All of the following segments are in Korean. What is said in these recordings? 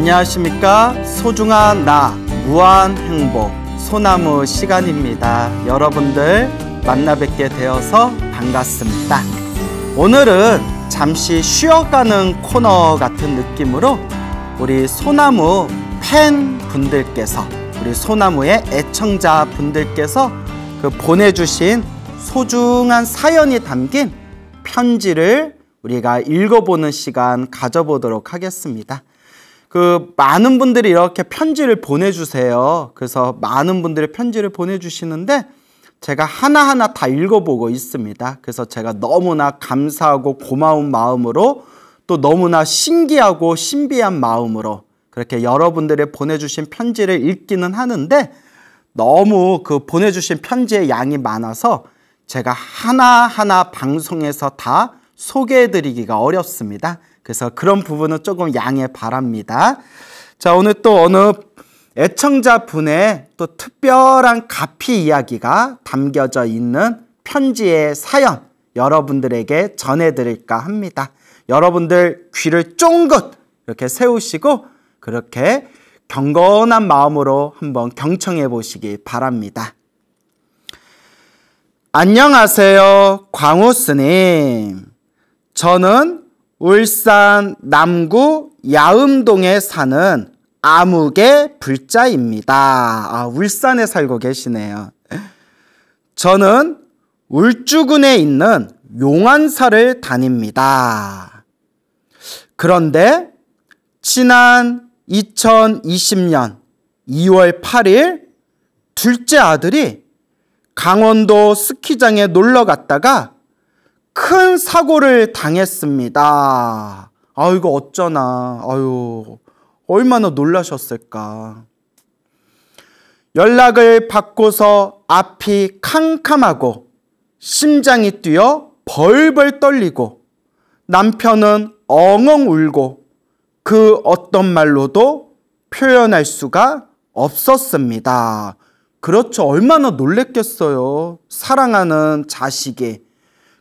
안녕하십니까? 소중한 나, 무한 행복, 소나무 시간입니다. 여러분들 만나 뵙게 되어서 반갑습니다. 오늘은 잠시 쉬어가는 코너 같은 느낌으로 우리 소나무 팬분들께서, 우리 소나무의 애청자분들께서 보내주신 소중한 사연이 담긴 편지를 우리가 읽어보는 시간 가져보도록 하겠습니다. 많은 분들이 이렇게 편지를 보내주세요. 그래서 많은 분들이 편지를 보내주시는데 제가 하나하나 다 읽어보고 있습니다. 그래서 제가 너무나 감사하고 고마운 마음으로, 또 너무나 신기하고 신비한 마음으로 그렇게 여러분들이 보내주신 편지를 읽기는 하는데, 너무 보내주신 편지의 양이 많아서 제가 하나하나 방송에서 다 소개해드리기가 어렵습니다. 그래서 그런 부분은 조금 양해 바랍니다. 자, 오늘 또 어느 애청자분의 또 특별한 가피 이야기가 담겨져 있는 편지의 사연 여러분들에게 전해드릴까 합니다. 여러분들 귀를 쫑긋 이렇게 세우시고 그렇게 경건한 마음으로 한번 경청해 보시기 바랍니다. 안녕하세요, 광우 스님. 저는 울산 남구 야음동에 사는 아무개 불자입니다. 울산에 살고 계시네요. 저는 울주군에 있는 용안사를 다닙니다. 그런데 지난 2020년 2월 8일 둘째 아들이 강원도 스키장에 놀러 갔다가 큰 사고를 당했습니다. 이거 어쩌나. 얼마나 놀라셨을까. 연락을 받고서 앞이 캄캄하고 심장이 뛰어 벌벌 떨리고 남편은 엉엉 울고 그 어떤 말로도 표현할 수가 없었습니다. 그렇죠. 얼마나 놀랬겠어요. 사랑하는 자식이,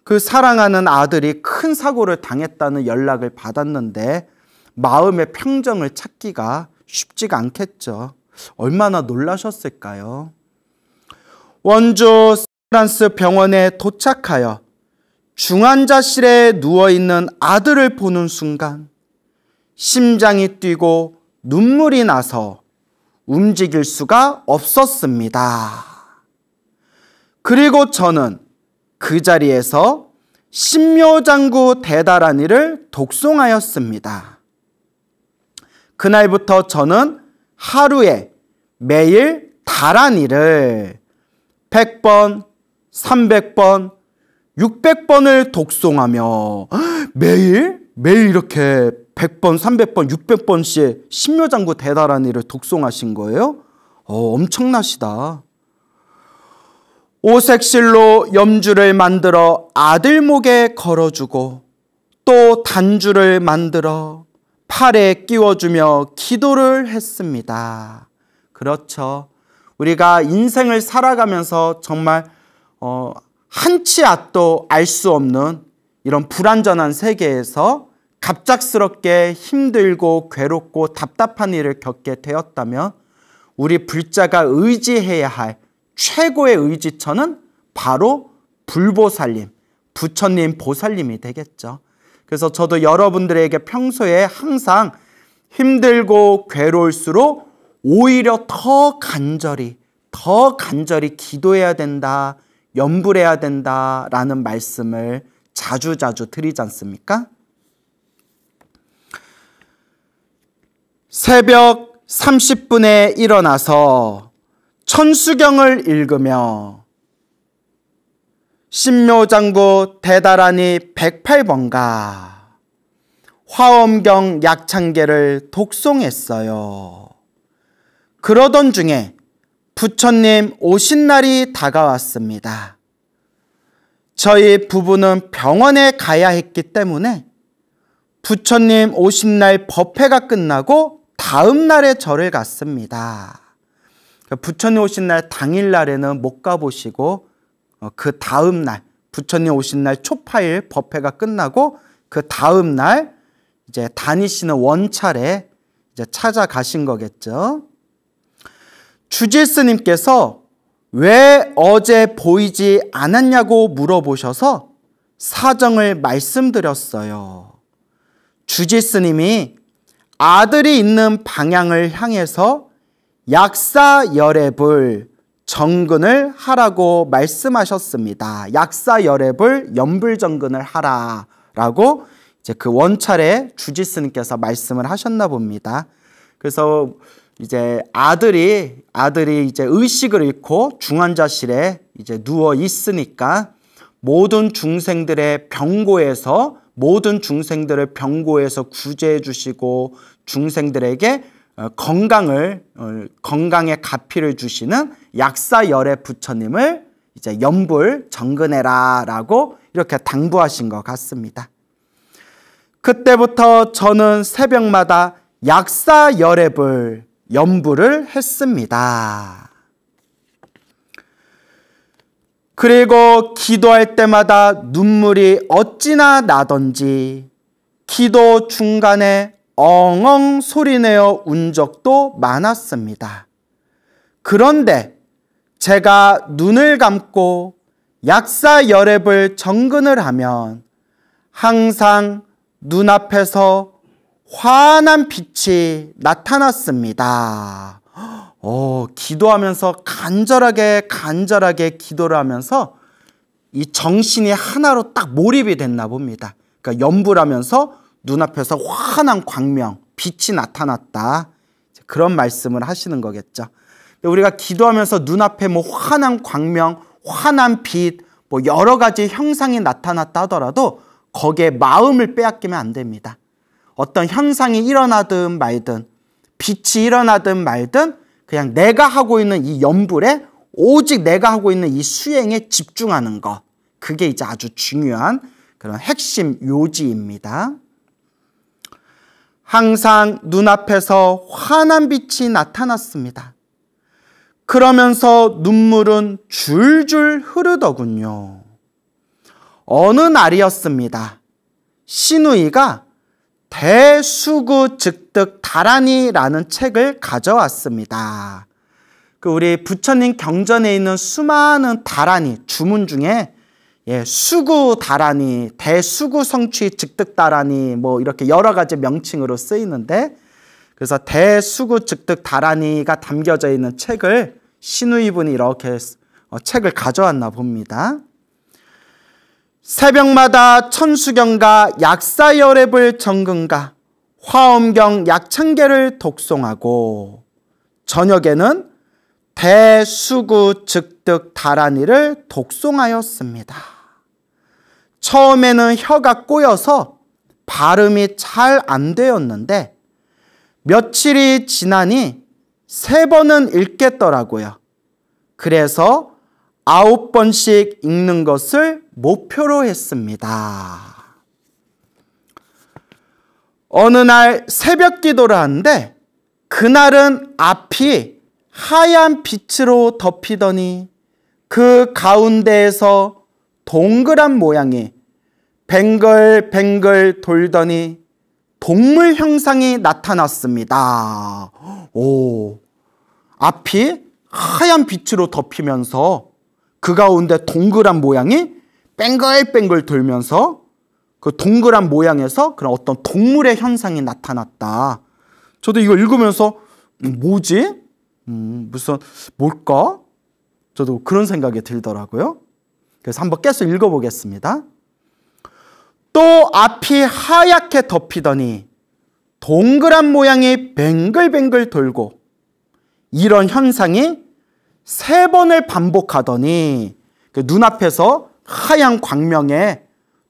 그 사랑하는 아들이 큰 사고를 당했다는 연락을 받았는데 마음의 평정을 찾기가 쉽지가 않겠죠. 얼마나 놀라셨을까요? 원주 프랑스 병원에 도착하여 중환자실에 누워있는 아들을 보는 순간 심장이 뛰고 눈물이 나서 움직일 수가 없었습니다. 그리고 저는 그 자리에서 신묘장구 대다라니를 독송하였습니다. 그날부터 저는 하루에 매일 다라니를 100번, 300번, 600번을 독송하며 매일 이렇게 100번, 300번, 600번씩 신묘장구 대다라니를 독송하신 거예요? 엄청나시다. 오색실로 염주를 만들어 아들 목에 걸어주고 또 단주를 만들어 팔에 끼워주며 기도를 했습니다. 그렇죠. 우리가 인생을 살아가면서 정말 한치 앞도 알 수 없는 이런 불완전한 세계에서 갑작스럽게 힘들고 괴롭고 답답한 일을 겪게 되었다면 우리 불자가 의지해야 할 최고의 의지처는 바로 불보살님, 부처님 보살님이 되겠죠. 그래서 저도 여러분들에게 평소에 항상 힘들고 괴로울수록 오히려 더 간절히 기도해야 된다, 염불해야 된다라는 말씀을 자주자주 드리지 않습니까? 새벽 30분에 일어나서 천수경을 읽으며 신묘장구 대다라니 108번가 화엄경 약창계를 독송했어요. 그러던 중에 부처님 오신 날이 다가왔습니다. 저희 부부는 병원에 가야 했기 때문에 부처님 오신 날 법회가 끝나고 다음 날에 절을 갔습니다. 부처님 오신 날 당일날에는 못 가보시고 그 다음 날 부처님 오신 날 초파일 법회가 끝나고 그 다음 날 이제 다니시는 원찰에 이제 찾아가신 거겠죠. 주지스님께서 왜 어제 보이지 않았냐고 물어보셔서 사정을 말씀드렸어요. 주지스님이 아들이 있는 방향을 향해서 약사열애불 정근을 하라고 말씀하셨습니다. 약사열애불 염불정근을 하라라고 이제 그 원찰에 주지스님께서 말씀을 하셨나 봅니다. 그래서 이제 아들이 이제 의식을 잃고 중환자실에 이제 누워 있으니까 모든 중생들을 병고에서 구제해 주시고 중생들에게 건강의 가피를 주시는 약사열애 부처님을 이제 염불 정근해라라고 이렇게 당부하신 것 같습니다. 그때부터 저는 새벽마다 약사열애불 염불을 했습니다. 그리고 기도할 때마다 눈물이 어찌나 나던지 기도 중간에 엉엉 소리내어 운 적도 많았습니다. 그런데 제가 눈을 감고 약사열애불 정근을 하면 항상 눈앞에서 환한 빛이 나타났습니다. 기도하면서 간절하게 기도를 하면서 이 정신이 하나로 딱 몰입이 됐나 봅니다. 그러니까 염불하면서 눈앞에서 환한 광명, 빛이 나타났다. 그런 말씀을 하시는 거겠죠. 우리가 기도하면서 눈앞에 뭐 환한 광명, 환한 빛, 뭐 여러 가지 형상이 나타났다 하더라도 거기에 마음을 빼앗기면 안 됩니다. 어떤 현상이 일어나든 말든 빛이 일어나든 말든 그냥 내가 하고 있는 이 염불에 오직 내가 하고 있는 이 수행에 집중하는 것. 그게 이제 아주 중요한 그런 핵심 요지입니다. 항상 눈앞에서 환한 빛이 나타났습니다. 그러면서 눈물은 줄줄 흐르더군요. 어느 날이었습니다. 시누이가 대수구즉득다란이라는 책을 가져왔습니다. 우리 부처님 경전에 있는 수많은 다란이, 주문 중에 수구다란이, 대수구성취 즉득다란이 뭐 이렇게 여러 가지 명칭으로 쓰이는데, 그래서 대수구즉득다란이가 담겨져 있는 책을 시누이분이 이렇게 책을 가져왔나 봅니다. 새벽마다 천수경과 약사열애불 정근과 화엄경 약창계를 독송하고 저녁에는 대수구즉득다란이를 독송하였습니다. 처음에는 혀가 꼬여서 발음이 잘 안 되었는데 며칠이 지나니 3번은 읽겠더라고요. 그래서 9번씩 읽는 것을 목표로 했습니다. 어느 날 새벽 기도를 하는데 그날은 앞이 하얀 빛으로 덮이더니 그 가운데에서 동그란 모양이 뱅글뱅글 돌더니 동물 형상이 나타났습니다. 앞이 하얀 빛으로 덮이면서 그 가운데 동그란 모양이 뱅글뱅글 돌면서 그 동그란 모양에서 그런 어떤 동물의 현상이 나타났다. 저도 이거 읽으면서 뭐지? 뭘까? 저도 그런 생각이 들더라고요. 그래서 한번 계속 읽어보겠습니다. 또 앞이 하얗게 덮이더니 동그란 모양이 뱅글뱅글 돌고 이런 현상이 3번을 반복하더니 눈앞에서 하얀 광명에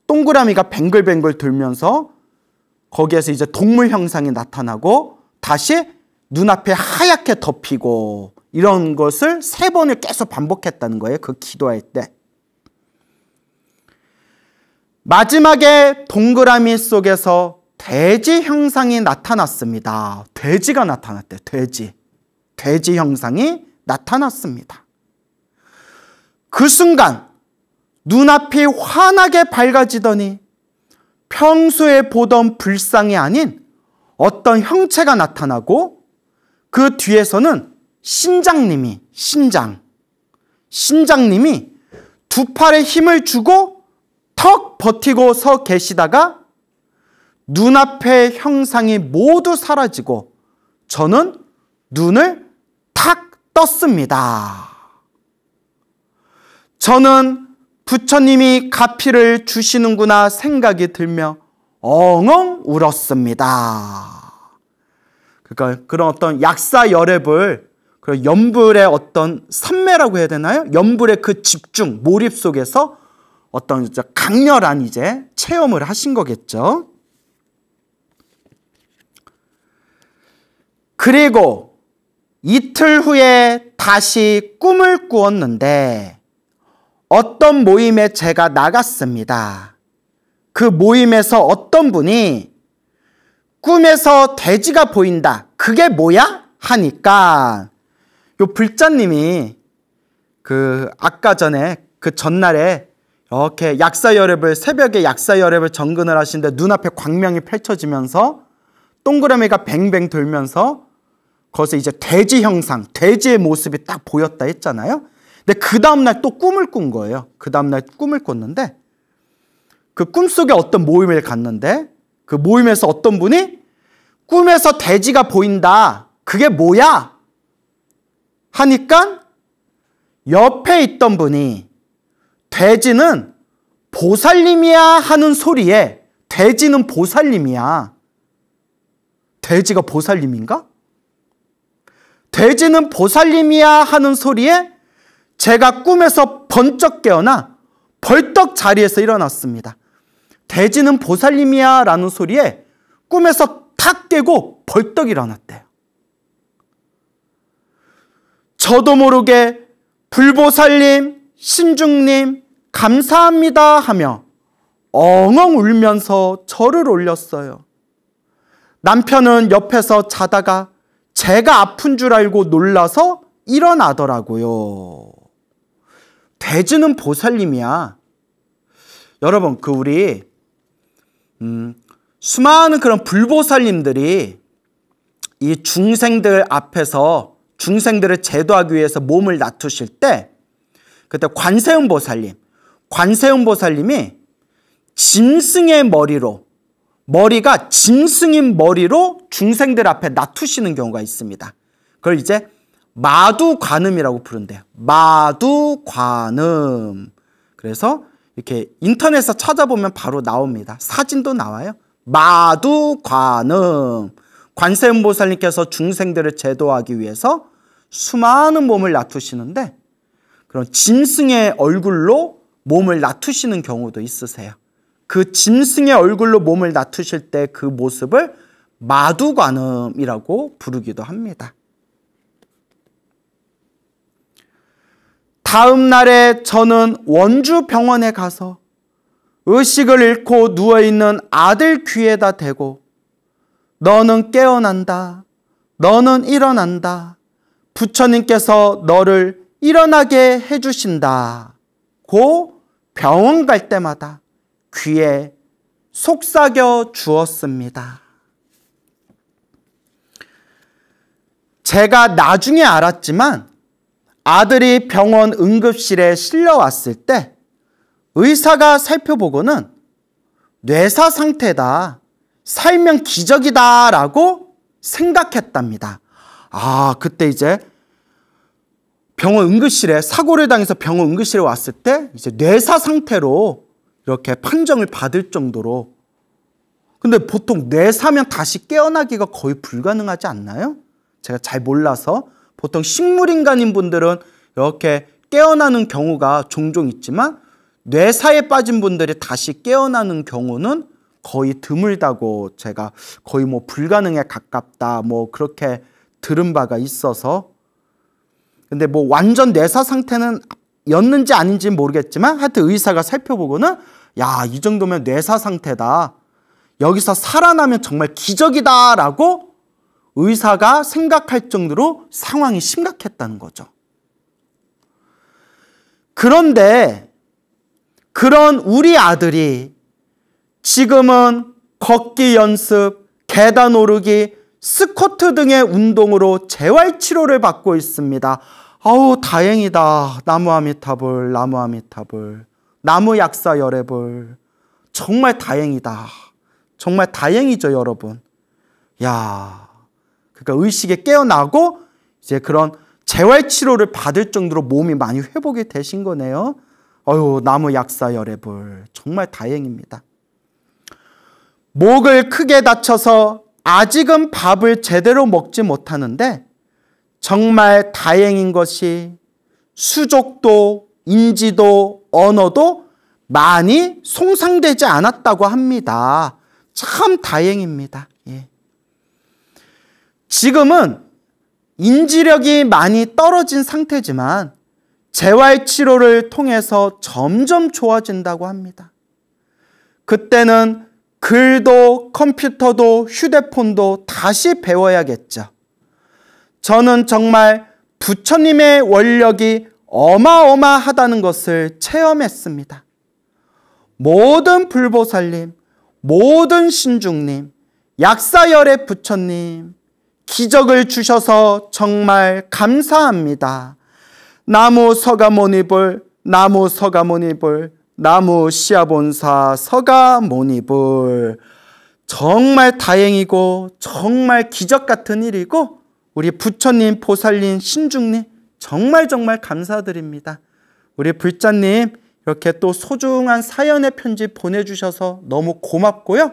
동그라미가 뱅글뱅글 돌면서 거기에서 이제 동물 형상이 나타나고 다시 눈앞에 하얗게 덮이고 이런 것을 3번을 계속 반복했다는 거예요. 그 기도할 때. 마지막에 동그라미 속에서 돼지 형상이 나타났습니다. 돼지가 나타났대. 돼지 형상이 나타났습니다. 그 순간 눈앞이 환하게 밝아지더니 평소에 보던 불상이 아닌 어떤 형체가 나타나고 그 뒤에서는 신장님이 두 팔에 힘을 주고 턱 버티고 서 계시다가 눈앞의 형상이 모두 사라지고 저는 눈을 탁 떴습니다. 저는 부처님이 가피를 주시는구나 생각이 들며 엉엉 울었습니다. 그러니까 그런 어떤 약사열애불, 그런 연불의 어떤 산매라고 해야 되나요? 연불의 그 집중, 몰입 속에서 어떤 강렬한 이제 체험을 하신 거겠죠. 그리고 이틀 후에 다시 꿈을 꾸었는데 어떤 모임에 제가 나갔습니다. 그 모임에서 어떤 분이 꿈에서 돼지가 보인다. 그게 뭐야? 하니까 요 불자님이 아까 전에 그 전날에 이렇게 약사열애불, 새벽에 약사열애불 정근을 하시는데 눈앞에 광명이 펼쳐지면서 동그라미가 뱅뱅 돌면서 거기서 이제 돼지 형상, 돼지의 모습이 딱 보였다 했잖아요. 근데 그 다음날 또 꿈을 꾼 거예요. 그 다음날 꿈을 꿨는데 그 꿈속에 어떤 모임을 갔는데 그 모임에서 어떤 분이 꿈에서 돼지가 보인다. 그게 뭐야? 하니까 옆에 있던 분이 돼지는 보살님이야 하는 소리에 돼지는 보살님이야. 돼지가 보살님인가? 돼지는 보살님이야 하는 소리에 제가 꿈에서 번쩍 깨어나 벌떡 자리에서 일어났습니다. 돼지는 보살님이야 라는 소리에 꿈에서 탁 깨고 벌떡 일어났대요. 저도 모르게 불보살님, 신중님 감사합니다 하며 엉엉 울면서 절을 올렸어요. 남편은 옆에서 자다가 제가 아픈 줄 알고 놀라서 일어나더라고요. 돼지는 보살님이야. 여러분, 우리 수많은 그런 불보살님들이 이 중생들 앞에서 중생들을 제도하기 위해서 몸을 놔두실 때 그때 관세음 보살님이 짐승의 머리가 짐승인 머리로 중생들 앞에 놔두시는 경우가 있습니다. 그걸 이제 마두관음이라고 부른대요. 마두관음. 그래서 이렇게 인터넷에서 찾아보면 바로 나옵니다. 사진도 나와요. 마두관음. 관세음보살님께서 중생들을 제도하기 위해서 수많은 몸을 놔두시는데 그런 짐승의 얼굴로 몸을 놔두시는 경우도 있으세요. 그 짐승의 얼굴로 몸을 놔두실 때 그 모습을 마두관음이라고 부르기도 합니다. 다음 날에 저는 원주 병원에 가서 의식을 잃고 누워있는 아들 귀에다 대고 너는 깨어난다. 너는 일어난다. 부처님께서 너를 일어나게 해주신다. 고 병원 갈 때마다 귀에 속삭여 주었습니다. 제가 나중에 알았지만 아들이 병원 응급실에 실려왔을 때 의사가 살펴보고는 뇌사 상태다. 살면 기적이다 라고 생각했답니다. 그때 이제 병원 응급실에 사고를 당해서 병원 응급실에 왔을 때 이제 뇌사 상태로 이렇게 판정을 받을 정도로. 근데 보통 뇌사면 다시 깨어나기가 거의 불가능하지 않나요? 제가 잘 몰라서. 보통 식물인간인 분들은 이렇게 깨어나는 경우가 종종 있지만 뇌사에 빠진 분들이 다시 깨어나는 경우는 거의 드물다고 제가 거의 불가능에 가깝다 그렇게 들은 바가 있어서. 근데 완전 뇌사 상태는 였는지 아닌지는 모르겠지만 하여튼 의사가 살펴보고는 이 정도면 뇌사 상태다. 여기서 살아나면 정말 기적이다 라고 의사가 생각할 정도로 상황이 심각했다는 거죠. 그런데 그런 우리 아들이 지금은 걷기 연습, 계단 오르기, 스쿼트 등의 운동으로 재활치료를 받고 있습니다. 아우 다행이다. 나무 아미타불, 나무 아미타불, 나무 약사 열애불. 정말 다행이다. 정말 다행이죠, 여러분. 야, 그러니까 의식에 깨어나고 이제 그런 재활치료를 받을 정도로 몸이 많이 회복이 되신 거네요. 어휴, 나무 약사 열애불. 정말 다행입니다. 목을 크게 다쳐서 아직은 밥을 제대로 먹지 못하는데 정말 다행인 것이 수족도, 인지도, 언어도 많이 손상되지 않았다고 합니다. 참 다행입니다. 예. 지금은 인지력이 많이 떨어진 상태지만 재활치료를 통해서 점점 좋아진다고 합니다. 그때는 글도 컴퓨터도 휴대폰도 다시 배워야겠죠. 저는 정말 부처님의 원력이 어마어마하다는 것을 체험했습니다. 모든 불보살님, 모든 신중님, 약사열의 부처님, 기적을 주셔서 정말 감사합니다. 나무 서가모니불, 나무 서가모니불, 나무 시아본사 서가모니불. 정말 다행이고 정말 기적 같은 일이고 우리 부처님, 보살님, 신중님 정말 감사드립니다. 우리 불자님 이렇게 또 소중한 사연의 편지 보내주셔서 너무 고맙고요.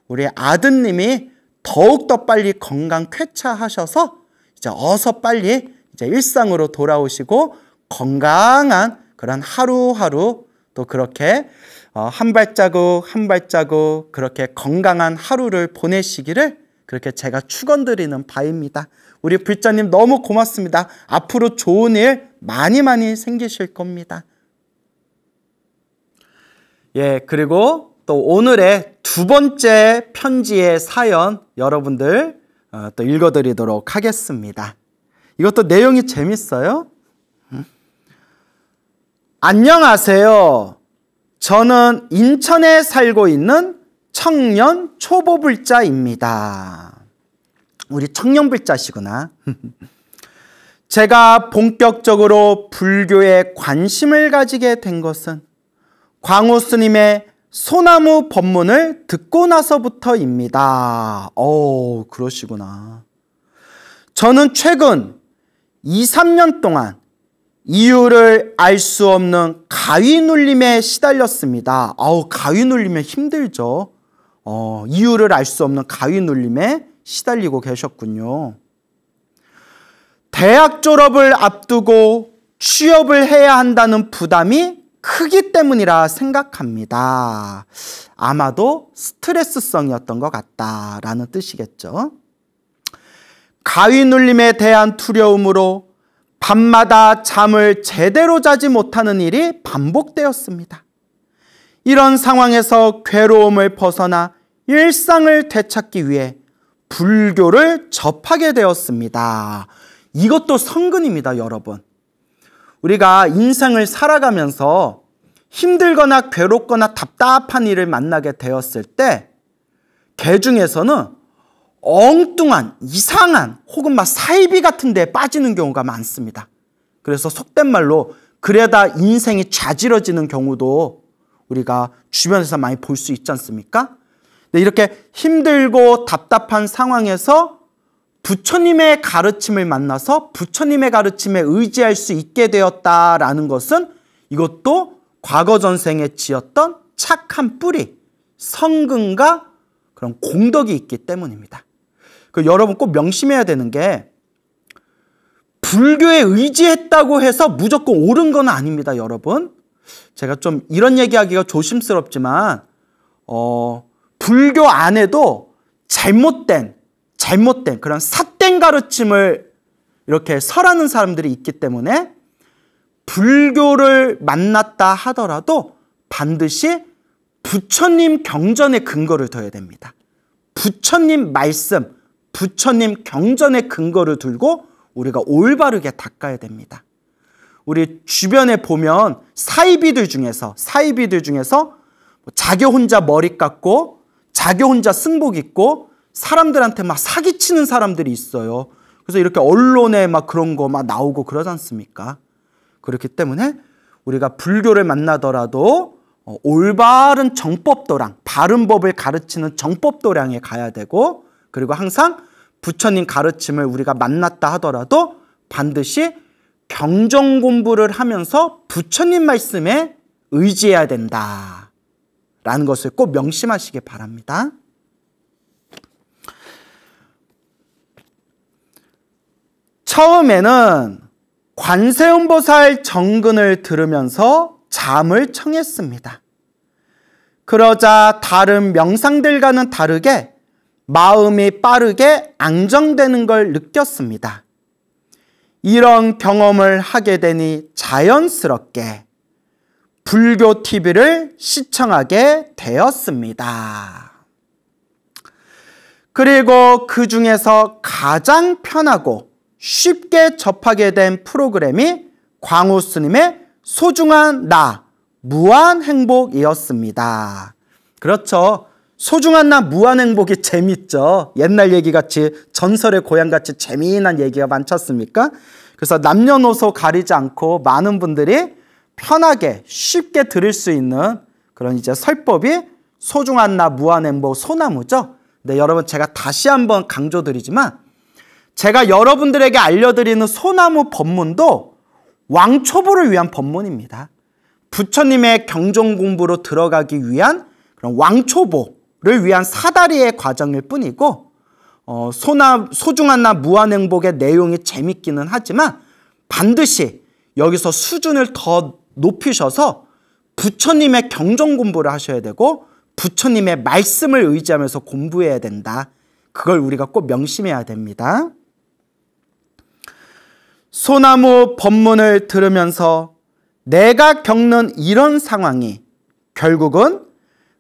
우리 아드님이 더욱더 빨리 건강 쾌차하셔서 이제 어서 빨리 이제 일상으로 돌아오시고 건강한 그런 하루하루 또 그렇게 한 발자국 한 발자국 그렇게 건강한 하루를 보내시기를 그렇게 제가 축원드리는 바입니다. 우리 불자님 너무 고맙습니다. 앞으로 좋은 일 많이 생기실 겁니다. 예, 그리고 또 오늘의 두 번째 편지의 사연 여러분들 또 읽어드리도록 하겠습니다. 이것도 내용이 재밌어요. 안녕하세요. 저는 인천에 살고 있는 청년 초보불자입니다. 우리 청년불자시구나. 제가 본격적으로 불교에 관심을 가지게 된 것은 광호 스님의 소나무 법문을 듣고 나서부터입니다. 그러시구나. 저는 최근 2, 3년 동안 이유를 알 수 없는 가위 눌림에 시달렸습니다. 가위 눌리면 힘들죠. 이유를 알 수 없는 가위 눌림에 시달리고 계셨군요. 대학 졸업을 앞두고 취업을 해야 한다는 부담이 크기 때문이라 생각합니다. 아마도 스트레스성이었던 것 같다라는 뜻이겠죠. 가위 눌림에 대한 두려움으로 밤마다 잠을 제대로 자지 못하는 일이 반복되었습니다. 이런 상황에서 괴로움을 벗어나 일상을 되찾기 위해 불교를 접하게 되었습니다. 이것도 성근입니다, 여러분. 우리가 인생을 살아가면서 힘들거나 괴롭거나 답답한 일을 만나게 되었을 때 개 중에서는 엉뚱한 이상한 혹은 막 사이비 같은 데에 빠지는 경우가 많습니다. 그래서 속된 말로 그래다 인생이 좌지러지는 경우도 우리가 주변에서 많이 볼 수 있지 않습니까? 근데 이렇게 힘들고 답답한 상황에서 부처님의 가르침을 만나서 부처님의 가르침에 의지할 수 있게 되었다라는 것은 이것도 과거 전생에 지었던 착한 뿌리, 성근과 그런 공덕이 있기 때문입니다. 여러분 꼭 명심해야 되는 게 불교에 의지했다고 해서 무조건 옳은 건 아닙니다, 여러분. 제가 좀 이런 얘기하기가 조심스럽지만 불교 안에도 잘못된 그런 삿된 가르침을 이렇게 설하는 사람들이 있기 때문에 불교를 만났다 하더라도 반드시 부처님 경전의 근거를 둬야 됩니다. 부처님 말씀, 부처님 경전의 근거를 들고 우리가 올바르게 닦아야 됩니다. 우리 주변에 보면 사이비들 중에서 자기 혼자 머리 깎고 자기 혼자 승복 입고 사람들한테 막 사기치는 사람들이 있어요. 그래서 이렇게 언론에 막 그런 거 막 나오고 그러지 않습니까? 그렇기 때문에 우리가 불교를 만나더라도 올바른 정법도량, 바른 법을 가르치는 정법도량에 가야 되고, 그리고 항상 부처님 가르침을 우리가 만났다 하더라도 반드시 경전 공부를 하면서 부처님 말씀에 의지해야 된다라는 것을 꼭 명심하시기 바랍니다. 처음에는 관세음보살 정근을 들으면서 잠을 청했습니다. 그러자 다른 명상들과는 다르게 마음이 빠르게 안정되는 걸 느꼈습니다. 이런 경험을 하게 되니 자연스럽게 불교 TV를 시청하게 되었습니다. 그리고 그 중에서 가장 편하고 쉽게 접하게 된 프로그램이 광우 스님의 소중한 나, 무한행복이었습니다. 그렇죠. 소중한 나, 무한행복이 재밌죠. 옛날 얘기같이 전설의 고향같이 재미난 얘기가 많지 않습니까? 그래서 남녀노소 가리지 않고 많은 분들이 편하게 쉽게 들을 수 있는 그런 이제 설법이 소중한 나, 무한행복, 소나무죠. 근데 여러분, 제가 다시 한번 강조드리지만 제가 여러분들에게 알려드리는 소나무 법문도 왕초보를 위한 법문입니다. 부처님의 경전 공부로 들어가기 위한 그런 왕초보를 위한 사다리의 과정일 뿐이고, 소중한 나 무한행복의 내용이 재밌기는 하지만 반드시 여기서 수준을 더 높이셔서 부처님의 경전 공부를 하셔야 되고 부처님의 말씀을 의지하면서 공부해야 된다. 그걸 우리가 꼭 명심해야 됩니다. 소나무 법문을 들으면서 내가 겪는 이런 상황이 결국은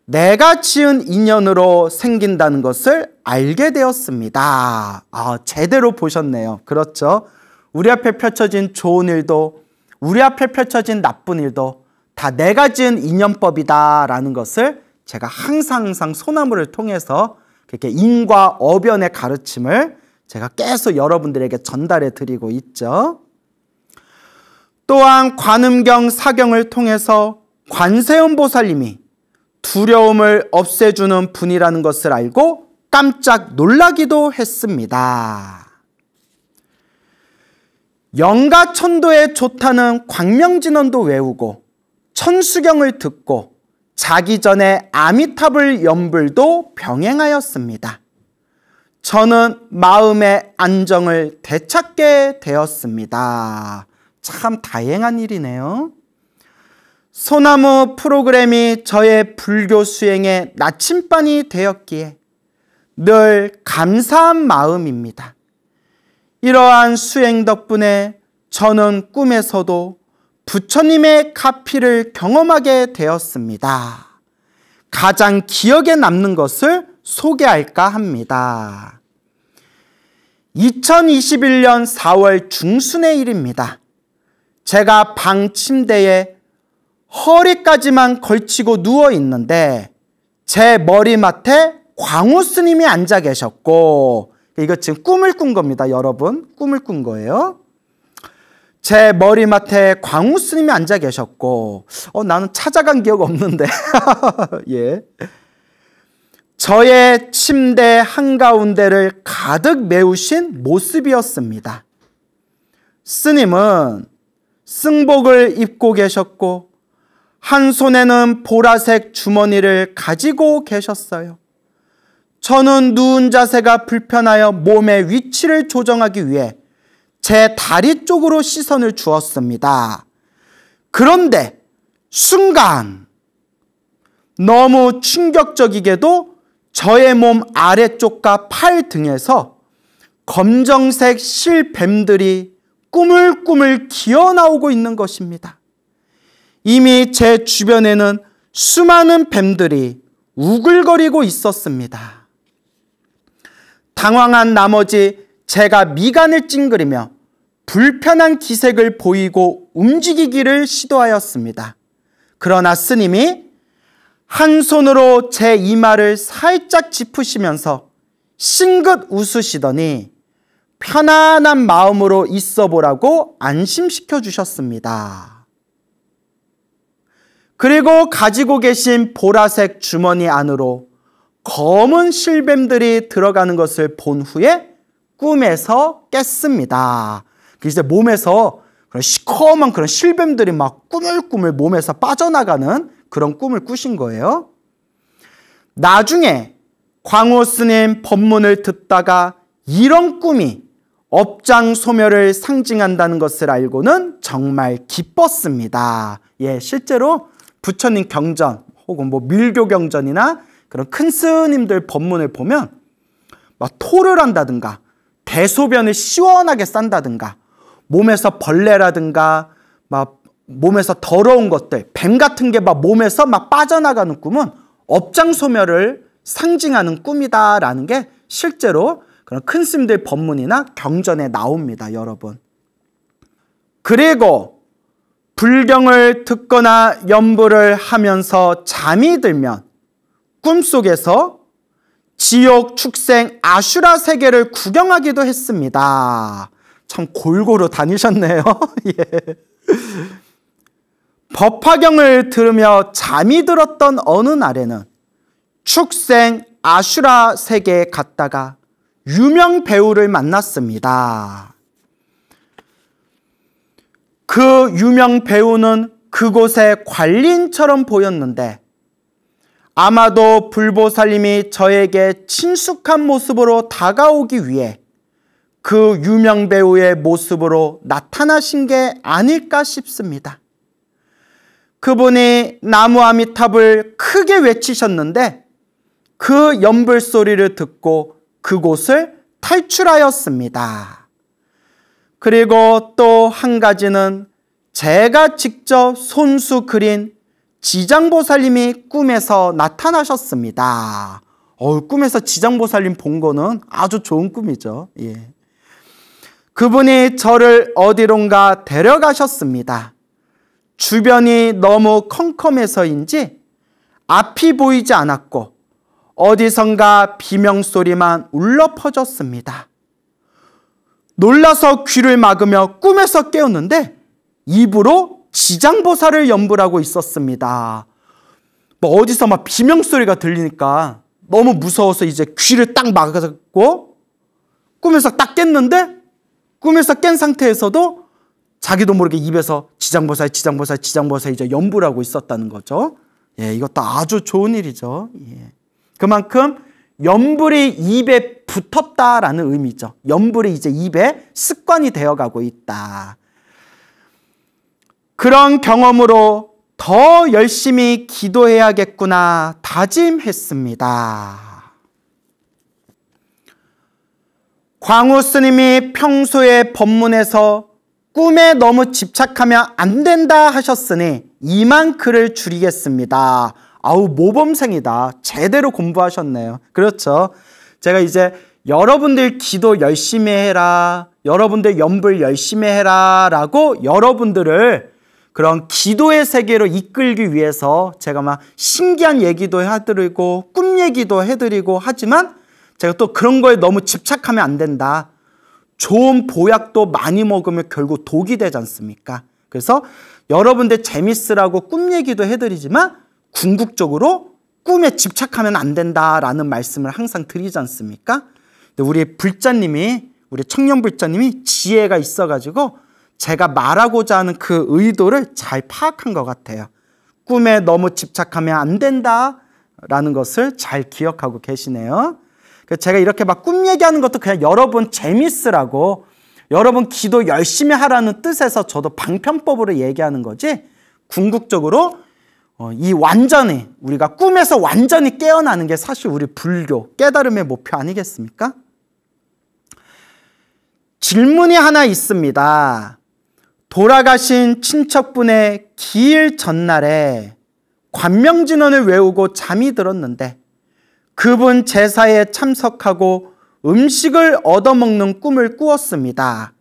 내가 지은 인연으로 생긴다는 것을 알게 되었습니다. 제대로 보셨네요. 그렇죠. 우리 앞에 펼쳐진 좋은 일도 우리 앞에 펼쳐진 나쁜 일도 다 내가 지은 인연법이다라는 것을 제가 항상 소나무를 통해서 그렇게 인과 어변의 가르침을 제가 계속 여러분들에게 전달해 드리고 있죠. 또한 관음경 사경을 통해서 관세음보살님이 두려움을 없애주는 분이라는 것을 알고 깜짝 놀라기도 했습니다. 영가천도에 좋다는 광명진원도 외우고 천수경을 듣고 자기 전에 아미타불 연불도 병행하였습니다. 저는 마음의 안정을 되찾게 되었습니다. 참 다행한 일이네요. 소나무 프로그램이 저의 불교 수행의 나침반이 되었기에 늘 감사한 마음입니다. 이러한 수행 덕분에 저는 꿈에서도 부처님의 가피를 경험하게 되었습니다. 가장 기억에 남는 것을 소개할까 합니다. 2021년 4월 중순의 일입니다. 제가 방 침대에 허리까지만 걸치고 누워 있는데 제 머리맡에 광우 스님이 앉아 계셨고, 이거 지금 꿈을 꾼 겁니다, 여러분. 꿈을 꾼 거예요. 제 머리맡에 광우 스님이 앉아 계셨고, 나는 찾아간 기억 없는데. 예. 저의 침대 한가운데를 가득 메우신 모습이었습니다. 스님은 승복을 입고 계셨고 한 손에는 보라색 주머니를 가지고 계셨어요. 저는 누운 자세가 불편하여 몸의 위치를 조정하기 위해 제 다리 쪽으로 시선을 주었습니다. 그런데 순간 너무 충격적이게도 저의 몸 아래쪽과 팔 등에서 검정색 실뱀들이 꾸물꾸물 기어나오고 있는 것입니다. 이미 제 주변에는 수많은 뱀들이 우글거리고 있었습니다. 당황한 나머지 제가 미간을 찡그리며 불편한 기색을 보이고 움직이기를 시도하였습니다. 그러나 스님이 한 손으로 제 이마를 살짝 짚으시면서 싱긋 웃으시더니 편안한 마음으로 있어 보라고 안심시켜 주셨습니다. 그리고 가지고 계신 보라색 주머니 안으로 검은 실뱀들이 들어가는 것을 본 후에 꿈에서 깼습니다. 이제 몸에서 그런 시커먼 그런 실뱀들이 막 꾸물꾸물 몸에서 빠져나가는 그런 꿈을 꾸신 거예요. 나중에 광호 스님 법문을 듣다가 이런 꿈이 업장소멸을 상징한다는 것을 알고는 정말 기뻤습니다. 예, 실제로 부처님 경전 혹은 뭐 밀교 경전이나 그런 큰 스님들 법문을 보면 막 토를 한다든가 대소변을 시원하게 싼다든가 몸에서 벌레라든가 막 몸에서 더러운 것들, 뱀 같은 게 막 몸에서 막 빠져나가는 꿈은 업장소멸을 상징하는 꿈이다라는 게 실제로 그런 큰 스님들 법문이나 경전에 나옵니다, 여러분. 그리고 불경을 듣거나 연불을 하면서 잠이 들면 꿈속에서 지옥, 축생, 아슈라 세계를 구경하기도 했습니다. 참 골고루 다니셨네요. 예. 법화경을 들으며 잠이 들었던 어느 날에는 축생, 아슈라 세계에 갔다가 유명 배우를 만났습니다. 그 유명 배우는 그곳의 관리인처럼 보였는데 아마도 불보살님이 저에게 친숙한 모습으로 다가오기 위해 그 유명 배우의 모습으로 나타나신 게 아닐까 싶습니다. 그분이 나무 아미탑을 크게 외치셨는데 그 연불 소리를 듣고 그곳을 탈출하였습니다. 그리고 또 한 가지는 제가 직접 손수 그린 지장보살님이 꿈에서 나타나셨습니다. 꿈에서 지장보살님 본 거는 아주 좋은 꿈이죠. 예. 그분이 저를 어디론가 데려가셨습니다. 주변이 너무 컴컴해서인지 앞이 보이지 않았고 어디선가 비명소리만 울려 퍼졌습니다. 놀라서 귀를 막으며 꿈에서 깨었는데 입으로 지장보살을 연불하고 있었습니다. 뭐 어디서 막 비명소리가 들리니까 너무 무서워서 이제 귀를 딱 막았고 꿈에서 딱 깼는데 꿈에서 깬 상태에서도 자기도 모르게 입에서 지장보살 이제 연불하고 있었다는 거죠. 예, 이것도 아주 좋은 일이죠. 예. 그만큼 연불이 입에 붙었다라는 의미죠. 연불이 이제 입에 습관이 되어가고 있다. 그런 경험으로 더 열심히 기도해야겠구나 다짐했습니다. 광우 스님이 평소에 법문에서 꿈에 너무 집착하면 안 된다 하셨으니 이만 글을 줄이겠습니다. 아우, 모범생이다. 제대로 공부하셨네요. 그렇죠. 제가 이제 여러분들 기도 열심히 해라, 여러분들 연불 열심히 해라 라고 여러분들을 그런 기도의 세계로 이끌기 위해서 제가 막 신기한 얘기도 해드리고 꿈 얘기도 해드리고 하지만 제가 또 그런 거에 너무 집착하면 안 된다. 좋은 보약도 많이 먹으면 결국 독이 되지 않습니까? 그래서 여러분들 재밌으라고 꿈 얘기도 해드리지만 궁극적으로 꿈에 집착하면 안 된다라는 말씀을 항상 드리지 않습니까? 근데 우리 불자님이, 우리 청년 불자님이 지혜가 있어가지고 제가 말하고자 하는 그 의도를 잘 파악한 것 같아요. 꿈에 너무 집착하면 안 된다라는 것을 잘 기억하고 계시네요. 제가 이렇게 막 꿈 얘기하는 것도 그냥 여러분 재밌으라고, 여러분 기도 열심히 하라는 뜻에서 저도 방편법으로 얘기하는 거지, 궁극적으로 이 완전히 우리가 꿈에서 완전히 깨어나는 게 사실 우리 불교 깨달음의 목표 아니겠습니까? 질문이 하나 있습니다. 돌아가신 친척분의 기일 전날에 관명진언을 외우고 잠이 들었는데 그분 제사에 참석하고 음식을 얻어먹는 꿈을 꾸었습니다.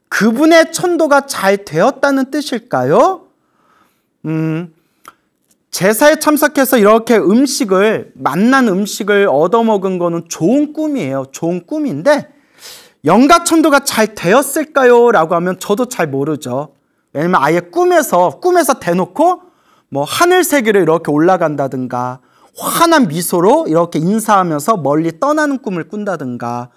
그분의 천도가 잘 되었다는 뜻일까요? 제사에 참석해서 이렇게 맛난 음식을 얻어먹은 거는 좋은 꿈이에요. 좋은 꿈인데 영가천도가 잘 되었을까요? 라고 하면 저도 잘 모르죠. 왜냐면 아예 꿈에서 대놓고 뭐 하늘 세계로 이렇게 올라간다든가 환한 미소로 이렇게 인사하면서 멀리 떠나는 꿈을 꾼다든가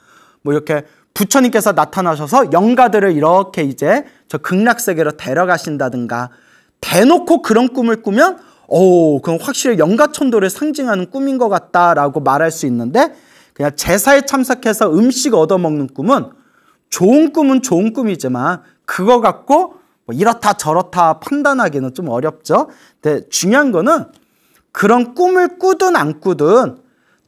뭐 이렇게 부처님께서 나타나셔서 영가들을 이렇게 이제 저 극락세계로 데려가신다든가 대놓고 그런 꿈을 꾸면 그건 확실히 영가천도를 상징하는 꿈인 것 같다라고 말할 수 있는데 그냥 제사에 참석해서 음식 얻어먹는 꿈은 좋은 꿈이지만 그거 갖고 뭐 이렇다 저렇다 판단하기는 좀 어렵죠. 근데 중요한 거는 그런 꿈을 꾸든 안 꾸든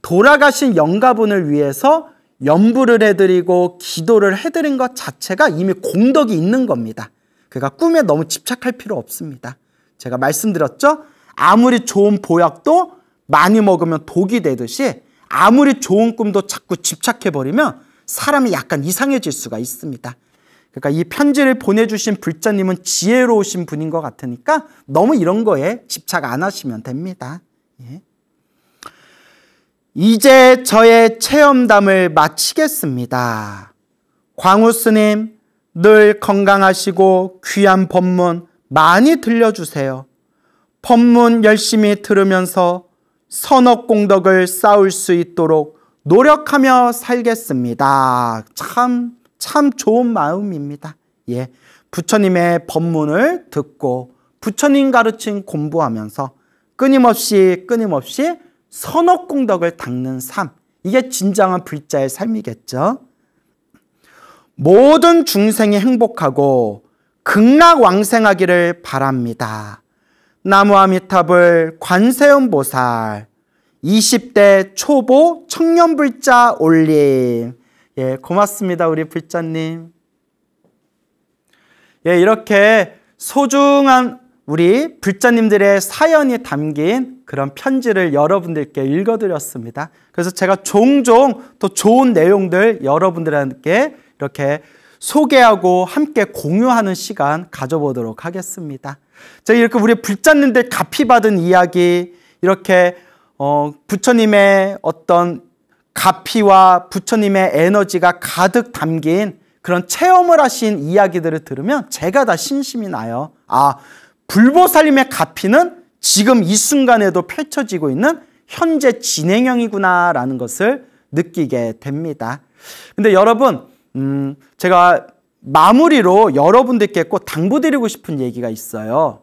돌아가신 영가분을 위해서 염불을 해드리고 기도를 해드린 것 자체가 이미 공덕이 있는 겁니다. 그러니까 꿈에 너무 집착할 필요 없습니다. 제가 말씀드렸죠? 아무리 좋은 보약도 많이 먹으면 독이 되듯이 아무리 좋은 꿈도 자꾸 집착해버리면 사람이 약간 이상해질 수가 있습니다. 그러니까 이 편지를 보내주신 불자님은 지혜로우신 분인 것 같으니까 너무 이런 거에 집착 안 하시면 됩니다. 예. 이제 저의 체험담을 마치겠습니다. 광우 스님, 늘 건강하시고 귀한 법문 많이 들려주세요. 법문 열심히 들으면서 선업공덕을 쌓을 수 있도록 노력하며 살겠습니다. 참 좋은 마음입니다. 예, 부처님의 법문을 듣고 부처님 가르침 공부하면서 끊임없이 선업공덕을 닦는 삶, 이게 진정한 불자의 삶이겠죠. 모든 중생이 행복하고 극락왕생하기를 바랍니다. 나무아미타불 관세음보살 20대 초보 청년불자 올림. 예, 고맙습니다. 우리 불자님. 예, 이렇게 소중한 우리 불자님들의 사연이 담긴 그런 편지를 여러분들께 읽어드렸습니다. 그래서 제가 종종 또 좋은 내용들 여러분들께 이렇게 소개하고 함께 공유하는 시간 가져보도록 하겠습니다. 제가 이렇게 우리 불자님들 갚이 받은 이야기, 이렇게 부처님의 어떤 가피와 부처님의 에너지가 가득 담긴 그런 체험을 하신 이야기들을 들으면 제가 다 신심이 나요. 불보살님의 가피는 지금 이 순간에도 펼쳐지고 있는 현재 진행형이구나 라는 것을 느끼게 됩니다. 근데 여러분, 제가 마무리로 여러분들께 꼭 당부드리고 싶은 얘기가 있어요.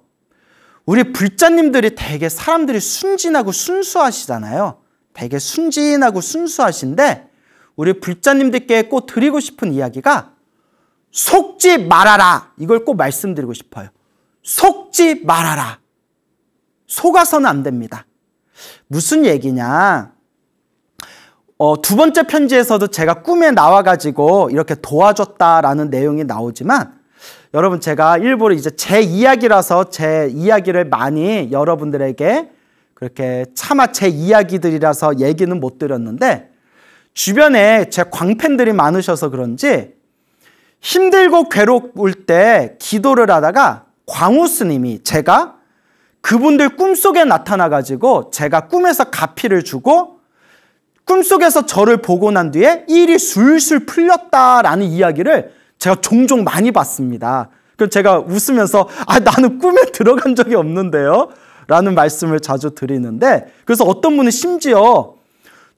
우리 불자님들이 되게 사람들이 순진하고 순수하시잖아요. 되게 순진하고 순수하신데 우리 불자님들께 꼭 드리고 싶은 이야기가 속지 말아라. 이걸 꼭 말씀드리고 싶어요. 속지 말아라. 속아서는 안 됩니다. 무슨 얘기냐? 두 번째 편지에서도 제가 꿈에 나와가지고 이렇게 도와줬다라는 내용이 나오지만 여러분, 제가 일부러 이제 제 이야기라서 제 이야기를 많이 여러분들에게 그렇게 차마 제 이야기들이라서 얘기는 못 드렸는데 주변에 제 광팬들이 많으셔서 그런지 힘들고 괴로울 때 기도를 하다가 광우 스님이 제가 그분들 꿈속에 나타나가지고 제가 꿈에서 가피를 주고 꿈속에서 저를 보고 난 뒤에 일이 술술 풀렸다라는 이야기를 제가 종종 많이 봤습니다. 그래서 제가 웃으면서 나는 꿈에 들어간 적이 없는데요? 라는 말씀을 자주 드리는데 그래서 어떤 분은 심지어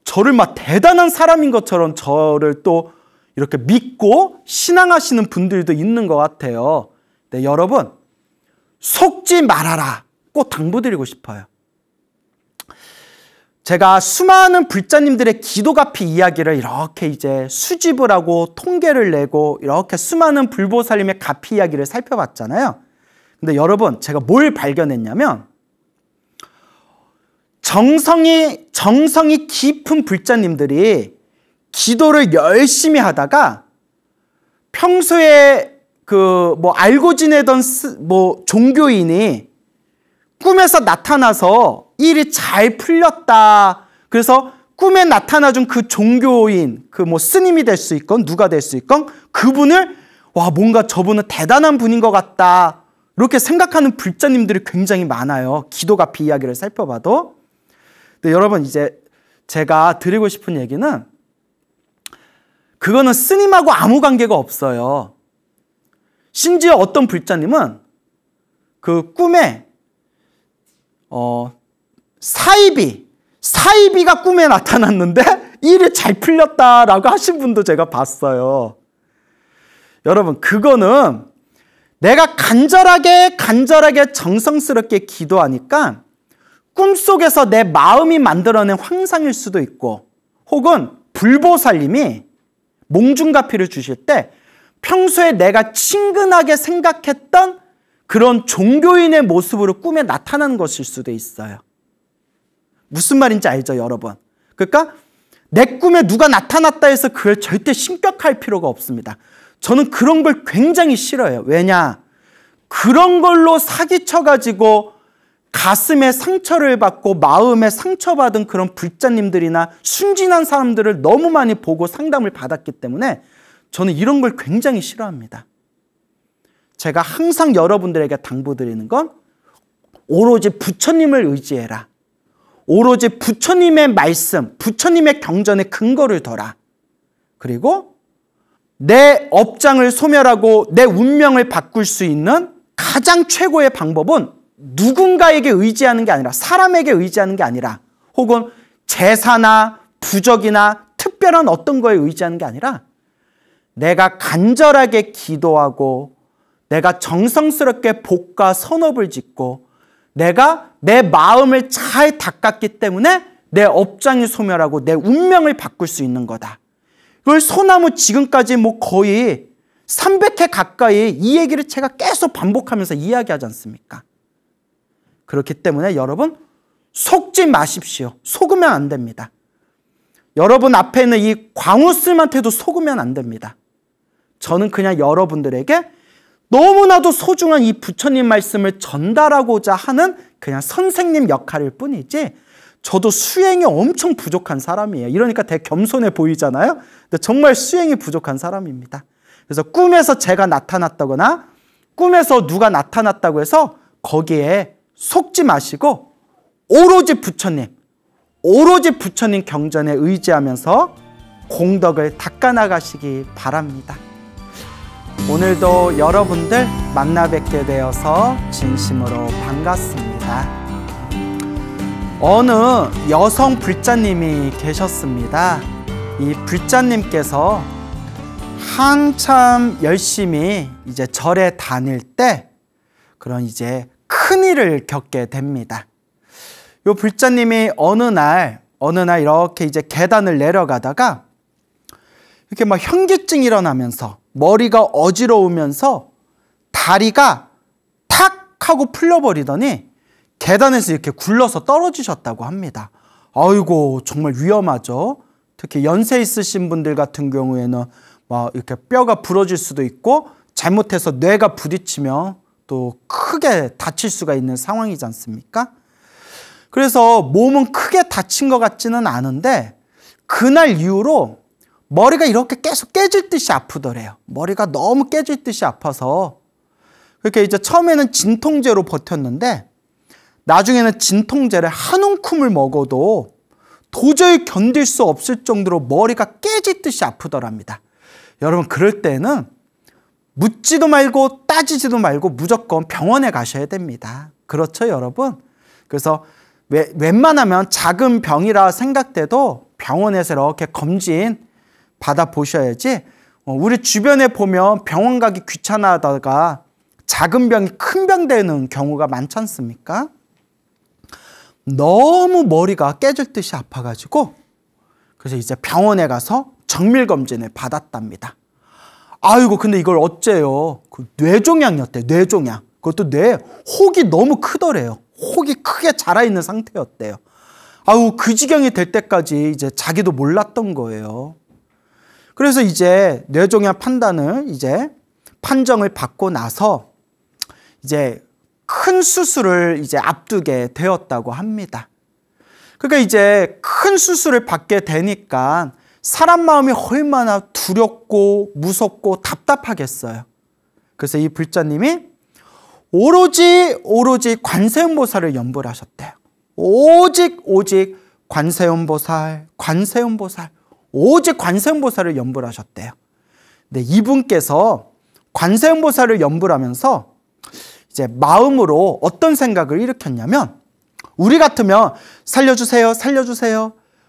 저를 막 대단한 사람인 것처럼 저를 또 이렇게 믿고 신앙하시는 분들도 있는 것 같아요. 네, 여러분, 속지 말아라. 꼭 당부드리고 싶어요. 제가 수많은 불자님들의 기도가피 이야기를 이렇게 이제 수집을 하고 통계를 내고 이렇게 수많은 불보살님의 가피 이야기를 살펴봤잖아요. 근데 여러분, 제가 뭘 발견했냐면 정성이 깊은 불자님들이 기도를 열심히 하다가 평소에 알고 지내던 종교인이 꿈에서 나타나서 일이 잘 풀렸다. 그래서 꿈에 나타나준 그 종교인, 스님이 될 수 있건 누가 될 수 있건 그분을 뭔가 저분은 대단한 분인 것 같다. 이렇게 생각하는 불자님들이 굉장히 많아요. 기도가피 이야기를 살펴봐도. 근데 여러분, 이제 제가 드리고 싶은 얘기는 그거는 스님하고 아무 관계가 없어요. 심지어 어떤 불자님은 그 꿈에 사이비가 꿈에 나타났는데 일이 잘 풀렸다라고 하신 분도 제가 봤어요. 여러분, 그거는 내가 간절하게 정성스럽게 기도하니까 꿈속에서 내 마음이 만들어낸 환상일 수도 있고, 혹은 불보살님이 몽중가피를 주실 때 평소에 내가 친근하게 생각했던 그런 종교인의 모습으로 꿈에 나타나는 것일 수도 있어요. 무슨 말인지 알죠, 여러분? 그러니까 내 꿈에 누가 나타났다 해서 그걸 절대 심각할 필요가 없습니다. 저는 그런 걸 굉장히 싫어해요. 왜냐? 그런 걸로 사기쳐가지고 가슴에 상처를 받고 마음에 상처받은 그런 불자님들이나 순진한 사람들을 너무 많이 보고 상담을 받았기 때문에 저는 이런 걸 굉장히 싫어합니다. 제가 항상 여러분들에게 당부드리는 건 오로지 부처님을 의지해라. 오로지 부처님의 말씀, 부처님의 경전에 근거를 둬라. 그리고 내 업장을 소멸하고 내 운명을 바꿀 수 있는 가장 최고의 방법은 누군가에게 의지하는 게 아니라, 사람에게 의지하는 게 아니라, 혹은 제사나 부적이나 특별한 어떤 거에 의지하는 게 아니라 내가 간절하게 기도하고 내가 정성스럽게 복과 선업을 짓고 내가 내 마음을 잘 닦았기 때문에 내 업장이 소멸하고 내 운명을 바꿀 수 있는 거다. 이걸 소나무 지금까지 거의 300회 가까이 이 얘기를 제가 계속 반복하면서 이야기하지 않습니까? 그렇기 때문에 여러분, 속지 마십시오. 속으면 안 됩니다. 여러분 앞에 있는 이 광우스님한테도 속으면 안 됩니다. 저는 그냥 여러분들에게 너무나도 소중한 이 부처님 말씀을 전달하고자 하는 그냥 선생님 역할일 뿐이지, 저도 수행이 엄청 부족한 사람이에요. 이러니까 되게 겸손해 보이잖아요. 근데 정말 수행이 부족한 사람입니다. 그래서 꿈에서 제가 나타났다거나 꿈에서 누가 나타났다고 해서 거기에 속지 마시고 오로지 부처님 경전에 의지하면서 공덕을 닦아나가시기 바랍니다. 오늘도 여러분들 만나 뵙게 되어서 진심으로 반갑습니다. 어느 여성 불자님이 계셨습니다. 이 불자님께서 한참 열심히 이제 절에 다닐 때 그런 이제 큰일을 겪게 됩니다. 요 불자님이 어느 날 이렇게 이제 계단을 내려가다가 이렇게 막 현기증이 일어나면서 머리가 어지러우면서 다리가 탁 하고 풀려버리더니 계단에서 이렇게 굴러서 떨어지셨다고 합니다. 아이고, 정말 위험하죠. 특히 연세 있으신 분들 같은 경우에는 막 이렇게 뼈가 부러질 수도 있고 잘못해서 뇌가 부딪히면 또 크게 다칠 수가 있는 상황이지 않습니까? 그래서 몸은 크게 다친 것 같지는 않은데 그날 이후로 머리가 이렇게 계속 깨질 듯이 아프더래요. 머리가 너무 깨질 듯이 아파서 그렇게 이제 처음에는 진통제로 버텼는데 나중에는 진통제를 한 움큼을 먹어도 도저히 견딜 수 없을 정도로 머리가 깨질 듯이 아프더랍니다. 여러분, 그럴 때는 묻지도 말고 따지지도 말고 무조건 병원에 가셔야 됩니다. 그렇죠, 여러분? 그래서 웬만하면 작은 병이라 생각돼도 병원에서 이렇게 검진 받아보셔야지, 우리 주변에 보면 병원 가기 귀찮아하다가 작은 병이 큰 병 되는 경우가 많지 않습니까? 너무 머리가 깨질 듯이 아파가지고 그래서 이제 병원에 가서 정밀검진을 받았답니다. 아이고, 근데 이걸 어째요? 그 뇌종양이었대, 뇌종양. 그것도 혹이 너무 크더래요. 혹이 크게 자라있는 상태였대요. 아우, 그 지경이 될 때까지 이제 자기도 몰랐던 거예요. 그래서 이제 뇌종양 판정을 받고 나서 이제 큰 수술을 이제 앞두게 되었다고 합니다. 그러니까 이제 큰 수술을 받게 되니까 사람 마음이 얼마나 두렵고 무섭고 답답하겠어요. 그래서 이 불자님이 오로지 관세음보살을 연불 하셨대요. 오직 관세음보살, 오직 관세음보살을 연불 하셨대요. 근데 이분께서 관세음보살을 연불하면서 이제 마음으로 어떤 생각을 일으켰냐면, 우리 같으면 살려주세요,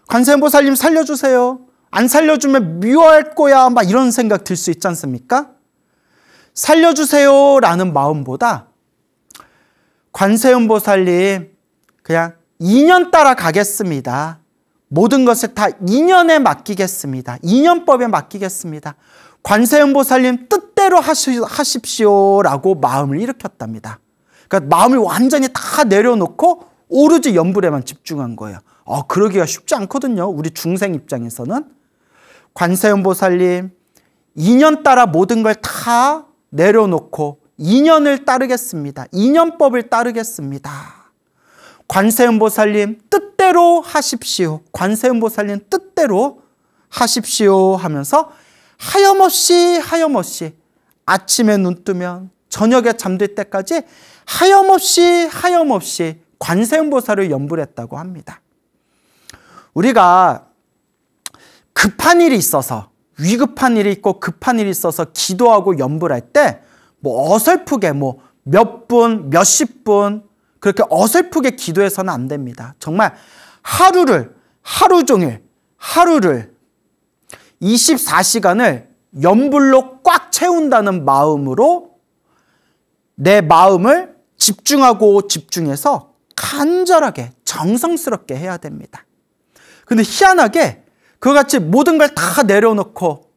관세음보살님 살려주세요, 안 살려주면 미워할 거야, 막 이런 생각 들 수 있지 않습니까? 살려주세요 라는 마음보다 관세음보살님 그냥 인연 따라 가겠습니다, 모든 것을 다 인연에 맡기겠습니다, 인연법에 맡기겠습니다, 관세음보살님 뜻대로 하십시오 라고 마음을 일으켰답니다. 그러니까 마음을 완전히 다 내려놓고 오로지 연불에만 집중한 거예요. 그러기가 쉽지 않거든요, 우리 중생 입장에서는. 관세음보살님 인연 따라 모든 걸 다 내려놓고 인연을 따르겠습니다, 인연법을 따르겠습니다, 관세음보살님 뜻대로 하십시오, 관세음보살님 뜻대로 하십시오 하면서 하염없이 아침에 눈 뜨면 저녁에 잠들 때까지 하염없이 관세음보살을 연불했다고 합니다. 우리가 급한 일이 있어서, 위급한 일이 있고 급한 일이 있어서 기도하고 연불할 때 뭐 어설프게 몇 분, 몇십 분 그렇게 어설프게 기도해서는 안 됩니다. 정말 하루 종일 24시간을 연불로 꽉 채운다는 마음으로 내 마음을 집중해서 간절하게 정성스럽게 해야 됩니다. 근데 희한하게 그같이 모든 걸 다 내려놓고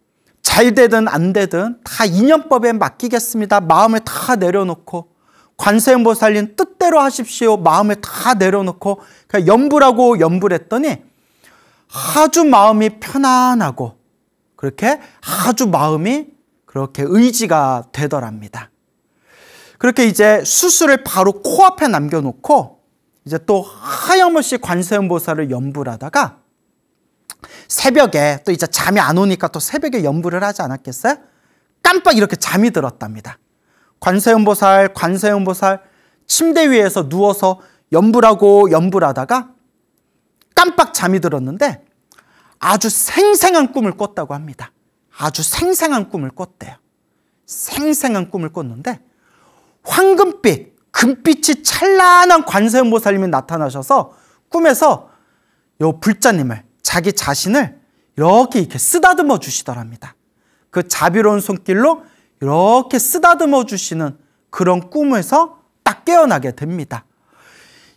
잘 되든 안 되든 다 인연법에 맡기겠습니다, 마음을 다 내려놓고 관세음보살님 뜻대로 하십시오, 마음을 다 내려놓고 그냥 연불했더니 아주 마음이 편안하고 그렇게 아주 마음이 그렇게 의지가 되더랍니다. 그렇게 이제 수술을 바로 코앞에 남겨놓고 이제 또 하염없이 관세음보살을 연불하다가 새벽에 또 이제 잠이 안 오니까 또 새벽에 연불을 하지 않았겠어요? 깜빡 이렇게 잠이 들었답니다. 관세음보살 침대 위에서 누워서 연불하다가 깜빡 잠이 들었는데 아주 생생한 꿈을 꿨다고 합니다. 아주 생생한 꿈을 꿨대요. 생생한 꿈을 꿨는데 황금빛, 금빛이 찬란한 관세음보살님이 나타나셔서 꿈에서 요 불자님을, 자기 자신을 이렇게 쓰다듬어 주시더랍니다. 그 자비로운 손길로 이렇게 쓰다듬어 주시는 그런 꿈에서 딱 깨어나게 됩니다.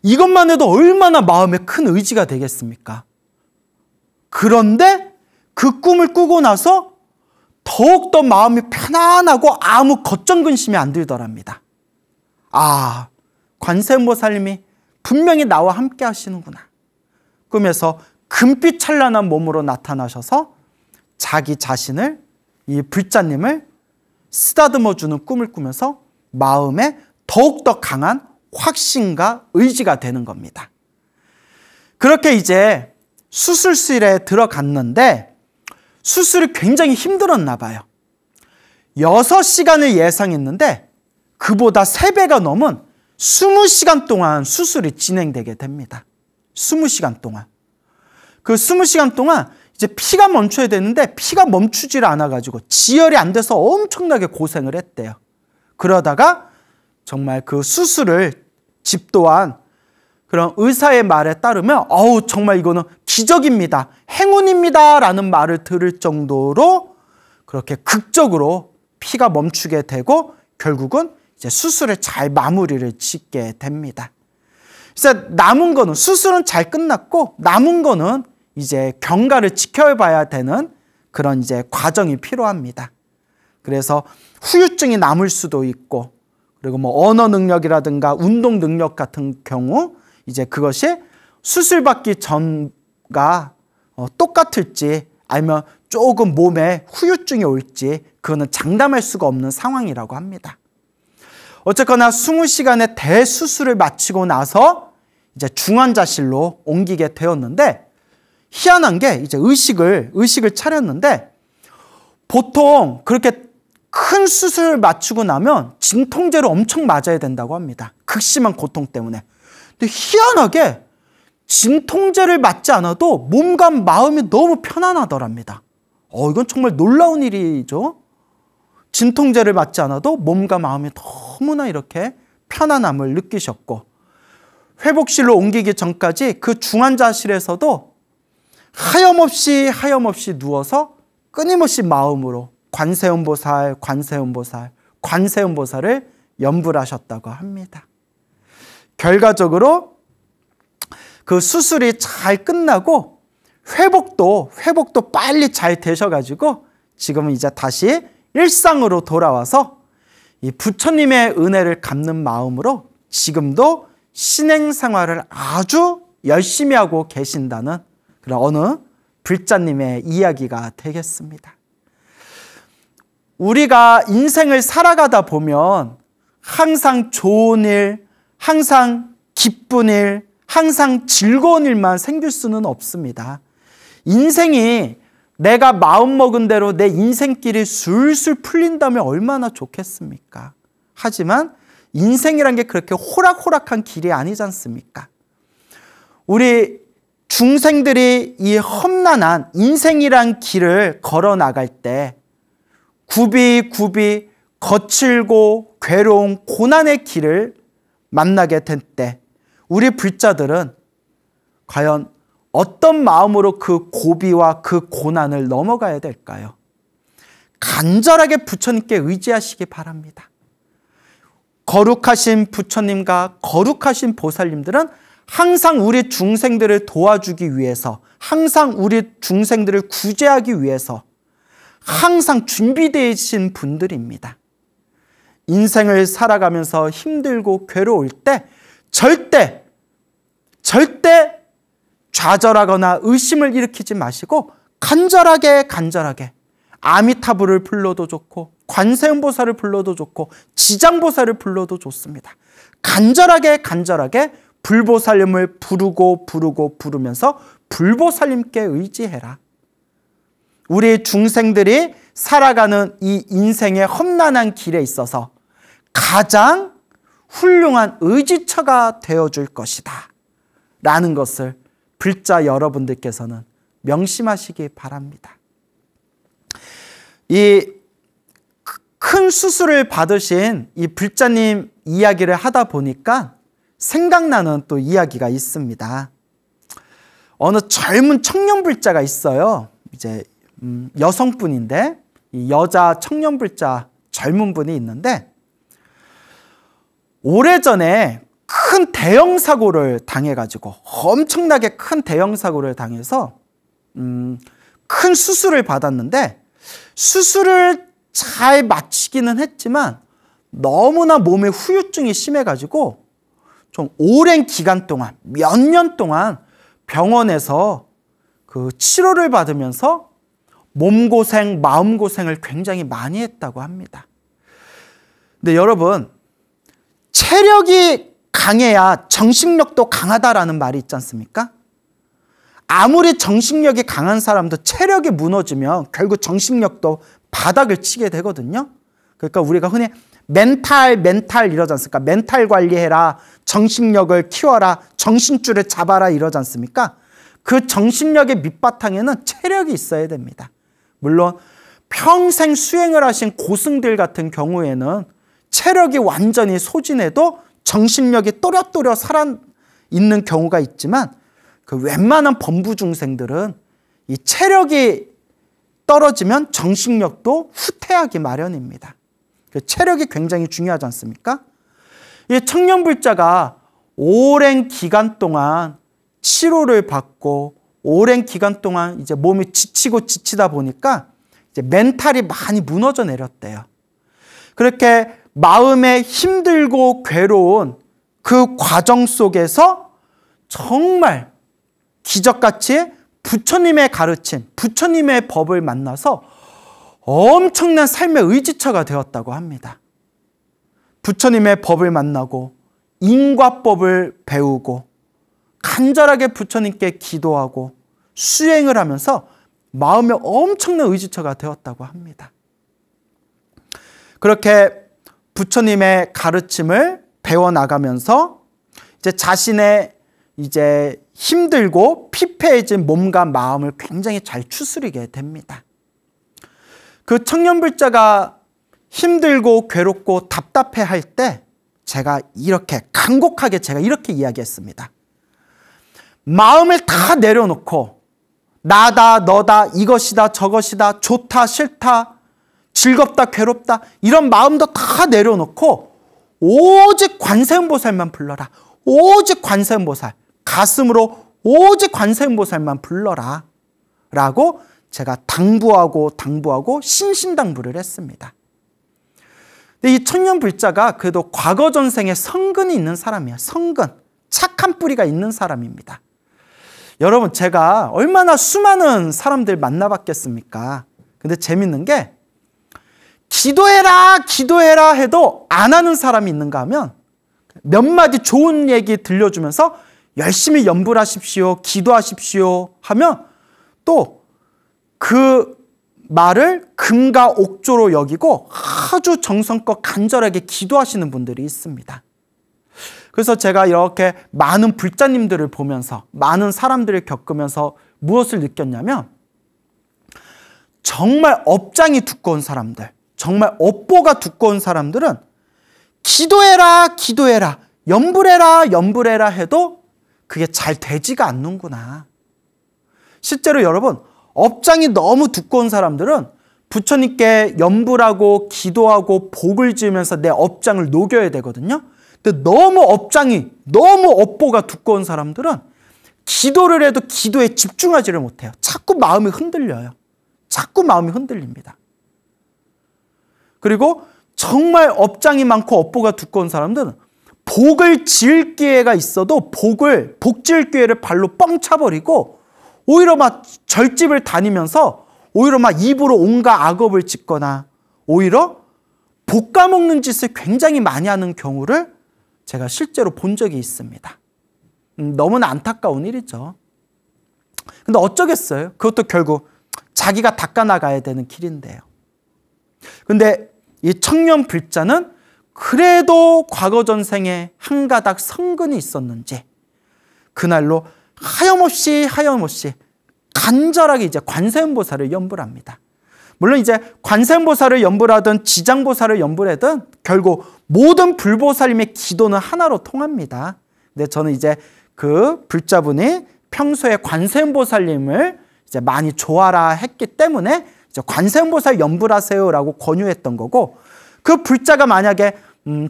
이것만 해도 얼마나 마음에 큰 의지가 되겠습니까? 그런데 그 꿈을 꾸고 나서 더욱더 마음이 편안하고 아무 걱정 근심이 안 들더랍니다. 관세음보살님이 분명히 나와 함께 하시는구나. 꿈에서 금빛 찬란한 몸으로 나타나셔서 자기 자신을, 이 불자님을 쓰다듬어주는 꿈을 꾸면서 마음에 더욱더 강한 확신과 의지가 되는 겁니다. 그렇게 이제 수술실에 들어갔는데 수술이 굉장히 힘들었나 봐요. 6시간을 예상했는데 그보다 3배가 넘은 20시간 동안 수술이 진행되게 됩니다. 20시간 동안. 그 20시간 동안 이제 피가 멈춰야 되는데 피가 멈추질 않아가지고 지혈이 안 돼서 엄청나게 고생을 했대요. 그러다가 정말 그 수술을 집도한 그런 의사의 말에 따르면 정말 이거는 기적입니다, 행운입니다 라는 말을 들을 정도로 그렇게 극적으로 피가 멈추게 되고 결국은 이제 수술을 잘 마무리를 짓게 됩니다. 그래서 남은 거는, 수술은 잘 끝났고 남은 거는 이제 경과를 지켜봐야 되는 그런 이제 과정이 필요합니다. 그래서 후유증이 남을 수도 있고, 그리고 뭐 언어 능력이라든가 운동 능력 같은 경우 이제 그것이 수술받기 전과 똑같을지 아니면 조금 몸에 후유증이 올지 그거는 장담할 수가 없는 상황이라고 합니다. 어쨌거나 20시간의 대수술을 마치고 나서 이제 중환자실로 옮기게 되었는데, 희한한 게 이제 의식을 차렸는데 보통 그렇게 큰 수술을 마치고 나면 진통제를 엄청 맞아야 된다고 합니다. 극심한 고통 때문에. 근데 희한하게 진통제를 맞지 않아도 몸과 마음이 너무 편안하더랍니다. 이건 정말 놀라운 일이죠. 진통제를 맞지 않아도 몸과 마음이 너무나 이렇게 편안함을 느끼셨고, 회복실로 옮기기 전까지 그 중환자실에서도 하염없이 누워서 끊임없이 마음으로 관세음보살, 관세음보살, 관세음보살을 연불 하셨다고 합니다. 결과적으로 그 수술이 잘 끝나고 회복도 빨리 잘 되셔가지고 지금은 이제 다시 일상으로 돌아와서 이 부처님의 은혜를 갚는 마음으로 지금도 신행생활을 아주 열심히 하고 계신다는 그런 어느 불자님의 이야기가 되겠습니다. 우리가 인생을 살아가다 보면 항상 좋은 일, 항상 기쁜 일, 항상 즐거운 일만 생길 수는 없습니다. 인생이 내가 마음먹은 대로 내 인생길이 술술 풀린다면 얼마나 좋겠습니까? 하지만 인생이란 게 그렇게 호락호락한 길이 아니지 않습니까? 우리 중생들이 이 험난한 인생이란 길을 걸어 나갈 때 굽이 거칠고 괴로운 고난의 길을 만나게 될 때 우리 불자들은 과연 어떤 마음으로 그 고비와 그 고난을 넘어가야 될까요? 간절하게 부처님께 의지하시기 바랍니다. 거룩하신 부처님과 거룩하신 보살님들은 항상 우리 중생들을 도와주기 위해서, 항상 우리 중생들을 구제하기 위해서 항상 준비되신 분들입니다. 인생을 살아가면서 힘들고 괴로울 때 절대 좌절하거나 의심을 일으키지 마시고 간절하게 아미타불을 불러도 좋고 관세음보살을 불러도 좋고 지장보살을 불러도 좋습니다. 간절하게 불보살님을 부르면서 불보살님께 의지해라. 우리 중생들이 살아가는 이 인생의 험난한 길에 있어서 가장 훌륭한 의지처가 되어줄 것이다 라는 것을 불자 여러분들께서는 명심하시기 바랍니다. 이 큰 수술을 받으신 이 불자님 이야기를 하다 보니까 생각나는 또 이야기가 있습니다. 어느 젊은 청년 불자가 있어요. 이제 여성분인데 이 여자 청년 불자 젊은 분이 있는데 오래전에 큰 대형 사고를 당해가지고 엄청나게 큰 대형 사고를 당해서 큰 수술을 받았는데 수술을 잘 마치기는 했지만 너무나 몸에 후유증이 심해가지고 좀 오랜 기간 동안 몇 년 동안 병원에서 그 치료를 받으면서 몸고생, 마음고생을 굉장히 많이 했다고 합니다. 근데 여러분, 체력이 강해야 정신력도 강하다라는 말이 있지 않습니까? 아무리 정신력이 강한 사람도 체력이 무너지면 결국 정신력도 바닥을 치게 되거든요. 그러니까 우리가 흔히 멘탈 이러지 않습니까? 멘탈 관리해라, 정신력을 키워라, 정신줄을 잡아라 이러지 않습니까? 그 정신력의 밑바탕에는 체력이 있어야 됩니다. 물론 평생 수행을 하신 고승들 같은 경우에는 체력이 완전히 소진해도 정신력이 또렷또렷 살아있는 경우가 있지만 그 웬만한 범부 중생들은 이 체력이 떨어지면 정신력도 후퇴하기 마련입니다. 그 체력이 굉장히 중요하지 않습니까? 이 청년불자가 오랜 기간 동안 치료를 받고 오랜 기간 동안 이제 몸이 지치다 보니까 이제 멘탈이 많이 무너져 내렸대요. 그렇게 마음에 힘들고 괴로운 그 과정 속에서 정말 기적같이 부처님의 가르침, 부처님의 법을 만나서 엄청난 삶의 의지처가 되었다고 합니다. 부처님의 법을 만나고 인과법을 배우고 간절하게 부처님께 기도하고 수행을 하면서 마음에 엄청난 의지처가 되었다고 합니다. 그렇게 부처님의 가르침을 배워나가면서 이제 자신의 이제 힘들고 피폐해진 몸과 마음을 굉장히 잘 추스리게 됩니다. 그 청년불자가 힘들고 괴롭고 답답해할 때 제가 이렇게 간곡하게 제가 이렇게 이야기했습니다. 마음을 다 내려놓고 나다 너다 이것이다 저것이다 좋다 싫다 즐겁다 괴롭다 이런 마음도 다 내려놓고 오직 관세음보살만 불러라. 오직 관세음보살, 가슴으로 오직 관세음보살만 불러라 라고 제가 당부하고 신신당부를 했습니다. 근데 이 청년불자가 그래도 과거 전생에 성근이 있는 사람이에요. 성근, 착한 뿌리가 있는 사람입니다. 여러분, 제가 얼마나 수많은 사람들 만나봤겠습니까? 근데 재밌는 게 기도해라 해도 안 하는 사람이 있는가 하면 몇 마디 좋은 얘기 들려주면서 열심히 염불하십시오, 기도하십시오 하면 또 그 말을 금과 옥조로 여기고 아주 정성껏 간절하게 기도하시는 분들이 있습니다. 그래서 제가 이렇게 많은 불자님들을 보면서 많은 사람들을 겪으면서 무엇을 느꼈냐면 정말 업장이 두꺼운 사람들, 정말 업보가 두꺼운 사람들은 기도해라 염불해라 해도 그게 잘 되지가 않는구나. 실제로 여러분, 업장이 너무 두꺼운 사람들은 부처님께 염불하고 기도하고 복을 지으면서 내 업장을 녹여야 되거든요. 근데 너무 업보가 두꺼운 사람들은 기도를 해도 기도에 집중하지를 못해요. 자꾸 마음이 흔들려요. 자꾸 마음이 흔들립니다. 그리고 정말 업장이 많고 업보가 두꺼운 사람들은 복을 지을 기회가 있어도 복 지을 기회를 발로 뻥 차버리고 오히려 막 절집을 다니면서 오히려 막 입으로 온갖 악업을 짓거나 오히려 복 까먹는 짓을 굉장히 많이 하는 경우를 제가 실제로 본 적이 있습니다. 너무나 안타까운 일이죠. 근데 어쩌겠어요. 그것도 결국 자기가 닦아나가야 되는 길인데요. 근데 이 청년불자는 그래도 과거 전생에 한 가닥 성근이 있었는지 그날로 하염없이 간절하게 이제 관세음보살을 염불합니다. 물론 이제 관세음보살을 염불하든 지장보살을 염불하든 결국 모든 불보살님의 기도는 하나로 통합니다. 근데 저는 이제 그 불자분이 평소에 관세음보살님을 이제 많이 좋아라 했기 때문에 이제 관세음보살 염불하세요라고 권유했던 거고, 그 불자가 만약에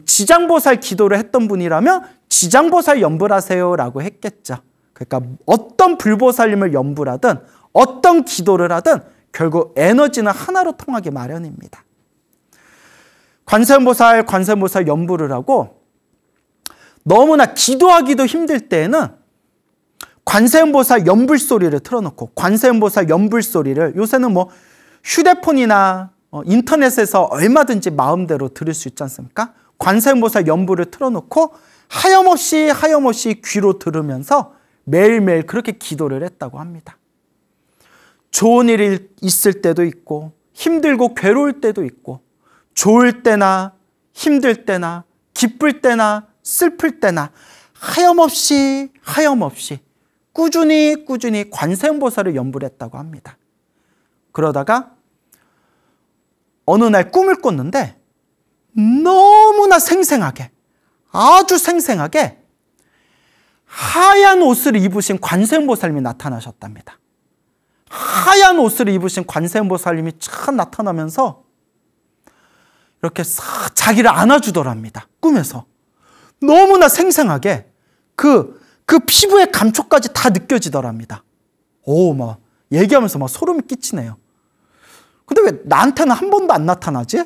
지장보살 기도를 했던 분이라면 지장보살 염불하세요라고 했겠죠. 그러니까 어떤 불보살님을 염불하든 어떤 기도를 하든 결국 에너지는 하나로 통하기 마련입니다. 관세음보살 염불을 하고 너무나 기도하기도 힘들 때에는 관세음보살 염불소리를 틀어놓고, 관세음보살 염불소리를 요새는 뭐 휴대폰이나 인터넷에서 얼마든지 마음대로 들을 수 있지 않습니까? 관세음보살 염불을 틀어놓고 하염없이 귀로 들으면서 매일매일 그렇게 기도를 했다고 합니다. 좋은 일이 있을 때도 있고 힘들고 괴로울 때도 있고 좋을 때나 힘들 때나 기쁠 때나 슬플 때나 하염없이 꾸준히 관세음보살을 염불했다고 합니다. 그러다가 어느 날 꿈을 꿨는데 너무나 생생하게, 아주 생생하게 하얀 옷을 입으신 관세음보살님이 나타나셨답니다. 하얀 옷을 입으신 관세음보살님이 참 나타나면서 이렇게 싹 자기를 안아주더랍니다. 꿈에서. 너무나 생생하게 그 피부의 감촉까지 다 느껴지더랍니다. 막 얘기하면서 막 소름이 끼치네요. 근데 왜 나한테는 한 번도 안 나타나지?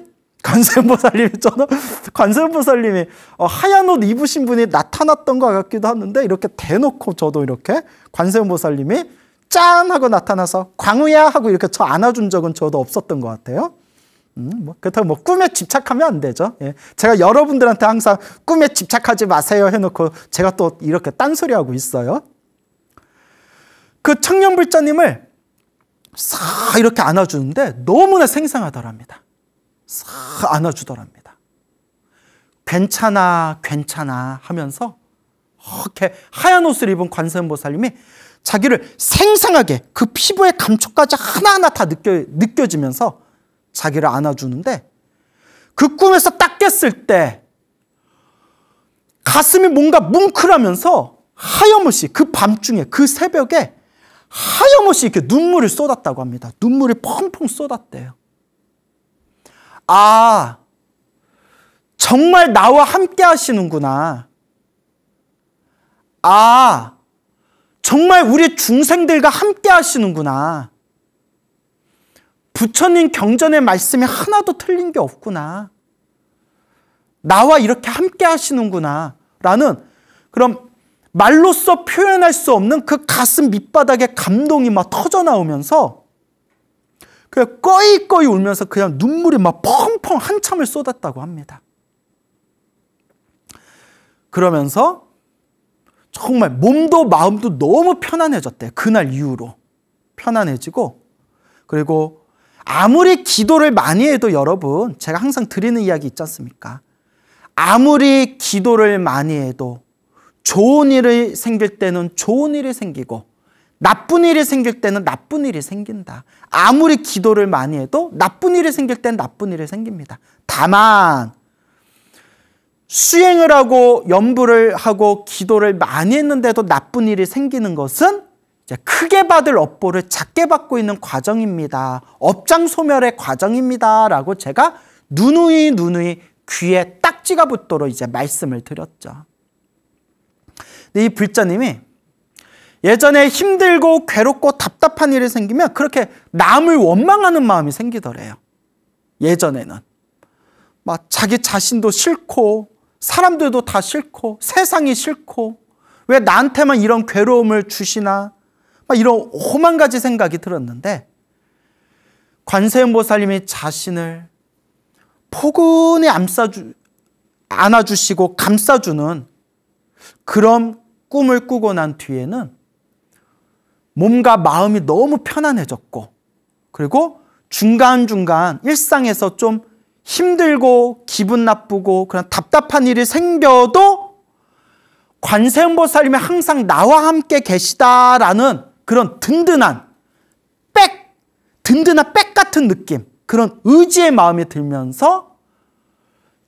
관세음보살님이 하얀 옷 입으신 분이 나타났던 것 같기도 하는데, 이렇게 대놓고 저도 이렇게 관세음보살님이 짠 하고 나타나서 광우야 하고 이렇게 저 안아준 적은 저도 없었던 것 같아요. 그렇다고 꿈에 집착하면 안 되죠. 예. 제가 여러분들한테 항상 꿈에 집착하지 마세요 해놓고 제가 또 이렇게 딴소리하고 있어요. 그 청년불자님을 싹 이렇게 안아주는데 너무나 생생하더랍니다. 싹 안아주더랍니다. 괜찮아, 괜찮아 하면서 이렇게 하얀 옷을 입은 관세음보살님이 자기를 생생하게 그 피부의 감촉까지 하나하나 다 느껴지면서 자기를 안아주는데, 그 꿈에서 딱 깼을 때 가슴이 뭔가 뭉클하면서 하염없이 그 밤중에 그 새벽에 하염없이 이렇게 눈물을 쏟았다고 합니다. 눈물이 펑펑 쏟았대요. 아, 정말 나와 함께 하시는구나. 아, 정말 우리 중생들과 함께 하시는구나. 부처님 경전의 말씀이 하나도 틀린 게 없구나. 나와 이렇게 함께 하시는구나. 라는 그런 말로써 표현할 수 없는 그 가슴 밑바닥에 감동이 막 터져 나오면서 그냥 꺼이꺼이 울면서 그냥 눈물이 막 펑펑 한참을 쏟았다고 합니다. 그러면서 정말 몸도 마음도 너무 편안해졌대요. 그날 이후로 편안해지고, 그리고 아무리 기도를 많이 해도 여러분, 제가 항상 드리는 이야기 있지 않습니까? 아무리 기도를 많이 해도 좋은 일이 생길 때는 좋은 일이 생기고 나쁜 일이 생길 때는 나쁜 일이 생긴다. 아무리 기도를 많이 해도 나쁜 일이 생길 때는 나쁜 일이 생깁니다. 다만 수행을 하고 연부를 하고 기도를 많이 했는데도 나쁜 일이 생기는 것은 이제 크게 받을 업보를 작게 받고 있는 과정입니다. 업장소멸의 과정입니다. 라고 제가 누누이 귀에 딱지가 붙도록 이제 말씀을 드렸죠. 근데 이 불자님이 예전에 힘들고 괴롭고 답답한 일이 생기면 그렇게 남을 원망하는 마음이 생기더래요. 예전에는 막 자기 자신도 싫고 사람들도 다 싫고 세상이 싫고 왜 나한테만 이런 괴로움을 주시나, 막 이런 오만 가지 생각이 들었는데, 관세음보살님이 자신을 포근히 안아주시고 감싸주는 그런 꿈을 꾸고 난 뒤에는 몸과 마음이 너무 편안해졌고, 그리고 중간중간 일상에서 좀 힘들고 기분 나쁘고 그런 답답한 일이 생겨도 관세음보살님이 항상 나와 함께 계시다라는 그런 든든한 백 같은 느낌, 그런 의지의 마음이 들면서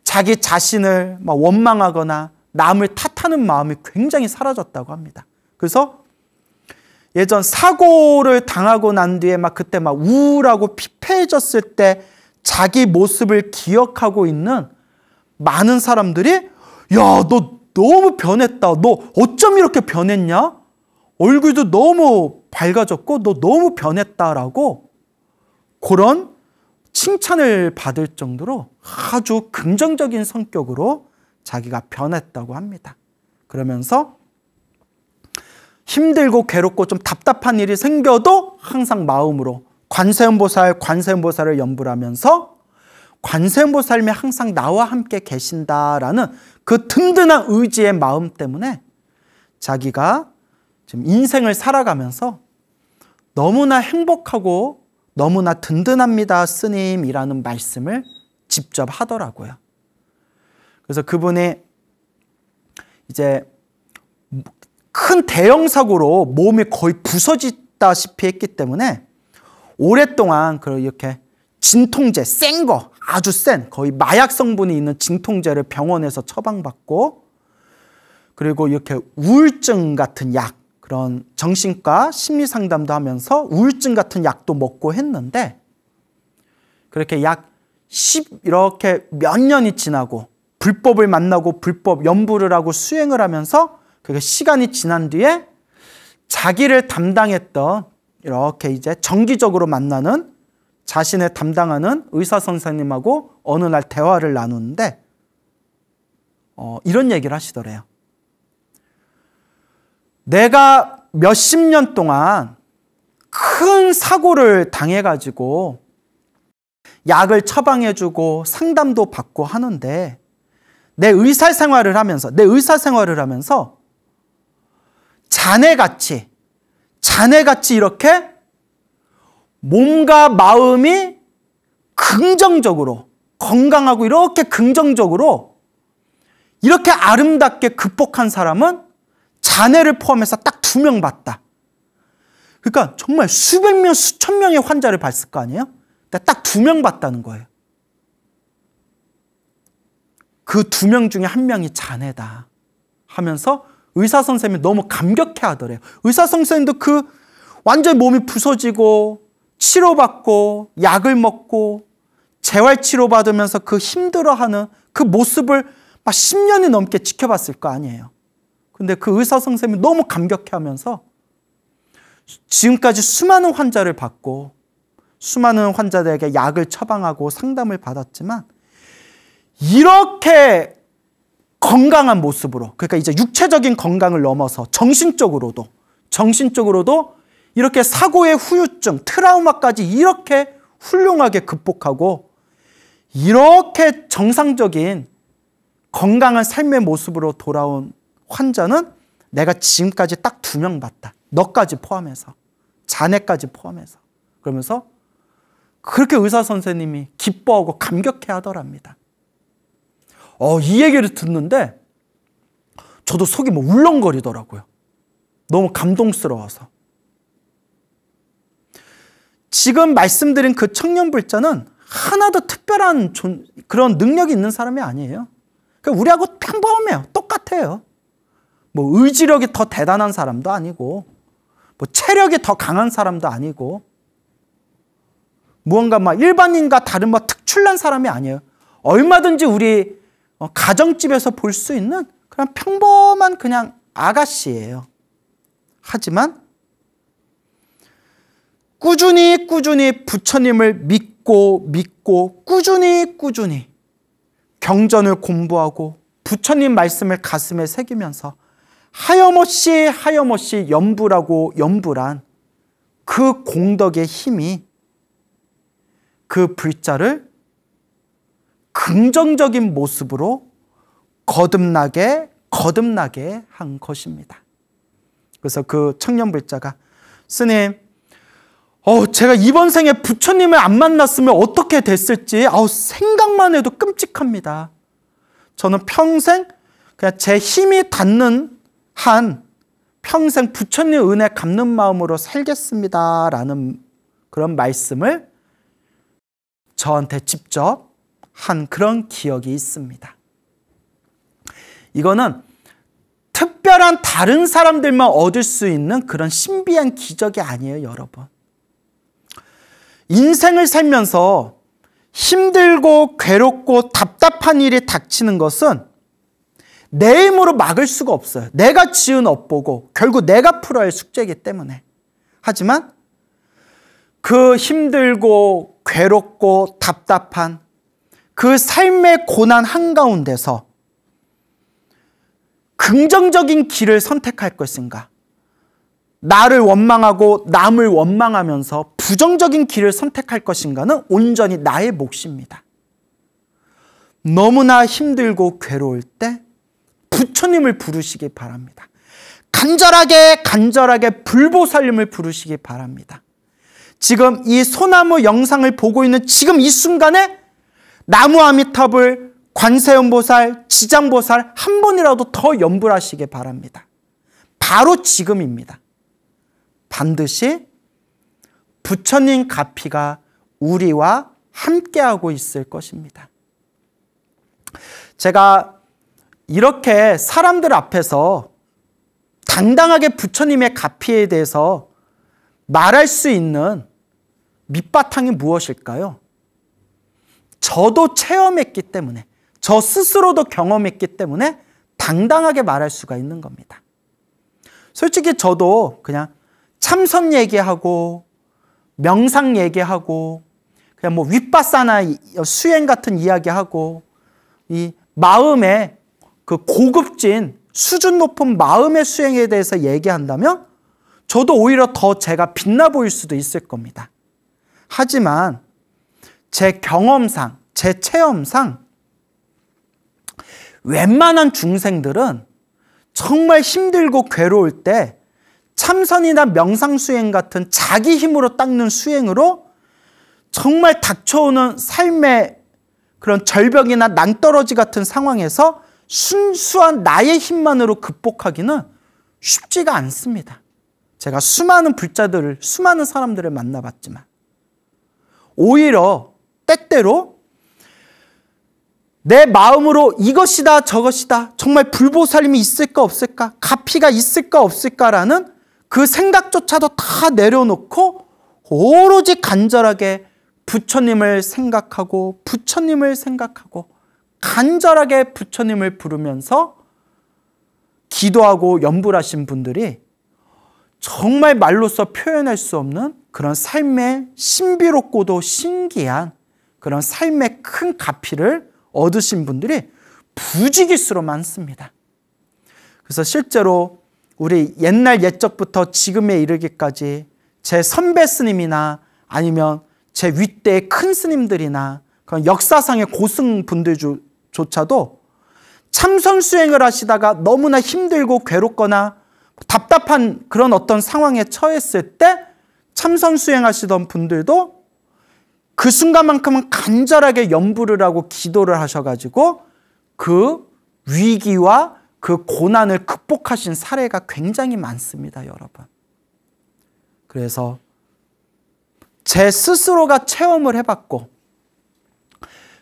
자기 자신을 막 원망하거나 남을 탓하는 마음이 굉장히 사라졌다고 합니다. 그래서 예전 사고를 당하고 난 뒤에 막 그때 막 우울하고 피폐해졌을 때 자기 모습을 기억하고 있는 많은 사람들이, 야, 너 너무 변했다. 너 어쩜 이렇게 변했냐? 얼굴도 너무 밝아졌고 너 너무 변했다라고 그런 칭찬을 받을 정도로 아주 긍정적인 성격으로 자기가 변했다고 합니다. 그러면서 힘들고 괴롭고 좀 답답한 일이 생겨도 항상 마음으로 관세음보살을 연부를 하면서 관세음보살님이 항상 나와 함께 계신다라는 그 든든한 의지의 마음 때문에 자기가 지금 인생을 살아가면서 너무나 행복하고 너무나 든든합니다, 스님이라는 말씀을 직접 하더라고요. 그래서 그분이 이제 큰 대형 사고로 몸이 거의 부서지다시피 했기 때문에 오랫동안 이렇게 진통제, 센 거, 아주 센, 거의 마약 성분이 있는 진통제를 병원에서 처방받고, 그리고 이렇게 우울증 같은 약, 그런 정신과 심리 상담도 하면서 우울증 같은 약도 먹고 했는데, 그렇게 이렇게 몇 년이 지나고 불법을 만나고 불법 연부를 하고 수행을 하면서 그게 시간이 지난 뒤에 자기를 담당했던 이렇게 이제 정기적으로 만나는 자신을 담당하는 의사 선생님하고 어느 날 대화를 나누는데 이런 얘기를 하시더래요. 내가 몇십 년 동안 큰 사고를 당해가지고 약을 처방해주고 상담도 받고 하는데 내 의사생활을 하면서 자네같이 이렇게 몸과 마음이 긍정적으로 건강하고 이렇게 긍정적으로 이렇게 아름답게 극복한 사람은 자네를 포함해서 딱 2명 봤다. 그러니까 정말 수백 명, 수천 명의 환자를 봤을 거 아니에요? 근데 딱 2명 봤다는 거예요. 그 2명 중에 1명이 자네다 하면서 의사 선생님이 너무 감격해 하더래요. 의사 선생님도 그 완전히 몸이 부서지고 치료받고 약을 먹고 재활치료받으면서 그 힘들어하는 그 모습을 막 10년이 넘게 지켜봤을 거 아니에요. 근데 그 의사 선생님이 너무 감격해 하면서 지금까지 수많은 환자를 받고 수많은 환자들에게 약을 처방하고 상담을 받았지만 이렇게 건강한 모습으로, 그러니까 이제 육체적인 건강을 넘어서 정신적으로도 이렇게 사고의 후유증, 트라우마까지 이렇게 훌륭하게 극복하고 이렇게 정상적인 건강한 삶의 모습으로 돌아온 환자는 내가 지금까지 딱 2명 봤다. 너까지 포함해서, 자네까지 포함해서. 그러면서 그렇게 의사 선생님이 기뻐하고 감격해 하더랍니다. 이 얘기를 듣는데 저도 속이 뭐 울렁거리더라고요. 너무 감동스러워서. 지금 말씀드린 그 청년불자는 하나도 특별한 그런 능력이 있는 사람이 아니에요. 그러니까 우리하고 평범해요. 똑같아요. 뭐 의지력이 더 대단한 사람도 아니고 뭐 체력이 더 강한 사람도 아니고 무언가 막 일반인과 다른 뭐 특출난 사람이 아니에요. 얼마든지 우리 가정집에서 볼 수 있는 그냥 평범한 그냥 아가씨예요. 하지만 꾸준히 부처님을 믿고 꾸준히 경전을 공부하고 부처님 말씀을 가슴에 새기면서 하염없이 연불한 그 공덕의 힘이 그 불자를 긍정적인 모습으로 거듭나게 한 것입니다. 그래서 그 청년불자가 스님, 제가 이번 생에 부처님을 안 만났으면 어떻게 됐을지 생각만 해도 끔찍합니다. 저는 평생 그냥 제 힘이 닿는 한 평생 부처님 은혜 갚는 마음으로 살겠습니다라는 그런 말씀을 저한테 직접 한 그런 기억이 있습니다. 이거는 특별한 다른 사람들만 얻을 수 있는 그런 신비한 기적이 아니에요, 여러분. 인생을 살면서 힘들고 괴롭고 답답한 일이 닥치는 것은 내 힘으로 막을 수가 없어요. 내가 지은 업보고 결국 내가 풀어야 할 숙제이기 때문에. 하지만 그 힘들고 괴롭고 답답한 그 삶의 고난 한가운데서 긍정적인 길을 선택할 것인가? 나를 원망하고 남을 원망하면서 부정적인 길을 선택할 것인가는 온전히 나의 몫입니다. 너무나 힘들고 괴로울 때 부처님을 부르시기 바랍니다. 간절하게 불보살님을 부르시기 바랍니다. 지금 이 소나무 영상을 보고 있는 지금 이 순간에 나무 아미타불, 관세음보살, 지장보살 한 번이라도 더 연불하시기 바랍니다. 바로 지금입니다. 반드시 부처님 가피가 우리와 함께하고 있을 것입니다. 제가 이렇게 사람들 앞에서 당당하게 부처님의 가피에 대해서 말할 수 있는 밑바탕이 무엇일까요? 저도 체험했기 때문에, 저 스스로도 경험했기 때문에 당당하게 말할 수가 있는 겁니다. 솔직히 저도 그냥 참선 얘기하고 명상 얘기하고 그냥 뭐 윗바사나 수행 같은 이야기하고 이 마음의 그 고급진 수준 높은 마음의 수행에 대해서 얘기한다면 저도 오히려 더 제가 빛나 보일 수도 있을 겁니다. 하지만 제 경험상, 제 체험상 웬만한 중생들은 정말 힘들고 괴로울 때 참선이나 명상수행 같은 자기 힘으로 닦는 수행으로 정말 닥쳐오는 삶의 그런 절벽이나 낭떠러지 같은 상황에서 순수한 나의 힘만으로 극복하기는 쉽지가 않습니다. 제가 수많은 불자들을, 수많은 사람들을 만나봤지만 오히려 때때로 내 마음으로 이것이다 저것이다, 정말 불보살님이 있을까 없을까, 가피가 있을까 없을까라는 그 생각조차도 다 내려놓고 오로지 간절하게 부처님을 생각하고 간절하게 부처님을 부르면서 기도하고 염불하신 분들이 정말 말로써 표현할 수 없는 그런 삶의 신비롭고도 신기한 그런 삶의 큰 가피를 얻으신 분들이 부지기수로 많습니다. 그래서 실제로 우리 옛날 옛적부터 지금에 이르기까지 제 선배 스님이나 아니면 제 윗대의 큰 스님들이나 그런 역사상의 고승분들조차도 참선 수행을 하시다가 너무나 힘들고 괴롭거나 답답한 그런 어떤 상황에 처했을 때 참선 수행하시던 분들도 그 순간만큼은 간절하게 염불을 하고 기도를 하셔가지고 그 위기와 그 고난을 극복하신 사례가 굉장히 많습니다, 여러분. 그래서 제 스스로가 체험을 해봤고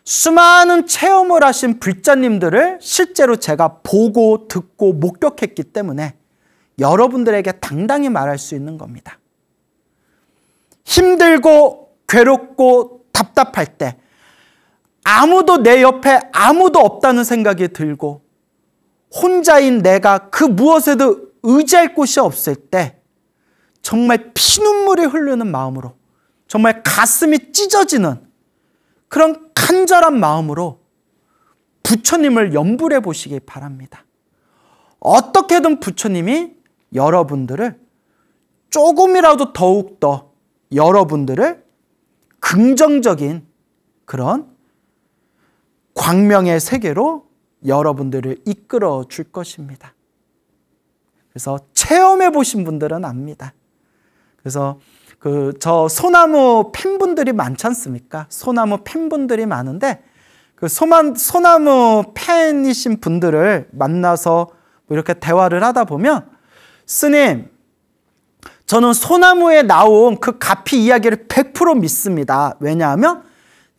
수많은 체험을 하신 불자님들을 실제로 제가 보고 듣고 목격했기 때문에 여러분들에게 당당히 말할 수 있는 겁니다. 힘들고 괴롭고 답답할 때 아무도 내 옆에 아무도 없다는 생각이 들고 혼자인 내가 그 무엇에도 의지할 곳이 없을 때 정말 피눈물이 흐르는 마음으로, 정말 가슴이 찢어지는 그런 간절한 마음으로 부처님을 염불해 보시기 바랍니다. 어떻게든 부처님이 여러분들을 조금이라도 더욱더 여러분들을 긍정적인 그런 광명의 세계로 여러분들을 이끌어 줄 것입니다. 그래서 체험해 보신 분들은 압니다. 그래서 저 소나무 팬분들이 많지 않습니까? 소나무 팬분들이 많은데 그 소나무 팬이신 분들을 만나서 이렇게 대화를 하다 보면 스님, 저는 소나무에 나온 그 가피 이야기를 100% 믿습니다. 왜냐하면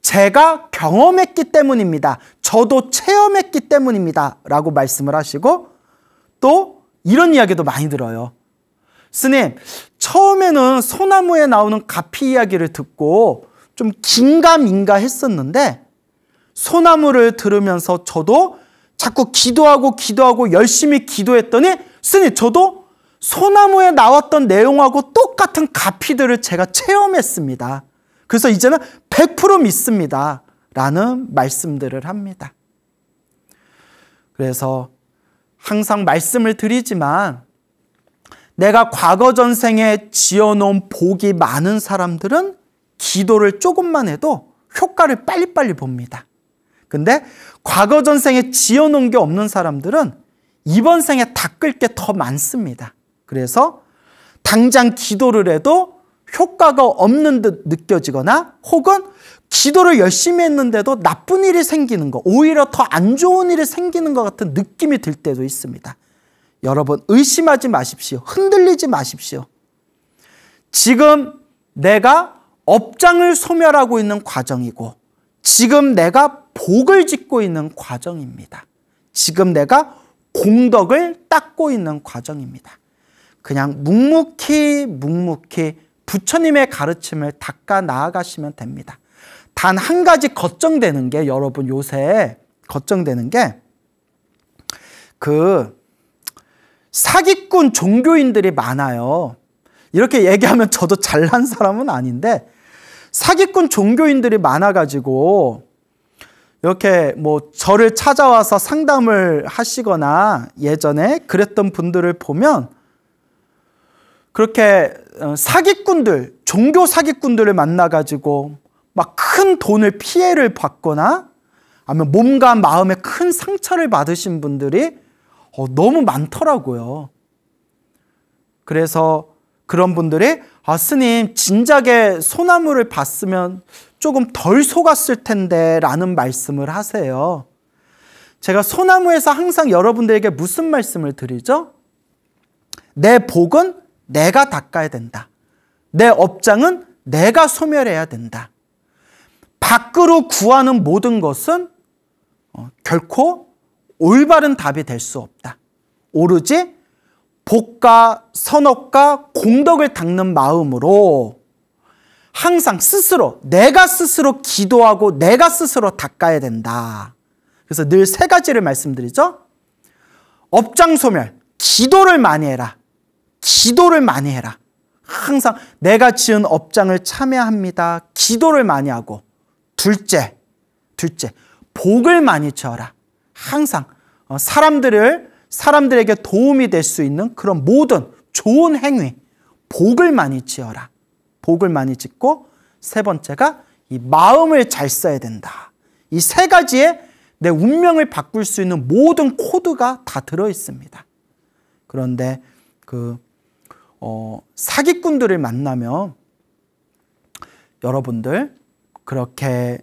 제가 경험했기 때문입니다. 저도 체험했기 때문입니다. 라고 말씀을 하시고 또 이런 이야기도 많이 들어요. 스님, 처음에는 소나무에 나오는 가피 이야기를 듣고 좀 긴가민가 했었는데 소나무를 들으면서 저도 자꾸 기도하고 열심히 기도했더니 스님, 저도 소나무에 나왔던 내용하고 똑같은 가피들을 제가 체험했습니다. 그래서 이제는 100% 믿습니다. 라는 말씀들을 합니다. 그래서 항상 말씀을 드리지만 내가 과거 전생에 지어놓은 복이 많은 사람들은 기도를 조금만 해도 효과를 빨리빨리 봅니다. 근데 과거 전생에 지어놓은 게 없는 사람들은 이번 생에 닦을 게 더 많습니다. 그래서 당장 기도를 해도 효과가 없는 듯 느껴지거나 혹은 기도를 열심히 했는데도 나쁜 일이 생기는 거, 오히려 더 안 좋은 일이 생기는 것 같은 느낌이 들 때도 있습니다. 여러분, 의심하지 마십시오. 흔들리지 마십시오. 지금 내가 업장을 소멸하고 있는 과정이고 지금 내가 복을 짓고 있는 과정입니다. 지금 내가 공덕을 닦고 있는 과정입니다. 그냥 묵묵히 부처님의 가르침을 닦아 나아가시면 됩니다. 단 한 가지 걱정되는 게, 여러분 요새 걱정되는 게 사기꾼 종교인들이 많아요. 이렇게 얘기하면 저도 잘난 사람은 아닌데 사기꾼 종교인들이 많아가지고 이렇게 저를 찾아와서 상담을 하시거나 예전에 그랬던 분들을 보면 그렇게 사기꾼들, 종교 사기꾼들을 만나가지고 막 큰 돈을 피해를 받거나 아니면 몸과 마음에 큰 상처를 받으신 분들이 너무 많더라고요. 그래서 그런 분들이 스님 진작에 소나무를 봤으면 조금 덜 속았을 텐데 라는 말씀을 하세요. 제가 소나무에서 항상 여러분들에게 무슨 말씀을 드리죠? 내 복은 내가 닦아야 된다. 내 업장은 내가 소멸해야 된다. 밖으로 구하는 모든 것은 결코 올바른 답이 될 수 없다. 오로지 복과 선업과 공덕을 닦는 마음으로 항상 스스로, 내가 스스로 기도하고 내가 스스로 닦아야 된다. 그래서 늘 세 가지를 말씀드리죠. 업장 소멸, 기도를 많이 해라. 기도를 많이 해라. 항상 내가 지은 업장을 참여합니다. 기도를 많이 하고, 둘째, 복을 많이 지어라. 항상 사람들에게 도움이 될 수 있는 그런 모든 좋은 행위, 복을 많이 지어라. 복을 많이 짓고, 세 번째가 이 마음을 잘 써야 된다. 이 세 가지에 내 운명을 바꿀 수 있는 모든 코드가 다 들어 있습니다. 그런데 사기꾼들을 만나면 여러분들 그렇게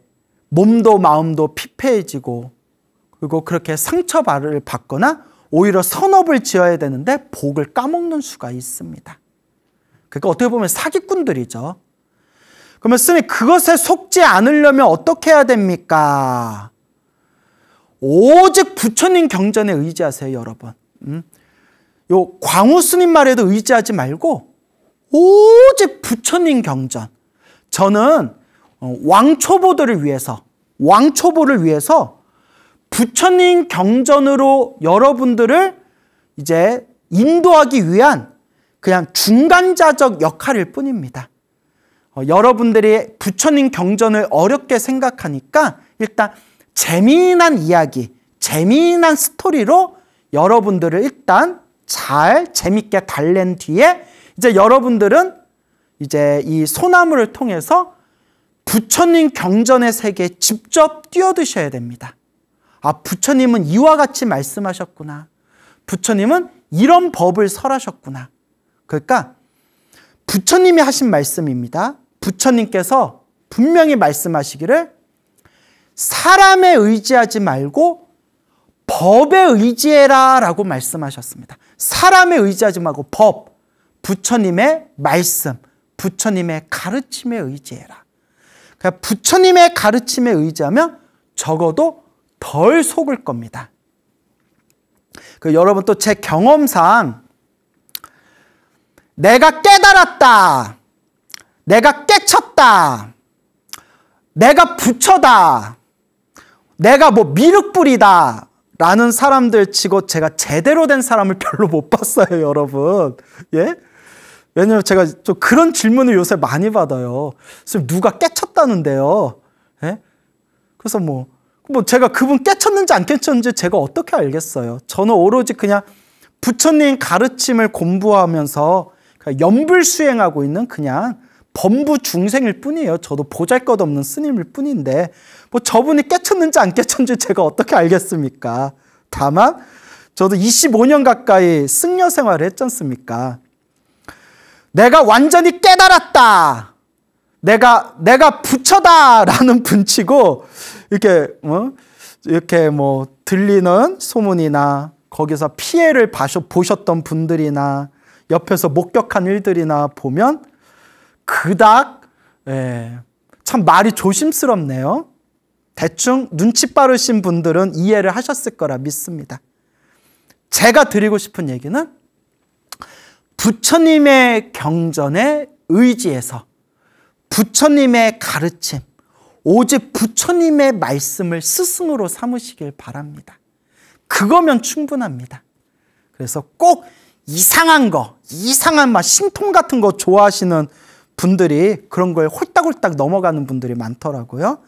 몸도 마음도 피폐해지고, 그리고 그렇게 상처를 받거나 오히려 선업을 지어야 되는데 복을 까먹는 수가 있습니다. 그러니까 어떻게 보면 사기꾼들이죠. 그러면 스님, 그것에 속지 않으려면 어떻게 해야 됩니까? 오직 부처님 경전에 의지하세요, 여러분. 요 광우 스님 말에도 의지하지 말고 오직 부처님 경전. 저는 왕초보를 위해서 부처님 경전으로 여러분들을 이제 인도하기 위한 그냥 중간자적 역할일 뿐입니다. 여러분들이 부처님 경전을 어렵게 생각하니까 일단 재미난 이야기, 재미난 스토리로 여러분들을 일단 잘 재밌게 달랜 뒤에 이제 여러분들은 이제 이 소나무를 통해서 부처님 경전의 세계에 직접 뛰어드셔야 됩니다. 부처님은 이와 같이 말씀하셨구나. 부처님은 이런 법을 설하셨구나. 그러니까 부처님이 하신 말씀입니다. 부처님께서 분명히 말씀하시기를 사람에 의지하지 말고 법에 의지해라 라고 말씀하셨습니다. 사람에 의지하지 말고 법, 부처님의 말씀, 부처님의 가르침에 의지해라. 그러니까 부처님의 가르침에 의지하면 적어도 덜 속을 겁니다. 여러분 또 제 경험상 내가 깨달았다, 내가 깨쳤다, 내가 부처다, 내가 뭐 미륵불이다 라는 사람들 치고 제가 제대로 된 사람을 별로 못 봤어요, 여러분. 예? 왜냐면 제가 좀 그런 질문을 요새 많이 받아요. 선생님, 누가 깨쳤다는데요? 예? 그래서 뭐 제가 그분 깨쳤는지 안 깨쳤는지 제가 어떻게 알겠어요? 저는 오로지 그냥 부처님 가르침을 공부하면서 염불 수행하고 있는 그냥 범부 중생일 뿐이에요. 저도 보잘것없는 스님일 뿐인데 뭐 저분이 깨쳤는지 안 깨쳤는지 제가 어떻게 알겠습니까? 다만 저도 25년 가까이 승려 생활을 했지 않습니까? 내가 완전히 깨달았다, 내가 부처다라는 분치고 이렇게 뭐 들리는 소문이나 거기서 피해를 보셨던 분들이나 옆에서 목격한 일들이나 보면 그닥 참 말이 조심스럽네요. 대충 눈치 빠르신 분들은 이해를 하셨을 거라 믿습니다. 제가 드리고 싶은 얘기는 부처님의 경전에 의지해서 부처님의 가르침, 오직 부처님의 말씀을 스승으로 삼으시길 바랍니다. 그거면 충분합니다. 그래서 꼭 이상한 막 신통 같은 거 좋아하시는 분들이 그런 거에 홀딱홀딱 넘어가는 분들이 많더라고요.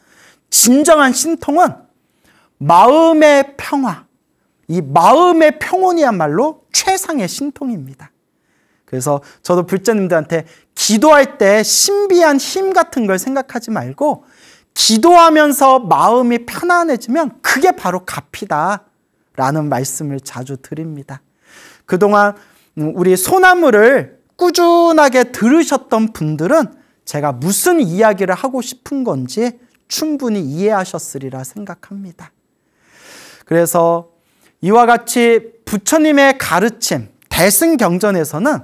진정한 신통은 마음의 평화, 이 마음의 평온이야말로 최상의 신통입니다. 그래서 저도 불자님들한테 기도할 때 신비한 힘 같은 걸 생각하지 말고 기도하면서 마음이 편안해지면 그게 바로 가피다 라는 말씀을 자주 드립니다. 그동안 우리 소나무를 꾸준하게 들으셨던 분들은 제가 무슨 이야기를 하고 싶은 건지 충분히 이해하셨으리라 생각합니다. 그래서 이와 같이 부처님의 가르침, 대승경전에서는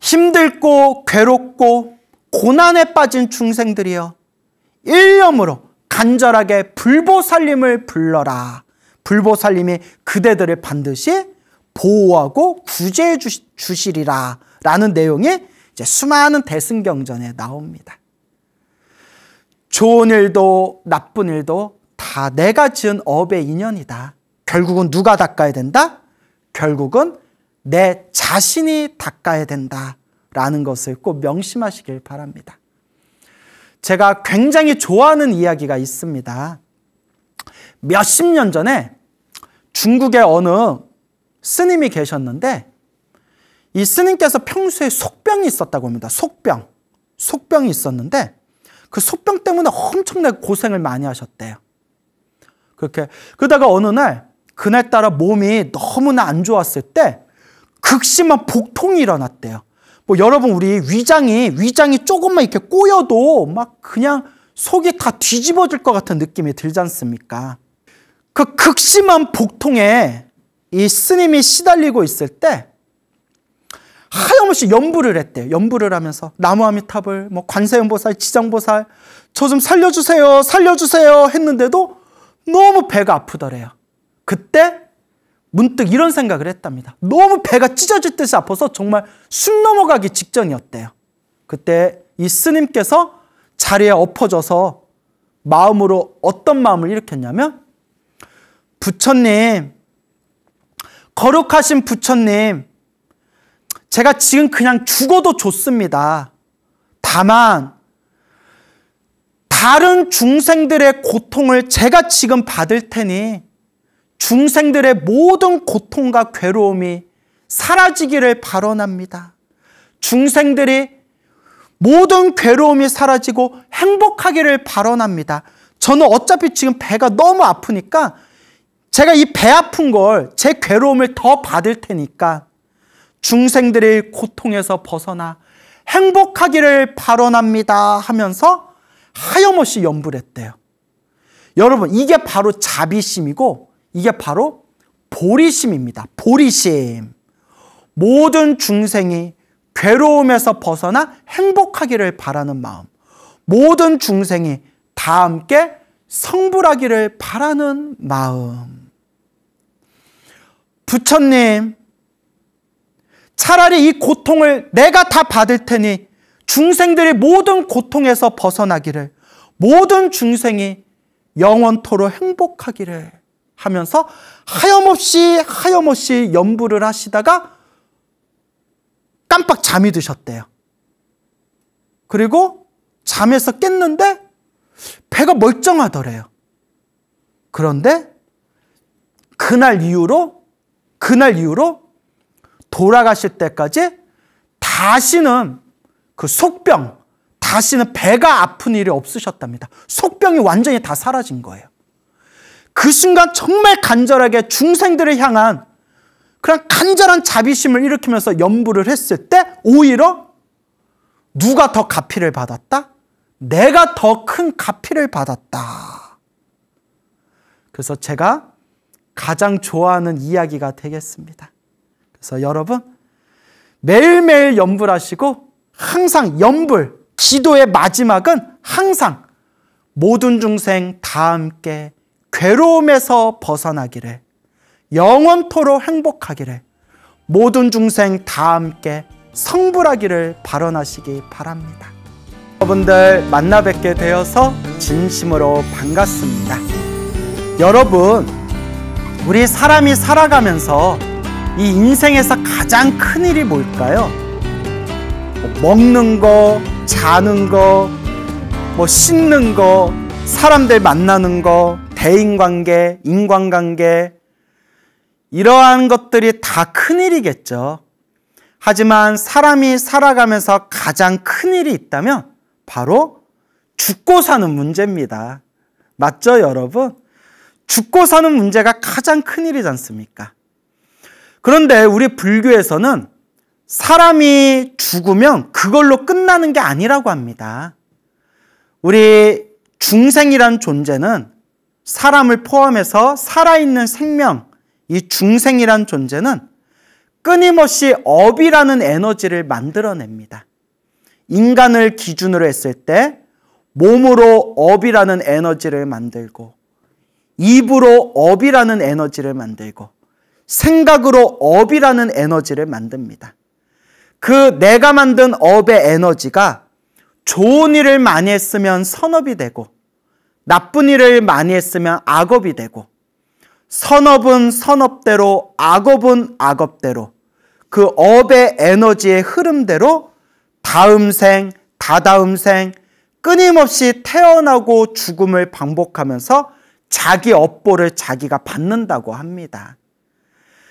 힘들고 괴롭고 고난에 빠진 중생들이여 일념으로 간절하게 불보살님을 불러라. 불보살님이 그대들을 반드시 보호하고 구제해 주시리라 라는 내용이 이제 수많은 대승경전에 나옵니다. 좋은 일도 나쁜 일도 다 내가 지은 업의 인연이다. 결국은 누가 닦아야 된다? 결국은 내 자신이 닦아야 된다라는 것을 꼭 명심하시길 바랍니다. 제가 굉장히 좋아하는 이야기가 있습니다. 몇십 년 전에 중국에 어느 스님이 계셨는데 이 스님께서 평소에 속병이 있었다고 합니다. 속병이 있었는데 그 속병 때문에 엄청나게 고생을 많이 하셨대요. 그러다가 어느 날 그날따라 몸이 너무나 안 좋았을 때 극심한 복통이 일어났대요. 뭐 여러분 우리 위장이 조금만 이렇게 꼬여도 막 그냥 속이 다 뒤집어질 것 같은 느낌이 들지 않습니까? 그 극심한 복통에 이 스님이 시달리고 있을 때 하염없이 연부를 했대요. 연부를 하면서 나무아미탑을 뭐 관세음보살, 지장보살 저 좀 살려주세요 했는데도 너무 배가 아프더래요. 그때 문득 이런 생각을 했답니다. 너무 배가 찢어질 듯이 아파서 정말 숨 넘어가기 직전이었대요. 그때 이 스님께서 자리에 엎어져서 마음으로 어떤 마음을 일으켰냐면 부처님, 거룩하신 부처님, 제가 지금 그냥 죽어도 좋습니다. 다만 다른 중생들의 고통을 제가 지금 받을 테니 중생들의 모든 고통과 괴로움이 사라지기를 바라옵니다. 중생들이 모든 괴로움이 사라지고 행복하기를 바라옵니다. 저는 어차피 지금 배가 너무 아프니까 제가 이 배 아픈 걸 제 괴로움을 더 받을 테니까 중생들의 고통에서 벗어나 행복하기를 바라옵니다 하면서 하염없이 연부를 했대요. 여러분 이게 바로 자비심이고 이게 바로 보리심입니다. 보리심. 모든 중생이 괴로움에서 벗어나 행복하기를 바라는 마음. 모든 중생이 다 함께 성불하기를 바라는 마음. 부처님, 차라리 이 고통을 내가 다 받을 테니 중생들이 모든 고통에서 벗어나기를, 모든 중생이 영원토록 행복하기를 하면서 하염없이 연부를 하시다가 깜빡 잠이 드셨대요. 그리고 잠에서 깼는데 배가 멀쩡하더래요. 그런데 그날 이후로 돌아가실 때까지 다시는 그 속병, 다시는 배가 아픈 일이 없으셨답니다. 속병이 완전히 다 사라진 거예요. 그 순간 정말 간절하게 중생들을 향한 그런 간절한 자비심을 일으키면서 연부를 했을 때 오히려 누가 더 가피를 받았다? 내가 더 큰 가피를 받았다. 그래서 제가 가장 좋아하는 이야기가 되겠습니다. 그래서 여러분 매일매일 연부를 하시고 항상 연불, 기도의 마지막은 항상 모든 중생 다 함께 괴로움에서 벗어나기를, 영원토록 행복하기를, 모든 중생 다 함께 성불하기를 발언하시기 바랍니다. 여러분들 만나 뵙게 되어서 진심으로 반갑습니다. 여러분, 우리 사람이 살아가면서 이 인생에서 가장 큰 일이 뭘까요? 먹는 거, 자는 거, 씻는 거, 사람들 만나는 거, 대인관계, 인간관계, 이러한 것들이 다 큰일이겠죠. 하지만 사람이 살아가면서 가장 큰일이 있다면 바로 죽고 사는 문제입니다. 맞죠, 여러분? 죽고 사는 문제가 가장 큰일이지 않습니까? 그런데 우리 불교에서는 사람이 죽으면 그걸로 끝나는 게 아니라고 합니다. 우리 중생이란 존재는 사람을 포함해서 살아있는 생명, 이 중생이란 존재는 끊임없이 업이라는 에너지를 만들어냅니다. 인간을 기준으로 했을 때 몸으로 업이라는 에너지를 만들고, 입으로 업이라는 에너지를 만들고, 생각으로 업이라는 에너지를 만듭니다. 그 내가 만든 업의 에너지가 좋은 일을 많이 했으면 선업이 되고, 나쁜 일을 많이 했으면 악업이 되고, 선업은 선업대로, 악업은 악업대로, 그 업의 에너지의 흐름대로 다음 생, 다다음 생, 끊임없이 태어나고 죽음을 반복하면서 자기 업보를 자기가 받는다고 합니다.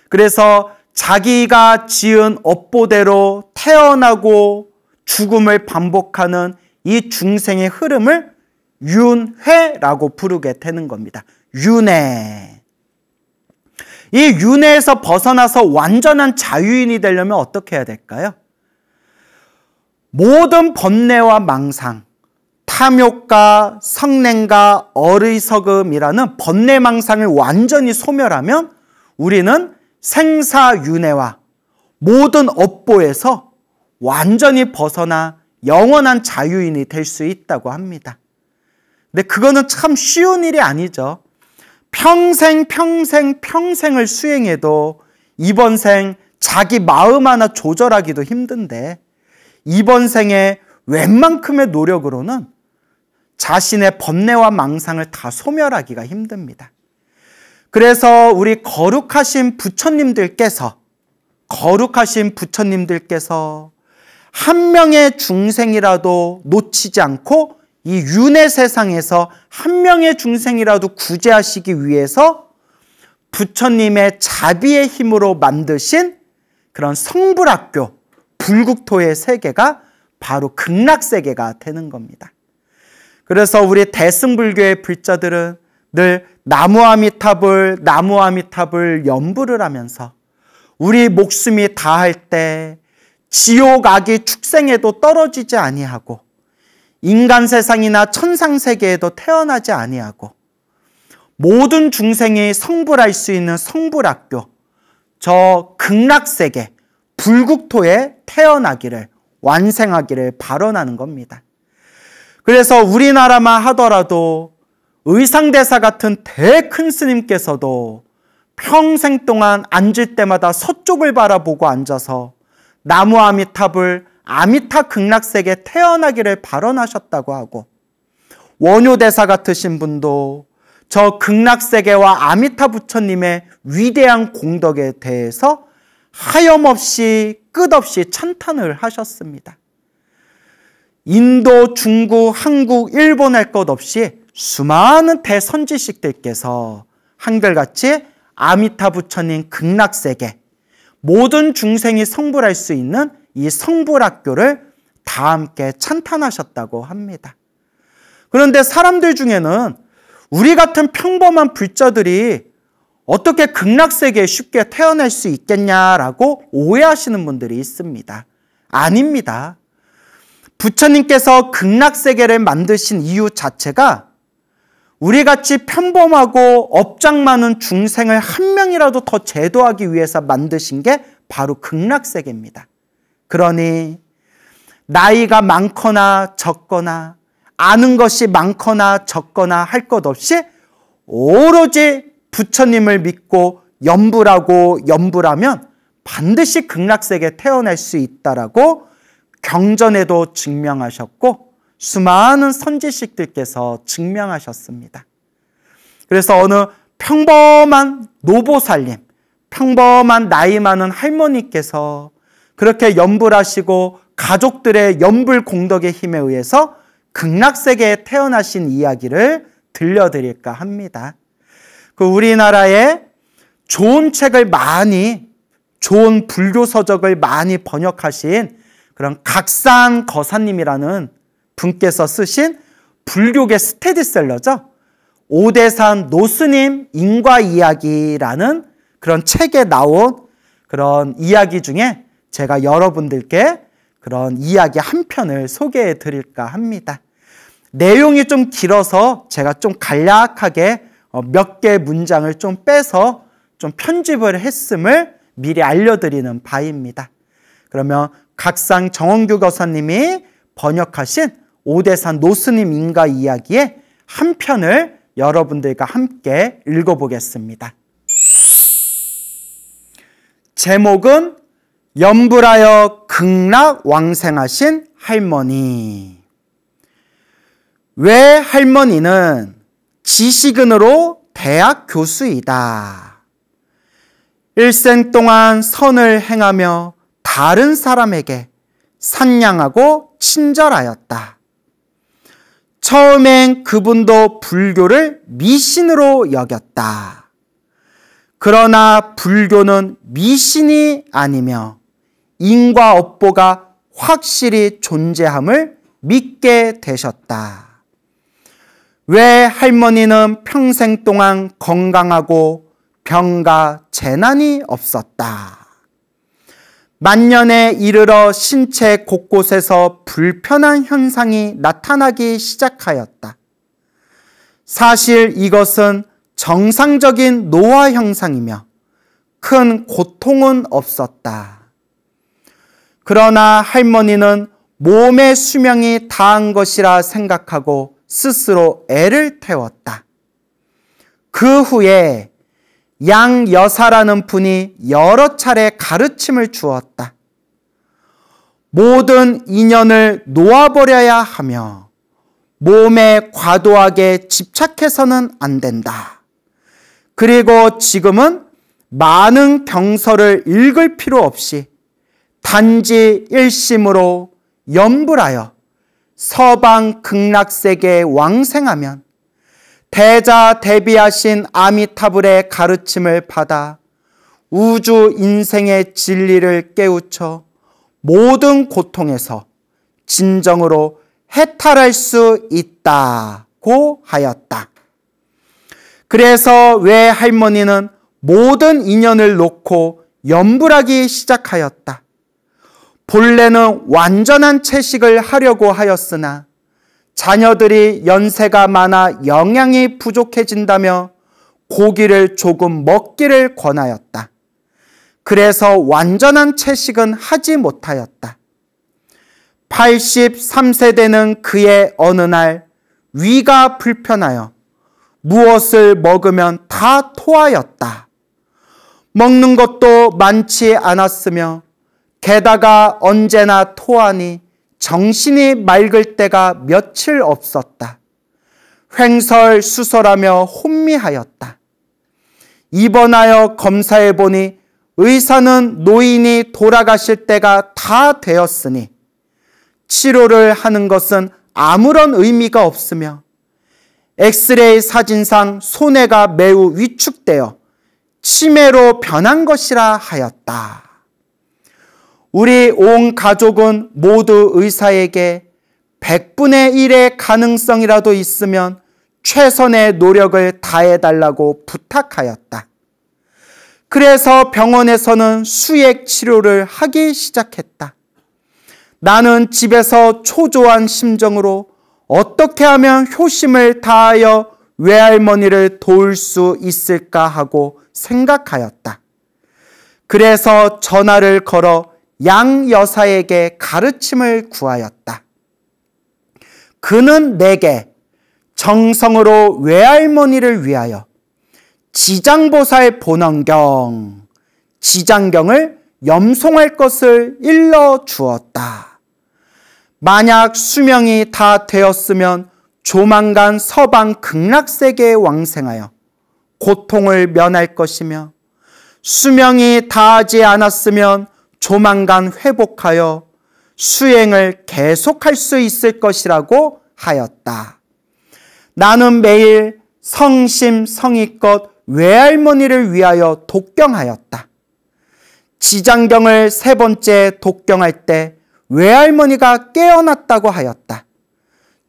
그래서 자기가 지은 업보대로 태어나고 죽음을 반복하는 이 중생의 흐름을 윤회라고 부르게 되는 겁니다. 윤회. 이 윤회에서 벗어나서 완전한 자유인이 되려면 어떻게 해야 될까요? 모든 번뇌와 망상, 탐욕과 성냉과 어리석음이라는 번뇌망상을 완전히 소멸하면 우리는 생사윤회와 모든 업보에서 완전히 벗어나 영원한 자유인이 될 수 있다고 합니다. 근데 그거는 참 쉬운 일이 아니죠. 평생을 수행해도 이번 생 자기 마음 하나 조절하기도 힘든데, 이번 생에 웬만큼의 노력으로는 자신의 번뇌와 망상을 다 소멸하기가 힘듭니다. 그래서 우리 거룩하신 부처님들께서 한 명의 중생이라도 놓치지 않고 이 윤회 세상에서 한 명의 중생이라도 구제하시기 위해서 부처님의 자비의 힘으로 만드신 그런 성불학교, 불국토의 세계가 바로 극락세계가 되는 겁니다. 그래서 우리 대승불교의 불자들은 늘 나무아미타불 연불을 하면서 우리 목숨이 다할 때 지옥 악이 축생에도 떨어지지 아니하고 인간 세상이나 천상 세계에도 태어나지 아니하고 모든 중생이 성불할 수 있는 성불학교, 저 극락세계, 불국토에 태어나기를, 완생하기를 발언하는 겁니다. 그래서 우리나라만 하더라도 의상대사 같은 대큰 스님께서도 평생 동안 앉을 때마다 서쪽을 바라보고 앉아서 나무 아미타불, 아미타 극락세계 태어나기를 발언하셨다고 하고, 원효대사 같으신 분도 저 극락세계와 아미타 부처님의 위대한 공덕에 대해서 하염없이 끝없이 찬탄을 하셨습니다. 인도, 중국, 한국, 일본 할 것 없이 수많은 대선지식들께서 한결같이 아미타 부처님 극락세계, 모든 중생이 성불할 수 있는 이 성불학교를 다 함께 찬탄하셨다고 합니다. 그런데 사람들 중에는 우리 같은 평범한 불자들이 어떻게 극락세계에 쉽게 태어날 수 있겠냐라고 오해하시는 분들이 있습니다. 아닙니다. 부처님께서 극락세계를 만드신 이유 자체가 우리같이 평범하고 업장 많은 중생을 한 명이라도 더 제도하기 위해서 만드신 게 바로 극락세계입니다. 그러니 나이가 많거나 적거나 아는 것이 많거나 적거나 할 것 없이 오로지 부처님을 믿고 연불하면 반드시 극락세계에 태어날 수 있다라고 경전에도 증명하셨고 수많은 선지식들께서 증명하셨습니다. 그래서 어느 평범한 노보살님, 평범한 나이 많은 할머니께서 그렇게 연불하시고 가족들의 연불 공덕의 힘에 의해서 극락세계에 태어나신 이야기를 들려드릴까 합니다. 그 우리나라에 좋은 책을 많이, 좋은 불교 서적을 많이 번역하신 그런 각산 거사님이라는 분께서 쓰신 불교계 스테디셀러죠. 오대산 노스님 인과 이야기라는 그런 책에 나온 그런 이야기 중에 제가 여러분들께 그런 이야기 한 편을 소개해 드릴까 합니다. 내용이 좀 길어서 제가 좀 간략하게 몇 개 문장을 좀 빼서 좀 편집을 했음을 미리 알려드리는 바입니다. 그러면 각상 정원규 거사님이 번역하신 오대산 노스님 인가 이야기의 한 편을 여러분들과 함께 읽어보겠습니다. 제목은 염불하여 극락왕생하신 할머니. 왜 할머니는 지식인으로 대학 교수이다. 일생 동안 선을 행하며 다른 사람에게 산량하고 친절하였다. 처음엔 그분도 불교를 미신으로 여겼다. 그러나 불교는 미신이 아니며 인과 업보가 확실히 존재함을 믿게 되셨다. 왜 할머니는 평생 동안 건강하고 병과 재난이 없었다. 만년에 이르러 신체 곳곳에서 불편한 현상이 나타나기 시작하였다. 사실 이것은 정상적인 노화 현상이며 큰 고통은 없었다. 그러나 할머니는 몸의 수명이 다한 것이라 생각하고 스스로 애를 태웠다. 그 후에 양 여사라는 분이 여러 차례 가르침을 주었다. 모든 인연을 놓아버려야 하며 몸에 과도하게 집착해서는 안 된다. 그리고 지금은 많은 경서를 읽을 필요 없이 단지 일심으로 염불하여 서방 극락세계에 왕생하면 대자대비하신 아미타불의 가르침을 받아 우주 인생의 진리를 깨우쳐 모든 고통에서 진정으로 해탈할 수 있다고 하였다. 그래서 왜 할머니는 모든 인연을 놓고 염불하기 시작하였다. 본래는 완전한 채식을 하려고 하였으나 자녀들이 연세가 많아 영양이 부족해진다며 고기를 조금 먹기를 권하였다. 그래서 완전한 채식은 하지 못하였다. 83세 되는 그의 어느 날 위가 불편하여 무엇을 먹으면 다 토하였다. 먹는 것도 많지 않았으며 게다가 언제나 토하니 정신이 맑을 때가 며칠 없었다. 횡설수설하며 혼미하였다. 입원하여 검사해보니 의사는 노인이 돌아가실 때가 다 되었으니 치료를 하는 것은 아무런 의미가 없으며 엑스레이 사진상 손해가 매우 위축되어 치매로 변한 것이라 하였다. 우리 온 가족은 모두 의사에게 100분의 1의 가능성이라도 있으면 최선의 노력을 다해달라고 부탁하였다. 그래서 병원에서는 수액 치료를 하기 시작했다. 나는 집에서 초조한 심정으로 어떻게 하면 효심을 다하여 외할머니를 도울 수 있을까 하고 생각하였다. 그래서 전화를 걸어 양 여사에게 가르침을 구하였다. 그는 내게 정성으로 외할머니를 위하여 지장보살 본원경, 지장경을 염송할 것을 일러 주었다. 만약 수명이 다 되었으면 조만간 서방 극락세계에 왕생하여 고통을 면할 것이며 수명이 다하지 않았으면 조만간 회복하여 수행을 계속할 수 있을 것이라고 하였다. 나는 매일 성심성의껏 외할머니를 위하여 독경하였다. 지장경을 3번째 독경할 때 외할머니가 깨어났다고 하였다.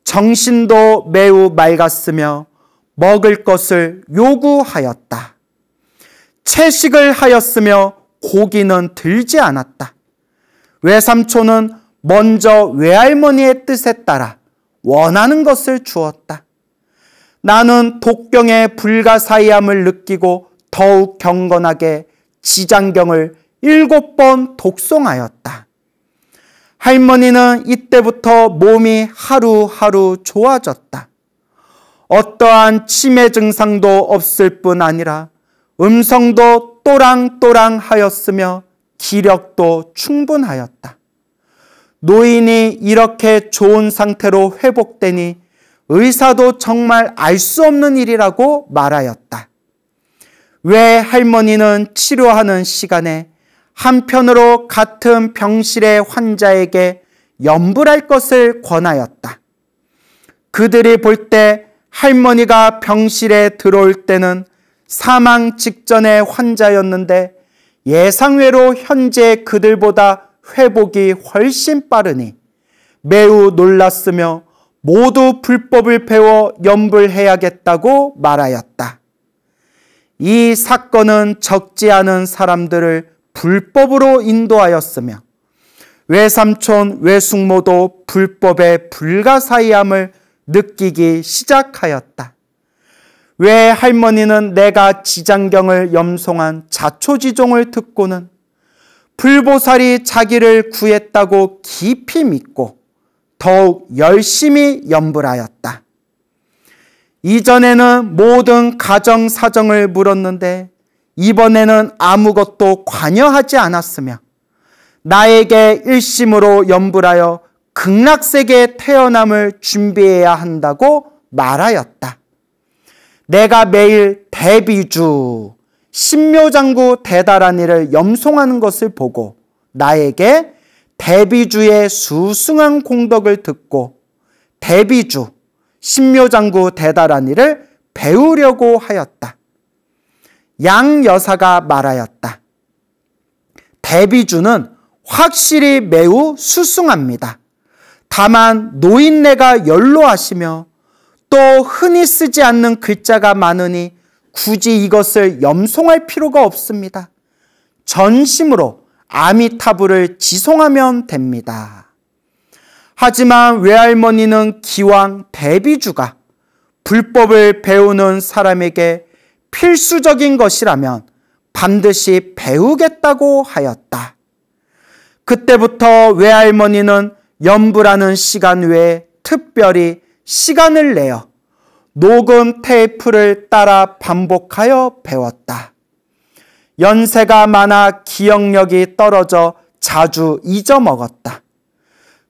정신도 매우 맑았으며 먹을 것을 요구하였다. 채식을 하였으며 고기는 들지 않았다. 외삼촌은 먼저 외할머니의 뜻에 따라 원하는 것을 주었다. 나는 독경의 불가사의함을 느끼고 더욱 경건하게 지장경을 7번 독송하였다. 할머니는 이때부터 몸이 하루하루 좋아졌다. 어떠한 치매 증상도 없을 뿐 아니라 음성도 또랑또랑하였으며 기력도 충분하였다. 노인이 이렇게 좋은 상태로 회복되니 의사도 정말 알 수 없는 일이라고 말하였다. 왜 할머니는 치료하는 시간에 한편으로 같은 병실의 환자에게 염불할 것을 권하였다. 그들이 볼 때 할머니가 병실에 들어올 때는 사망 직전의 환자였는데 예상외로 현재 그들보다 회복이 훨씬 빠르니 매우 놀랐으며 모두 불법을 배워 염불해야겠다고 말하였다. 이 사건은 적지 않은 사람들을 불법으로 인도하였으며 외삼촌, 외숙모도 불법의 불가사의함을 느끼기 시작하였다. 왜 할머니는 내가 지장경을 염송한 자초지종을 듣고는 불보살이 자기를 구했다고 깊이 믿고 더욱 열심히 염불하였다. 이전에는 모든 가정 사정을 물었는데 이번에는 아무것도 관여하지 않았으며 나에게 일심으로 염불하여 극락세계에 태어남을 준비해야 한다고 말하였다. 내가 매일 대비주, 신묘장구 대다라니를 염송하는 것을 보고 나에게 대비주의 수승한 공덕을 듣고 대비주, 신묘장구 대다라니를 배우려고 하였다. 양 여사가 말하였다. 대비주는 확실히 매우 수승합니다. 다만 노인네가 연로하시며 또 흔히 쓰지 않는 글자가 많으니 굳이 이것을 염송할 필요가 없습니다. 전심으로 아미타불을 지송하면 됩니다. 하지만 외할머니는 기왕 대비주가 불법을 배우는 사람에게 필수적인 것이라면 반드시 배우겠다고 하였다. 그때부터 외할머니는 염불하는 시간 외에 특별히 시간을 내어 녹음 테이프를 따라 반복하여 배웠다. 연세가 많아 기억력이 떨어져 자주 잊어먹었다.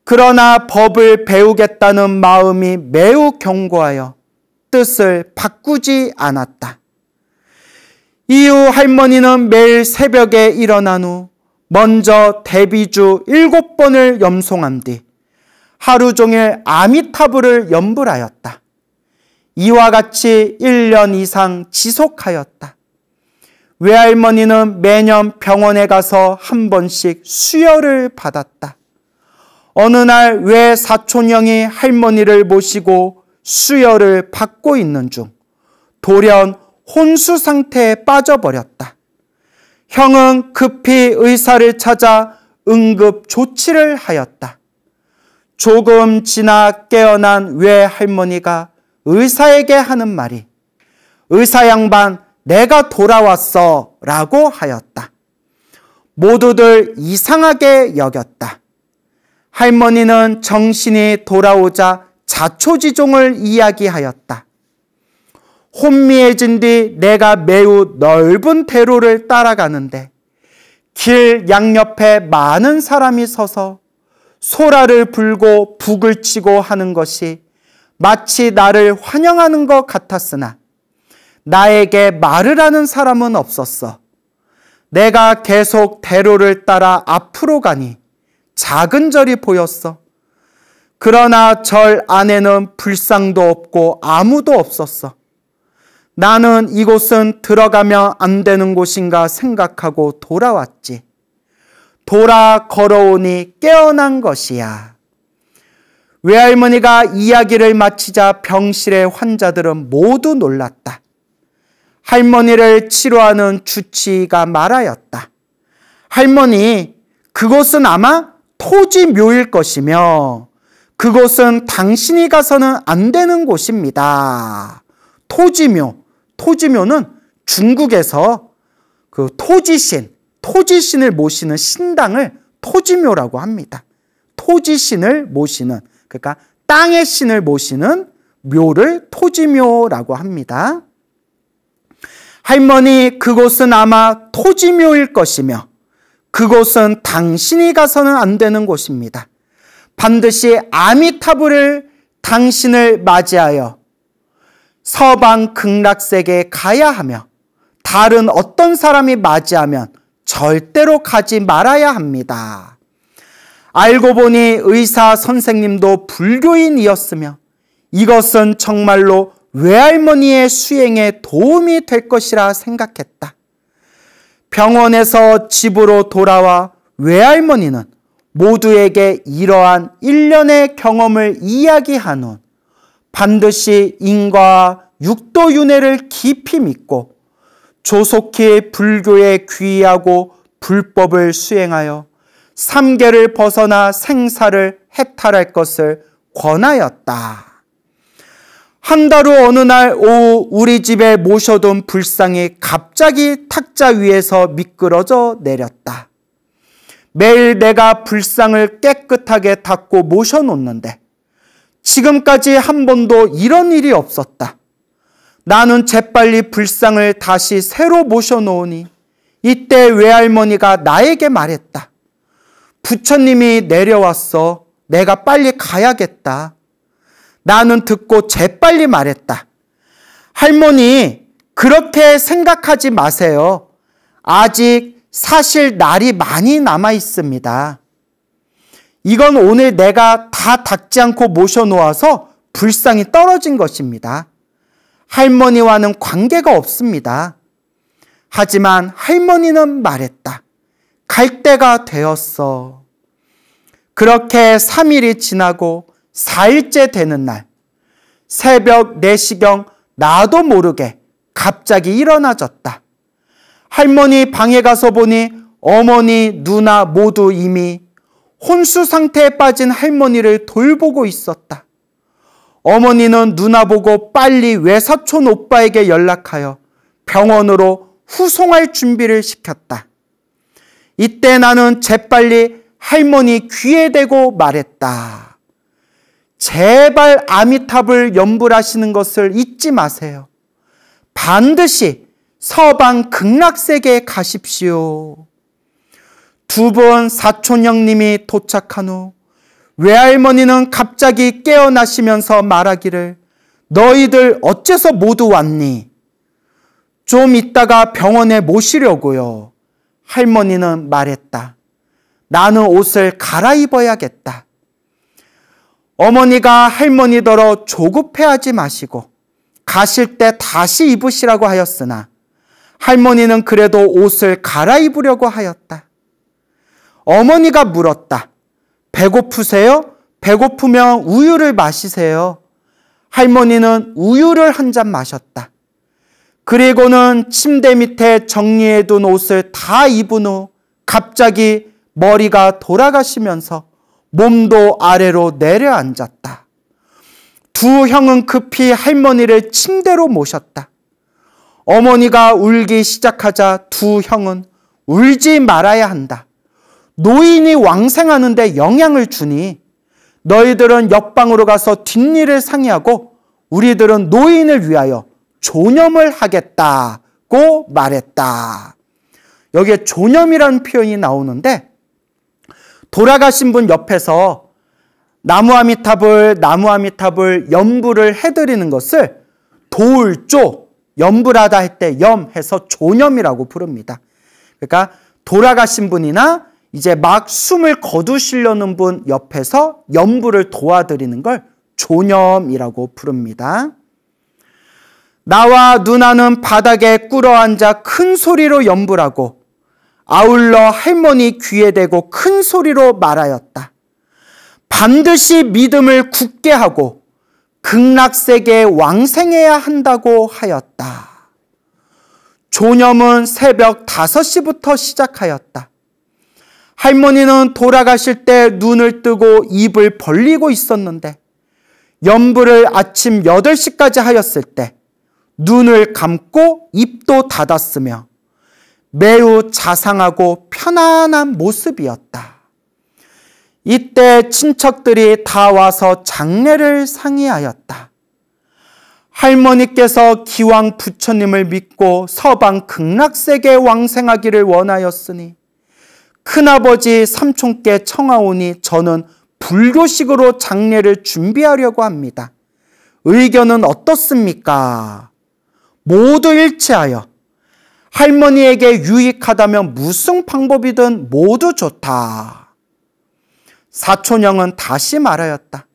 그러나 법을 배우겠다는 마음이 매우 견고하여 뜻을 바꾸지 않았다. 이후 할머니는 매일 새벽에 일어난 후 먼저 대비주 7번을 염송한 뒤 하루 종일 아미타불을 염불하였다. 이와 같이 1년 이상 지속하였다. 외할머니는 매년 병원에 가서 한 번씩 수혈을 받았다. 어느 날 외사촌형이 할머니를 모시고 수혈을 받고 있는 중 돌연 혼수 상태에 빠져버렸다. 형은 급히 의사를 찾아 응급 조치를 하였다. 조금 지나 깨어난 외할머니가 의사에게 하는 말이 의사 양반 내가 돌아왔어 라고 하였다. 모두들 이상하게 여겼다. 할머니는 정신이 돌아오자 자초지종을 이야기하였다. 혼미해진 뒤 내가 매우 넓은 대로를 따라가는데 길 양옆에 많은 사람이 서서 소라를 불고 북을 치고 하는 것이 마치 나를 환영하는 것 같았으나 나에게 말을 하는 사람은 없었어. 내가 계속 대로를 따라 앞으로 가니 작은 절이 보였어. 그러나 절 안에는 불상도 없고 아무도 없었어. 나는 이곳은 들어가면 안 되는 곳인가 생각하고 돌아왔지. 돌아 걸어오니 깨어난 것이야. 외할머니가 이야기를 마치자 병실의 환자들은 모두 놀랐다. 할머니를 치료하는 주치의가 말하였다. 할머니, 그곳은 아마 토지묘일 것이며 그곳은 당신이 가서는 안 되는 곳입니다. 토지묘는 중국에서 그 토지신을 모시는 신당을 토지묘라고 합니다. 토지신을 모시는, 그러니까 땅의 신을 모시는 묘를 토지묘라고 합니다. 할머니, 그곳은 아마 토지묘일 것이며 그곳은 당신이 가서는 안 되는 곳입니다. 반드시 아미타불을 당신을 맞이하여 서방 극락세계에 가야 하며 다른 어떤 사람이 맞이하면 절대로 가지 말아야 합니다. 알고 보니 의사 선생님도 불교인이었으며 이것은 정말로 외할머니의 수행에 도움이 될 것이라 생각했다. 병원에서 집으로 돌아와 외할머니는 모두에게 이러한 일련의 경험을 이야기한 후 반드시 인과와 육도윤회를 깊이 믿고 조속히 불교에 귀의하고 불법을 수행하여 삼계를 벗어나 생사를 해탈할 것을 권하였다. 한 달 후 어느 날 오후 우리 집에 모셔둔 불상이 갑자기 탁자 위에서 미끄러져 내렸다. 매일 내가 불상을 깨끗하게 닦고 모셔놓는데 지금까지 한 번도 이런 일이 없었다. 나는 재빨리 불상을 다시 새로 모셔놓으니 이때 외할머니가 나에게 말했다. 부처님이 내려왔어. 내가 빨리 가야겠다. 나는 듣고 재빨리 말했다. 할머니, 그렇게 생각하지 마세요. 아직 사실 날이 많이 남아 있습니다. 이건 오늘 내가 다 닦지 않고 모셔놓아서 불상이 떨어진 것입니다. 할머니와는 관계가 없습니다. 하지만 할머니는 말했다. 갈 때가 되었어. 그렇게 3일이 지나고 4일째 되는 날, 새벽 4시경 나도 모르게 갑자기 일어나졌다. 할머니 방에 가서 보니 어머니, 누나 모두 이미 혼수 상태에 빠진 할머니를 돌보고 있었다. 어머니는 누나 보고 빨리 외사촌 오빠에게 연락하여 병원으로 후송할 준비를 시켰다. 이때 나는 재빨리 할머니 귀에 대고 말했다. 제발 아미타불 염불하시는 것을 잊지 마세요. 반드시 서방 극락세계에 가십시오. 두 분 사촌 형님이 도착한 후 외할머니는 갑자기 깨어나시면서 말하기를 너희들 어째서 모두 왔니? 좀 있다가 병원에 모시려고요. 할머니는 말했다. 나는 옷을 갈아입어야겠다. 어머니가 할머니더러 조급해하지 마시고 가실 때 다시 입으시라고 하였으나 할머니는 그래도 옷을 갈아입으려고 하였다. 어머니가 물었다. 배고프세요? 배고프면 우유를 마시세요. 할머니는 우유를 한 잔 마셨다. 그리고는 침대 밑에 정리해둔 옷을 다 입은 후 갑자기 머리가 돌아가시면서 몸도 아래로 내려앉았다. 두 형은 급히 할머니를 침대로 모셨다. 어머니가 울기 시작하자 두 형은 울지 말아야 한다. 노인이 왕생하는데 영향을 주니 너희들은 옆방으로 가서 뒷일을 상의하고 우리들은 노인을 위하여 조념을 하겠다고 말했다. 여기에 조념이라는 표현이 나오는데 돌아가신 분 옆에서 나무아미타불 염불을 해드리는 것을 도울조, 염불하다 할 때 염해서 조념이라고 부릅니다. 그러니까 돌아가신 분이나 이제 막 숨을 거두시려는 분 옆에서 염불을 도와드리는 걸 조념이라고 부릅니다. 나와 누나는 바닥에 꿇어앉아 큰 소리로 염불하고 아울러 할머니 귀에 대고 큰 소리로 말하였다. 반드시 믿음을 굳게 하고 극락세계에 왕생해야 한다고 하였다. 조념은 새벽 5시부터 시작하였다. 할머니는 돌아가실 때 눈을 뜨고 입을 벌리고 있었는데 연불을 아침 8시까지 하였을 때 눈을 감고 입도 닫았으며 매우 자상하고 편안한 모습이었다. 이때 친척들이 다 와서 장례를 상의하였다. 할머니께서 기왕 부처님을 믿고 서방 극락세계에 왕생하기를 원하였으니 큰아버지 삼촌께 청하오니 저는 불교식으로 장례를 준비하려고 합니다. 의견은 어떻습니까? 모두 일치하여 할머니에게 유익하다면 무슨 방법이든 모두 좋다. 사촌형은 다시 말하였다.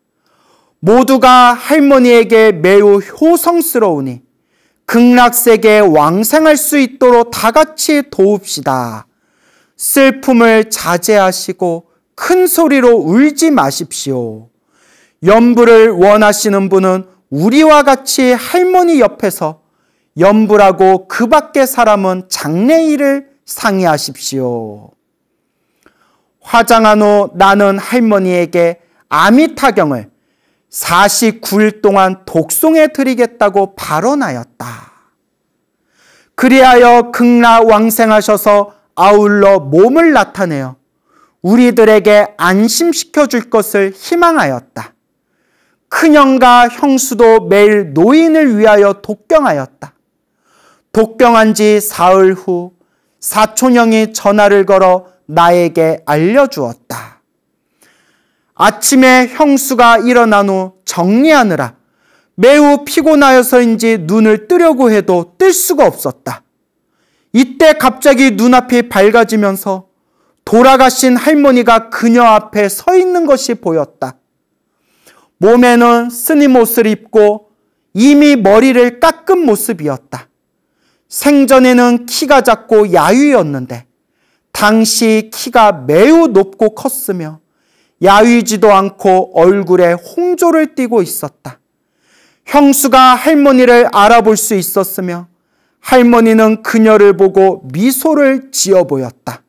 모두가 할머니에게 매우 효성스러우니 극락세계에 왕생할 수 있도록 다 같이 도웁시다. 슬픔을 자제하시고 큰 소리로 울지 마십시오. 연불을 원하시는 분은 우리와 같이 할머니 옆에서 연불하고 그 밖의 사람은 장례일을 상의하십시오. 화장한 후 나는 할머니에게 아미타경을 49일 동안 독송해 드리겠다고 발언하였다. 그리하여 극락 왕생하셔서 아울러 몸을 나타내어 우리들에게 안심시켜 줄 것을 희망하였다. 큰형과 형수도 매일 노인을 위하여 독경하였다. 독경한 지 사흘 후 사촌형이 전화를 걸어 나에게 알려주었다. 아침에 형수가 일어난 후 정리하느라 매우 피곤하여서인지 눈을 뜨려고 해도 뜰 수가 없었다. 이때 갑자기 눈앞이 밝아지면서 돌아가신 할머니가 그녀 앞에 서 있는 것이 보였다. 몸에는 스님 옷을 입고 이미 머리를 깎은 모습이었다. 생전에는 키가 작고 야위였는데 당시 키가 매우 높고 컸으며 야위지도 않고 얼굴에 홍조를 띠고 있었다. 형수가 할머니를 알아볼 수 있었으며 할머니는 그녀를 보고 미소를 지어 보였다.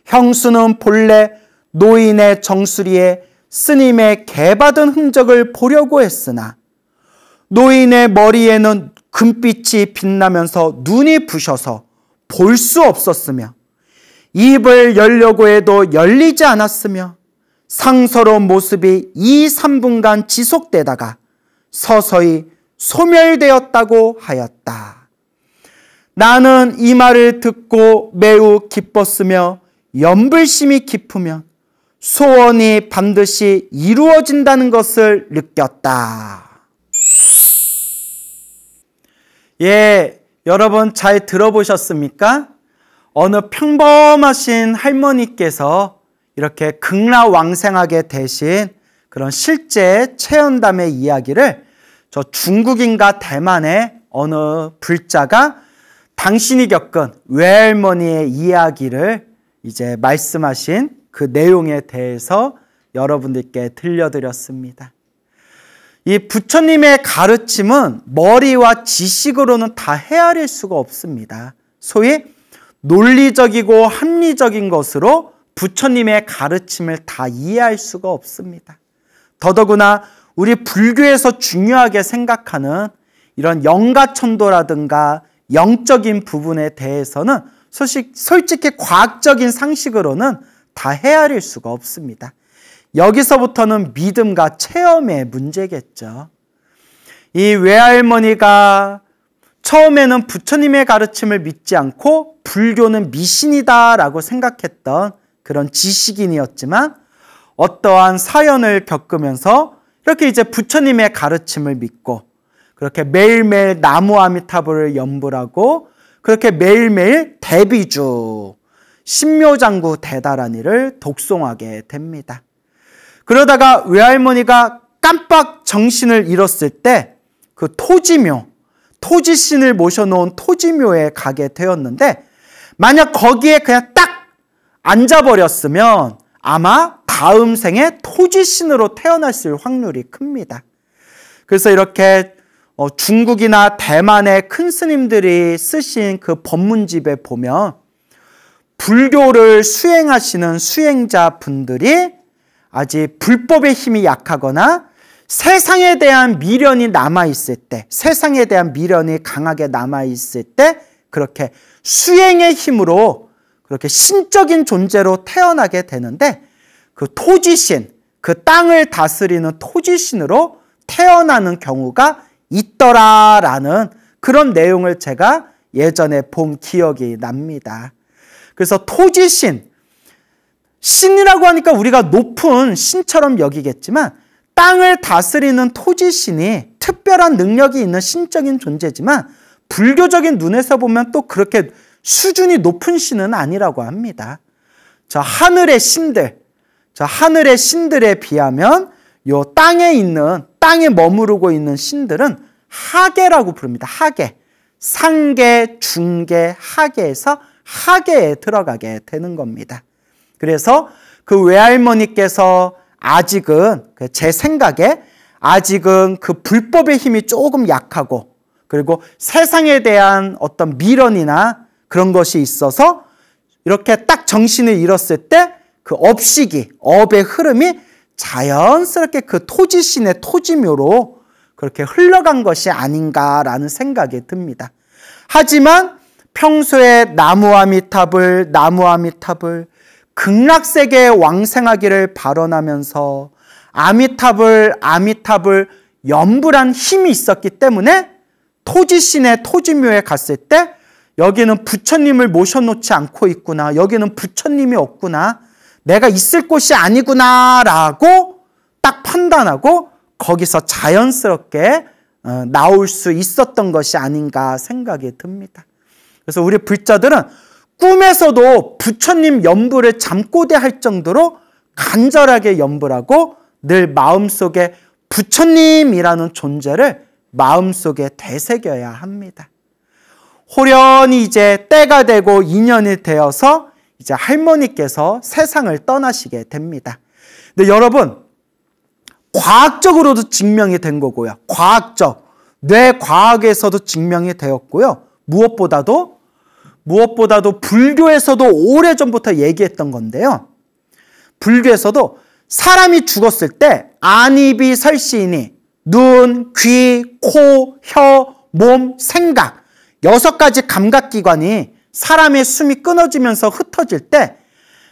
형수는 본래 노인의 정수리에 스님의 개받은 흔적을 보려고 했으나 노인의 머리에는 금빛이 빛나면서 눈이 부셔서 볼 수 없었으며 입을 열려고 해도 열리지 않았으며 상서로운 모습이 2, 3분간 지속되다가 서서히 소멸되었다고 하였다. 나는 이 말을 듣고 매우 기뻤으며 연불심이 깊으면 소원이 반드시 이루어진다는 것을 느꼈다. 예, 여러분 잘 들어보셨습니까? 어느 평범하신 할머니께서 이렇게 극락왕생하게 되신 그런 실제 체험담의 이야기를 저 중국인가 대만의 어느 불자가 당신이 겪은 외할머니의 이야기를 이제 말씀하신 그 내용에 대해서 여러분들께 들려드렸습니다. 이 부처님의 가르침은 머리와 지식으로는 다 헤아릴 수가 없습니다. 소위 논리적이고 합리적인 것으로 부처님의 가르침을 다 이해할 수가 없습니다. 더더구나 우리 불교에서 중요하게 생각하는 이런 영가천도라든가 영적인 부분에 대해서는 솔직히 과학적인 상식으로는 다 헤아릴 수가 없습니다. 여기서부터는 믿음과 체험의 문제겠죠. 이 외할머니가 처음에는 부처님의 가르침을 믿지 않고 불교는 미신이다라고 생각했던 그런 지식인이었지만 어떠한 사연을 겪으면서 이렇게 이제 부처님의 가르침을 믿고 그렇게 매일매일 나무 아미타불을 연불하고 그렇게 매일매일 대비주, 신묘장구 대다라니를 독송하게 됩니다. 그러다가 외할머니가 깜빡 정신을 잃었을 때 그 토지묘, 토지신을 모셔놓은 토지묘에 가게 되었는데 만약 거기에 그냥 딱 앉아버렸으면 아마 다음 생에 토지신으로 태어났을 확률이 큽니다. 그래서 이렇게 중국이나 대만의 큰 스님들이 쓰신 그 법문집에 보면 불교를 수행하시는 수행자분들이 아직 불법의 힘이 약하거나 세상에 대한 미련이 남아있을 때, 세상에 대한 미련이 강하게 남아있을 때 그렇게 수행의 힘으로 그렇게 신적인 존재로 태어나게 되는데, 그 토지신, 그 땅을 다스리는 토지신으로 태어나는 경우가 있더라라는 그런 내용을 제가 예전에 본 기억이 납니다. 그래서 토지신, 신이라고 하니까 우리가 높은 신처럼 여기겠지만 땅을 다스리는 토지신이 특별한 능력이 있는 신적인 존재지만 불교적인 눈에서 보면 또 그렇게 수준이 높은 신은 아니라고 합니다. 저 하늘의 신들, 저 하늘의 신들에 비하면 요 땅에 있는, 땅에 머무르고 있는 신들은 하계라고 부릅니다. 하계. 상계, 중계, 하계에서 하계에 들어가게 되는 겁니다. 그래서 그 외할머니께서 아직은, 제 생각에 아직은 그 불법의 힘이 조금 약하고, 그리고 세상에 대한 어떤 미련이나 그런 것이 있어서 이렇게 딱 정신을 잃었을 때 그 업식이, 업의 흐름이 자연스럽게 그 토지신의 토지묘로 그렇게 흘러간 것이 아닌가라는 생각이 듭니다. 하지만 평소에 나무아미탑을 극락세계에 왕생하기를 발언하면서 아미탑을 염불한 힘이 있었기 때문에 토지신의 토지묘에 갔을 때 여기는 부처님을 모셔놓지 않고 있구나, 여기는 부처님이 없구나, 내가 있을 곳이 아니구나 라고 딱 판단하고 거기서 자연스럽게 나올 수 있었던 것이 아닌가 생각이 듭니다. 그래서 우리 불자들은 꿈에서도 부처님 연불을 잠꼬대할 정도로 간절하게 연불하고 늘 마음속에 부처님이라는 존재를 마음속에 되새겨야 합니다. 호련히 이제 때가 되고 인연이 되어서 이제 할머니께서 세상을 떠나시게 됩니다. 근데 여러분, 과학적으로도 증명이 된 거고요. 뇌과학에서도 증명이 되었고요. 무엇보다도 불교에서도 오래전부터 얘기했던 건데요. 불교에서도 사람이 죽었을 때 안입이 설시이니 눈, 귀, 코, 혀, 몸, 생각 6가지 감각기관이 사람의 숨이 끊어지면서 흩어질 때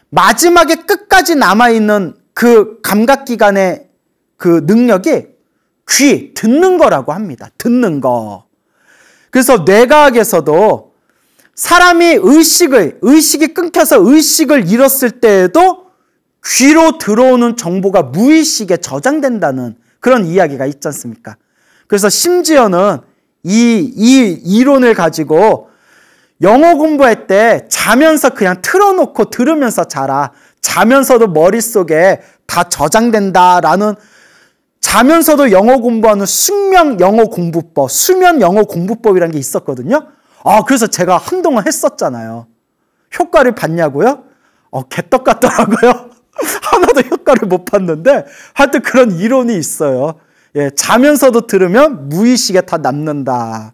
마지막에 끝까지 남아있는 그 감각기관의 그 능력이 귀, 듣는 거라고 합니다. 듣는 거. 그래서 뇌과학에서도 사람이 의식이 끊겨서 의식을 잃었을 때에도 귀로 들어오는 정보가 무의식에 저장된다는 그런 이야기가 있지 않습니까? 그래서 심지어는 이 이론을 가지고 영어 공부할 때 자면서 그냥 틀어놓고 들으면서 자라. 자면서도 머릿속에 다 저장된다라는, 자면서도 영어 공부하는 숙면 영어 공부법, 수면 영어 공부법이라는 게 있었거든요. 그래서 제가 한동안 했었잖아요. 효과를 봤냐고요? 개떡 같더라고요. 하나도 효과를 못 봤는데 하여튼 그런 이론이 있어요. 예, 자면서도 들으면 무의식에 다 남는다.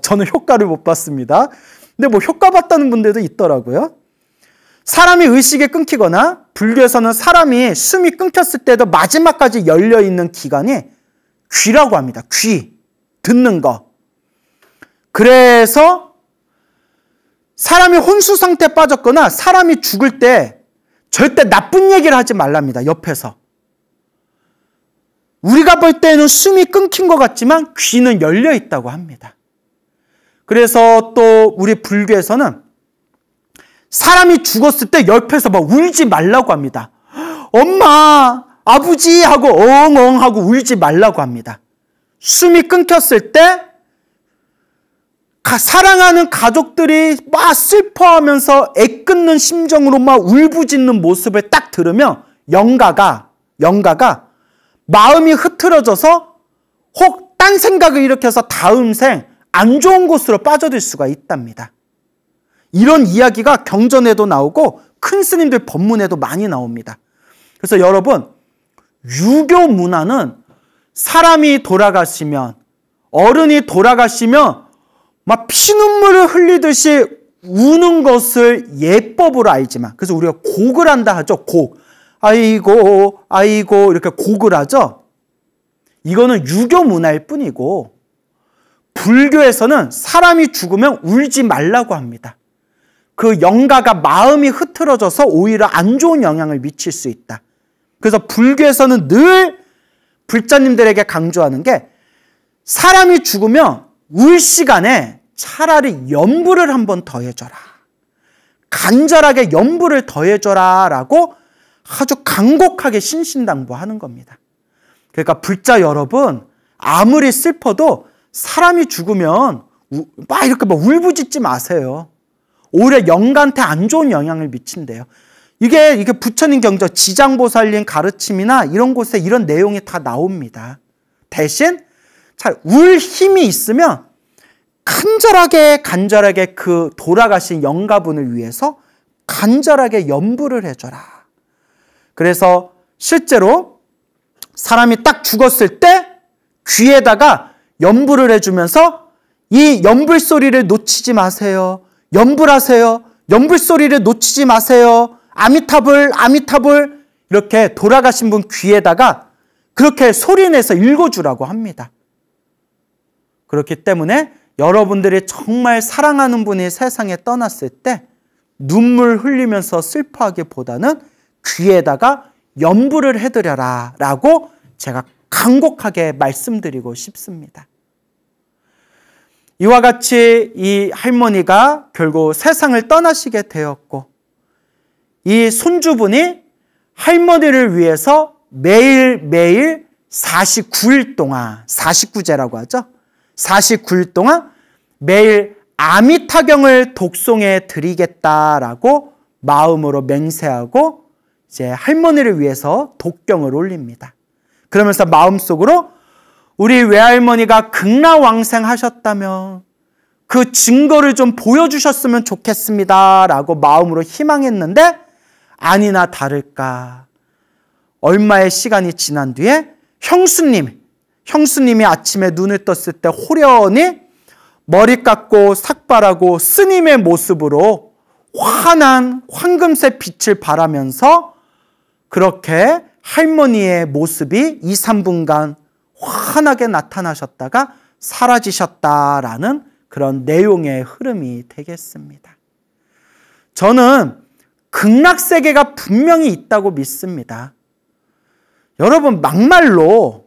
저는 효과를 못 봤습니다. 근데 뭐 효과 봤다는 분들도 있더라고요. 사람이 의식이 끊기거나 불교에서는 사람이 숨이 끊겼을 때도 마지막까지 열려있는 기관이 귀라고 합니다. 귀, 듣는 거. 그래서 사람이 혼수 상태에 빠졌거나 사람이 죽을 때 절대 나쁜 얘기를 하지 말랍니다. 옆에서. 우리가 볼 때는 숨이 끊긴 것 같지만 귀는 열려 있다고 합니다. 그래서 또 우리 불교에서는 사람이 죽었을 때 옆에서 막 울지 말라고 합니다. 엄마, 아버지 하고 엉엉 하고 울지 말라고 합니다. 숨이 끊겼을 때 사랑하는 가족들이 막 슬퍼하면서 애끓는 심정으로 막 울부짖는 모습을 딱 들으면 영가가 마음이 흐트러져서 혹 딴 생각을 일으켜서 다음 생 안 좋은 곳으로 빠져들 수가 있답니다. 이런 이야기가 경전에도 나오고 큰 스님들 법문에도 많이 나옵니다. 그래서 여러분, 유교 문화는 사람이 돌아가시면, 어른이 돌아가시면 막 피눈물을 흘리듯이 우는 것을 예법으로 알지만, 그래서 우리가 곡을 한다 하죠. 곡. 아이고 아이고 이렇게 곡을 하죠. 이거는 유교 문화일 뿐이고, 불교에서는 사람이 죽으면 울지 말라고 합니다. 그 영가가 마음이 흐트러져서 오히려 안 좋은 영향을 미칠 수 있다. 그래서 불교에서는 늘 불자님들에게 강조하는 게, 사람이 죽으면 울 시간에 차라리 연부를 한번 더해줘라. 간절하게 연부를 더해줘라 라고 아주 간곡하게 신신당부하는 겁니다. 그러니까 불자 여러분, 아무리 슬퍼도 사람이 죽으면 막 이렇게 막 울부짖지 마세요. 오히려 영가한테 안 좋은 영향을 미친대요. 이게 부처님 경전 지장보살님 가르침이나 이런 곳에 이런 내용이 다 나옵니다. 대신 잘 울 힘이 있으면 간절하게 그 돌아가신 영가분을 위해서 간절하게 연부를 해줘라. 그래서 실제로 사람이 딱 죽었을 때 귀에다가 연부를 해주면서 이 연불 소리를 놓치지 마세요. 연불하세요. 연불 소리를 놓치지 마세요. 아미타불 아미타불 이렇게 돌아가신 분 귀에다가 그렇게 소리내서 읽어주라고 합니다. 그렇기 때문에 여러분들이 정말 사랑하는 분이 세상에 떠났을 때 눈물 흘리면서 슬퍼하기보다는 귀에다가 연부를 해드려라 라고 제가 간곡하게 말씀드리고 싶습니다. 이와 같이 이 할머니가 결국 세상을 떠나시게 되었고, 이 손주분이 할머니를 위해서 매일매일 49일 동안, 49제라고 하죠. 49일 동안 매일 아미타경을 독송해 드리겠다라고 마음으로 맹세하고 이제 할머니를 위해서 독경을 올립니다. 그러면서 마음속으로 우리 외할머니가 극락왕생하셨다면 그 증거를 좀 보여주셨으면 좋겠습니다 라고 마음으로 희망했는데, 아니나 다를까 얼마의 시간이 지난 뒤에 형수님이 아침에 눈을 떴을 때 호련히 머리 깎고 삭발하고 스님의 모습으로 환한 황금색 빛을 발하면서 그렇게 할머니의 모습이 2, 3분간 환하게 나타나셨다가 사라지셨다라는 그런 내용의 흐름이 되겠습니다. 저는 극락세계가 분명히 있다고 믿습니다. 여러분, 막말로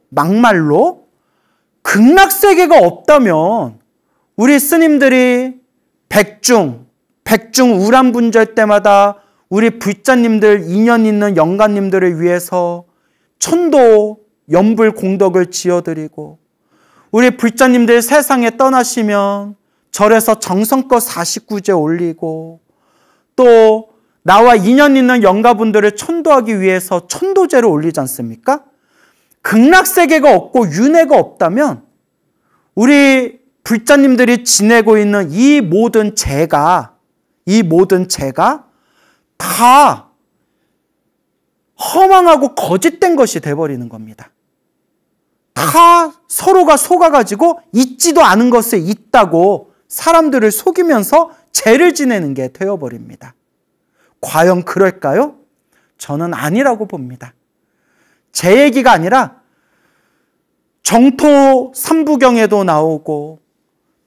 극락세계가 없다면 우리 스님들이 백중 우람분절 때마다 우리 불자님들, 인연 있는 영가님들을 위해서 천도 연불 공덕을 지어드리고, 우리 불자님들 세상에 떠나시면 절에서 정성껏 49제 올리고, 또 나와 인연 있는 영가분들을 천도하기 위해서 천도제를 올리지 않습니까? 극락세계가 없고 윤회가 없다면 우리 불자님들이 지내고 있는 이 모든 제가 다 허망하고 거짓된 것이 돼버리는 겁니다. 다 서로가 속아가지고 있지도 않은 것을 있다고 사람들을 속이면서 죄를 지내는 게 되어버립니다. 과연 그럴까요? 저는 아니라고 봅니다. 제 얘기가 아니라 정토 삼부경에도 나오고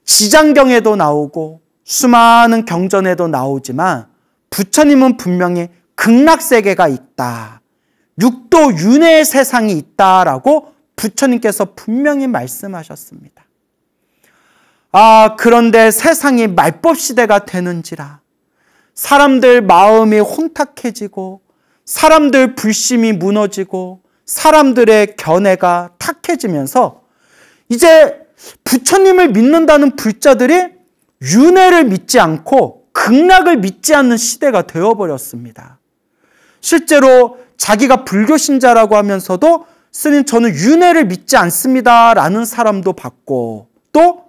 지장경에도 나오고 수많은 경전에도 나오지만 부처님은 분명히 극락세계가 있다, 육도 윤회의 세상이 있다라고 부처님께서 분명히 말씀하셨습니다. 그런데 세상이 말법시대가 되는지라 사람들 마음이 혼탁해지고 사람들 불심이 무너지고 사람들의 견해가 탁해지면서 이제 부처님을 믿는다는 불자들이 윤회를 믿지 않고 극락을 믿지 않는 시대가 되어버렸습니다. 실제로 자기가 불교 신자라고 하면서도 스님 저는 윤회를 믿지 않습니다 라는 사람도 봤고, 또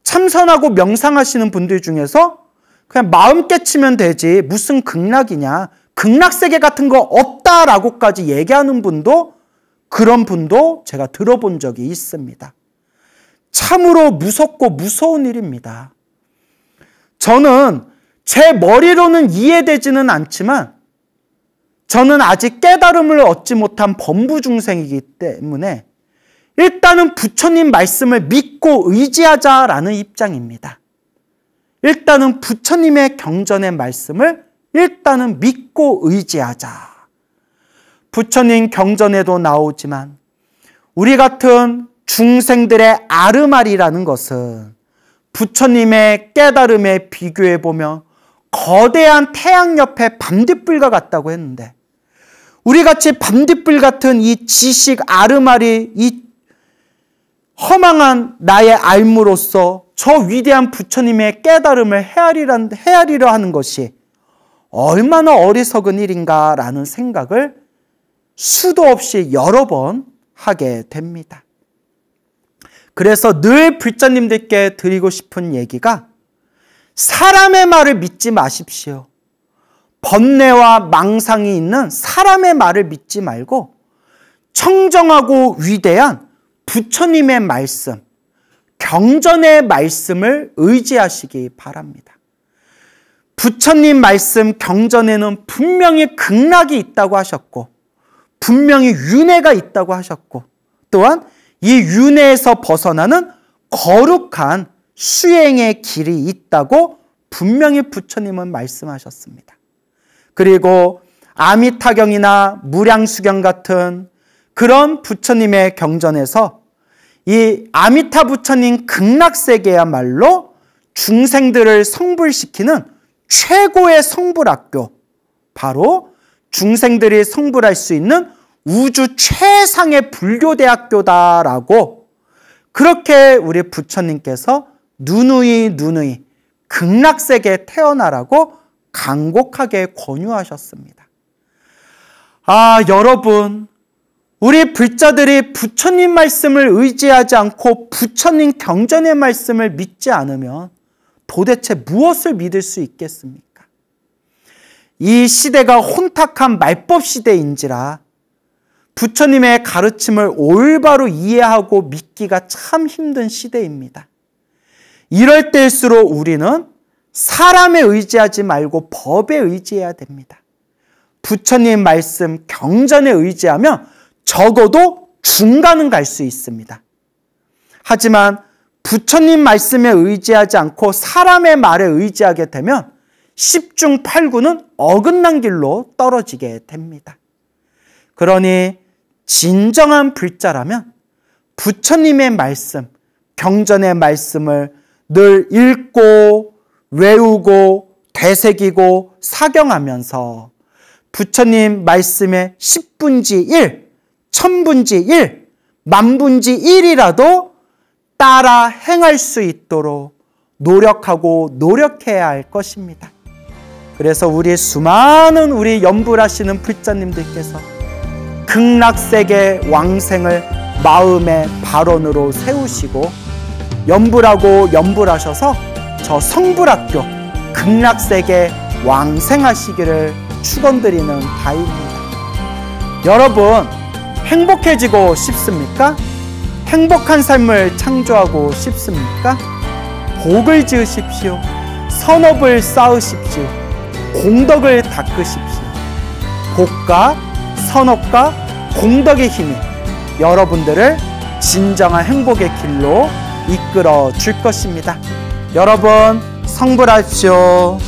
참선하고 명상하시는 분들 중에서 그냥 마음 깨치면 되지 무슨 극락이냐, 극락세계 같은 거 없다라고까지 얘기하는 분도, 그런 분도 제가 들어본 적이 있습니다. 참으로 무섭고 무서운 일입니다. 저는 제 머리로는 이해되지는 않지만 저는 아직 깨달음을 얻지 못한 범부중생이기 때문에 일단은 부처님 말씀을 믿고 의지하자라는 입장입니다. 일단은 부처님의 경전의 말씀을 일단은 믿고 의지하자. 부처님 경전에도 나오지만 우리 같은 중생들의 아르말이라는 것은 부처님의 깨달음에 비교해보면 거대한 태양 옆에 밤뒷불과 같다고 했는데, 우리같이 밤뒷불 같은 이 지식 아르말이 이 허망한 나의 알무로서 저 위대한 부처님의 깨달음을 헤아리려 하는 것이 얼마나 어리석은 일인가라는 생각을 수도 없이 여러 번 하게 됩니다. 그래서 늘 불자님들께 드리고 싶은 얘기가, 사람의 말을 믿지 마십시오. 번뇌와 망상이 있는 사람의 말을 믿지 말고 청정하고 위대한 부처님의 말씀, 경전의 말씀을 의지하시기 바랍니다. 부처님 말씀 경전에는 분명히 극락이 있다고 하셨고, 분명히 윤회가 있다고 하셨고, 또한 이 윤회에서 벗어나는 거룩한 수행의 길이 있다고 분명히 부처님은 말씀하셨습니다. 그리고 아미타경이나 무량수경 같은 그런 부처님의 경전에서 이 아미타 부처님 극락세계야말로 중생들을 성불시키는 최고의 성불학교, 바로 중생들이 성불할 수 있는 우주 최상의 불교대학교다라고 그렇게 우리 부처님께서 누누이 극락세계에 태어나라고 간곡하게 권유하셨습니다. 여러분, 우리 불자들이 부처님 말씀을 의지하지 않고 부처님 경전의 말씀을 믿지 않으면 도대체 무엇을 믿을 수 있겠습니까? 이 시대가 혼탁한 말법 시대인지라 부처님의 가르침을 올바로 이해하고 믿기가 참 힘든 시대입니다. 이럴 때일수록 우리는 사람에 의지하지 말고 법에 의지해야 됩니다. 부처님 말씀 경전에 의지하면 적어도 중간은 갈 수 있습니다. 하지만 부처님 말씀에 의지하지 않고 사람의 말에 의지하게 되면 10중 8구는 어긋난 길로 떨어지게 됩니다. 그러니 진정한 불자라면 부처님의 말씀, 경전의 말씀을 늘 읽고 외우고 되새기고 사경하면서 부처님 말씀의 10분지 1, 1000분지 1, 만분지 1이라도 따라 행할 수 있도록 노력해야 할 것입니다. 그래서 우리 수많은 우리 연불하시는 불자님들께서 극락세계 왕생을 마음의 발언으로 세우시고 연불하셔서 저 성불학교 극락세계 왕생하시기를 축원드리는 바입니다. 여러분, 행복해지고 싶습니까? 행복한 삶을 창조하고 싶습니까? 복을 지으십시오. 선업을 쌓으십시오. 공덕을 닦으십시오. 복과 선업과 공덕의 힘이 여러분들을 진정한 행복의 길로 이끌어 줄 것입니다. 여러분, 성불하십시오.